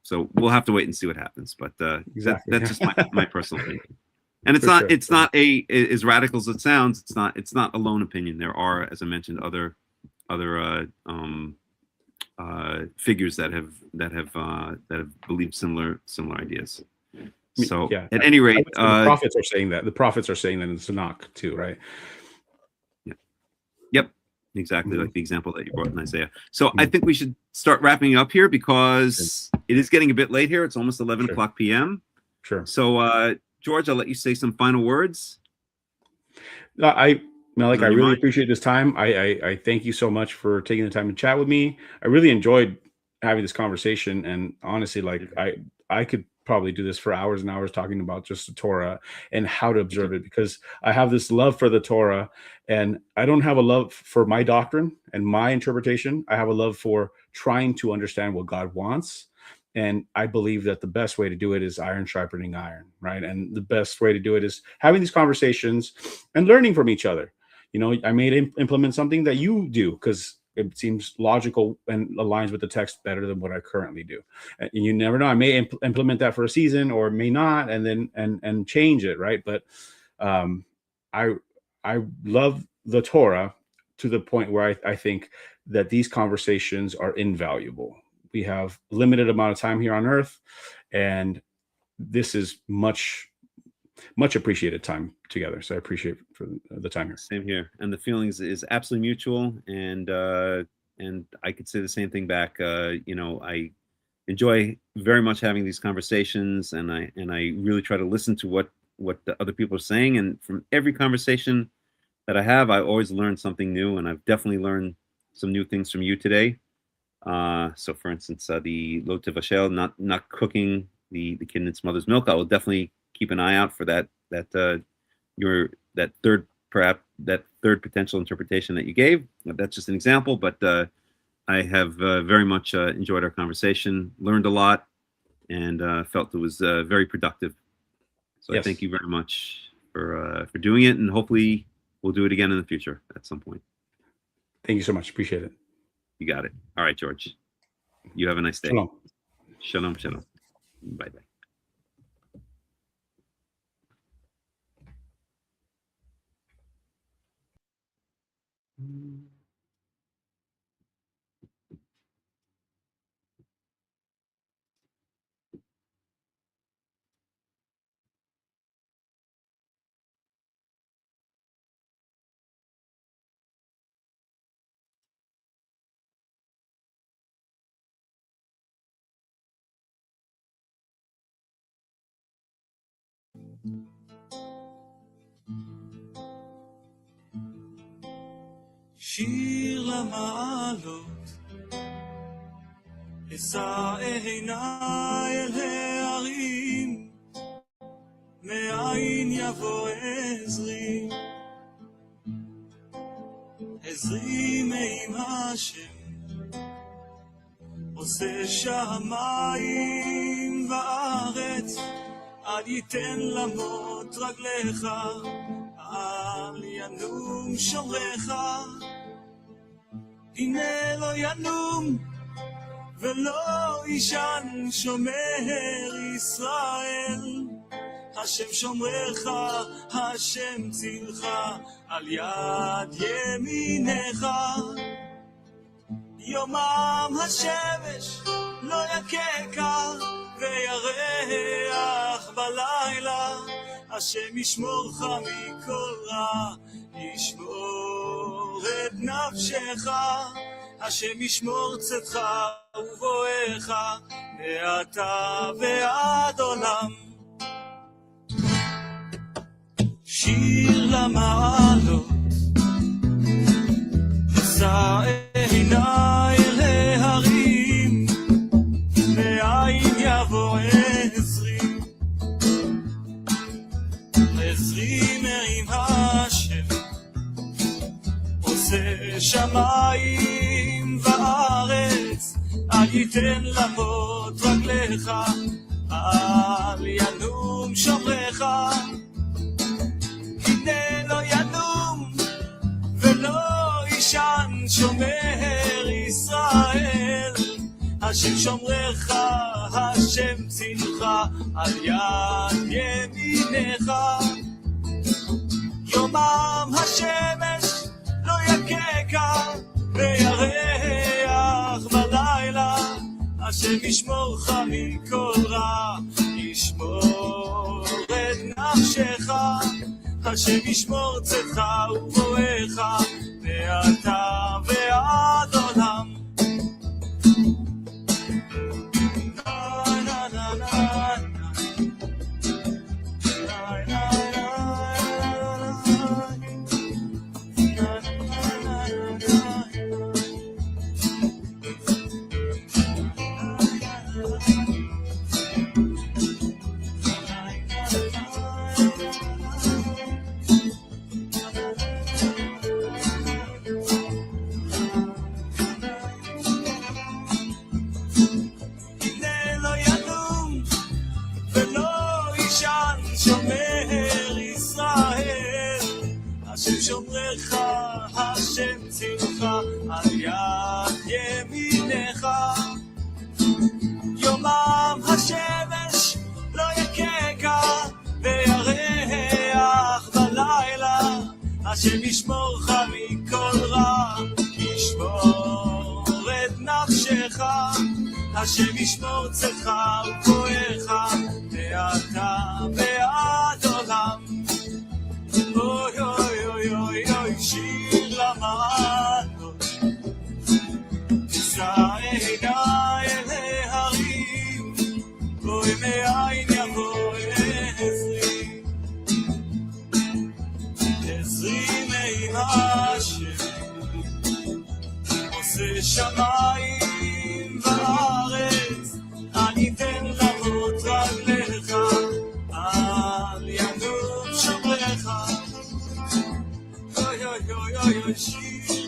so we'll have to wait and see what happens. But that's just my personal opinion. And it's not as radical as it sounds. It's not a lone opinion. There are, as I mentioned, other figures that have believed similar ideas. So at any rate, the prophets are saying that. The prophets are saying that in Tanakh too, right? Yep, exactly, like the example that you brought in Isaiah. So I think we should start wrapping up here because it is getting a bit late here. It's almost 11 o'clock p.m. Sure. So, George, I'll let you say some final words. Melech, I really appreciate this time. I thank you so much for taking the time to chat with me. I really enjoyed having this conversation, and honestly, like I could probably do this for hours and hours talking about just the Torah and how to observe it, because I have this love for the Torah, and I don't have a love for my doctrine and my interpretation. I have a love for trying to understand what God wants. And I believe that the best way to do it is iron sharpening iron, right? And the best way to do it is having these conversations and learning from each other. I may implement something that you do because it seems logical and aligns with the text better than what I currently do. And you never know. I may implement that for a season or may not, and then and change it, right? But I love the Torah to the point where I think that these conversations are invaluable. We have limited amount of time here on earth, and this is much appreciated time together. So I appreciate for the time here. Same here. And the feelings is absolutely mutual. And I could say the same thing back. I enjoy very much having these conversations, and I really try to listen to what the other people are saying. And from every conversation that I have, I always learn something new, and I've definitely learned some new things from you today. So for instance, the lo tevashel, not cooking the kid in its mother's milk. I will definitely keep an eye out for that third potential interpretation that you gave. That's just an example, but I have very much enjoyed our conversation, learned a lot, and felt it was very productive. So I thank you very much for doing it, and hopefully we'll do it again in the future at some point. Thank you so much. Appreciate it. You got it. All right, George. You have a nice day. Shalom. Shalom, shalom. Bye-bye. שיר למעלות, אשא עיניי אל ההרים, מאין יבוא עזרי, עזרי מעם השם, עושה שמיים וארץ, אל ייתן למות רגליך, אל ינום שומרך, הנה לא ינום ולא ישן שומר ישראל, השם שומרך, השם צילך, על יד ימינך, יומם השמש לא יככה וירח בלילה, השם ישמורך מכל רע, ישמור את נפשך, השם ישמור צאתך ובואך, מעתה ועד עולם. שיר למעלות, אשא עיניי אל ההרים, מאין יבוא עזרי, עזרי מעם השם, עושה שמיים וארץ, אל ייתן למות רגליך, אל ינום שומרך, הנה לא ינום ולא ישן שומר ישראל, השם שומרך, השם צילך, על יד ימינך, יומם השמש לא יככה וירח בלילה, השם ישמורך מכל רע, ישמור את נפשך, השם ישמור צאתך ובואך, מעתה ועד עולם. שומר ישראל, השם שומרך, השם צילך, על יד ימינך, יומם השמש לא יככה וירח בלילה, השם ישמורך מכל רע, ישמור את נפשך, השם ישמור צאתך ובואך, מעתה ועד עולם. אוי אוי אוי אוי אוי, שיר למעלות, אשא עיניי אל ההרים, אוי מאין יבוא עזרי, עזרי מעם השם, עושה שמיים וארץ, אל ייתן למות רגליך, אל ינום שומרך, אוי אוי אוי אוי, שיר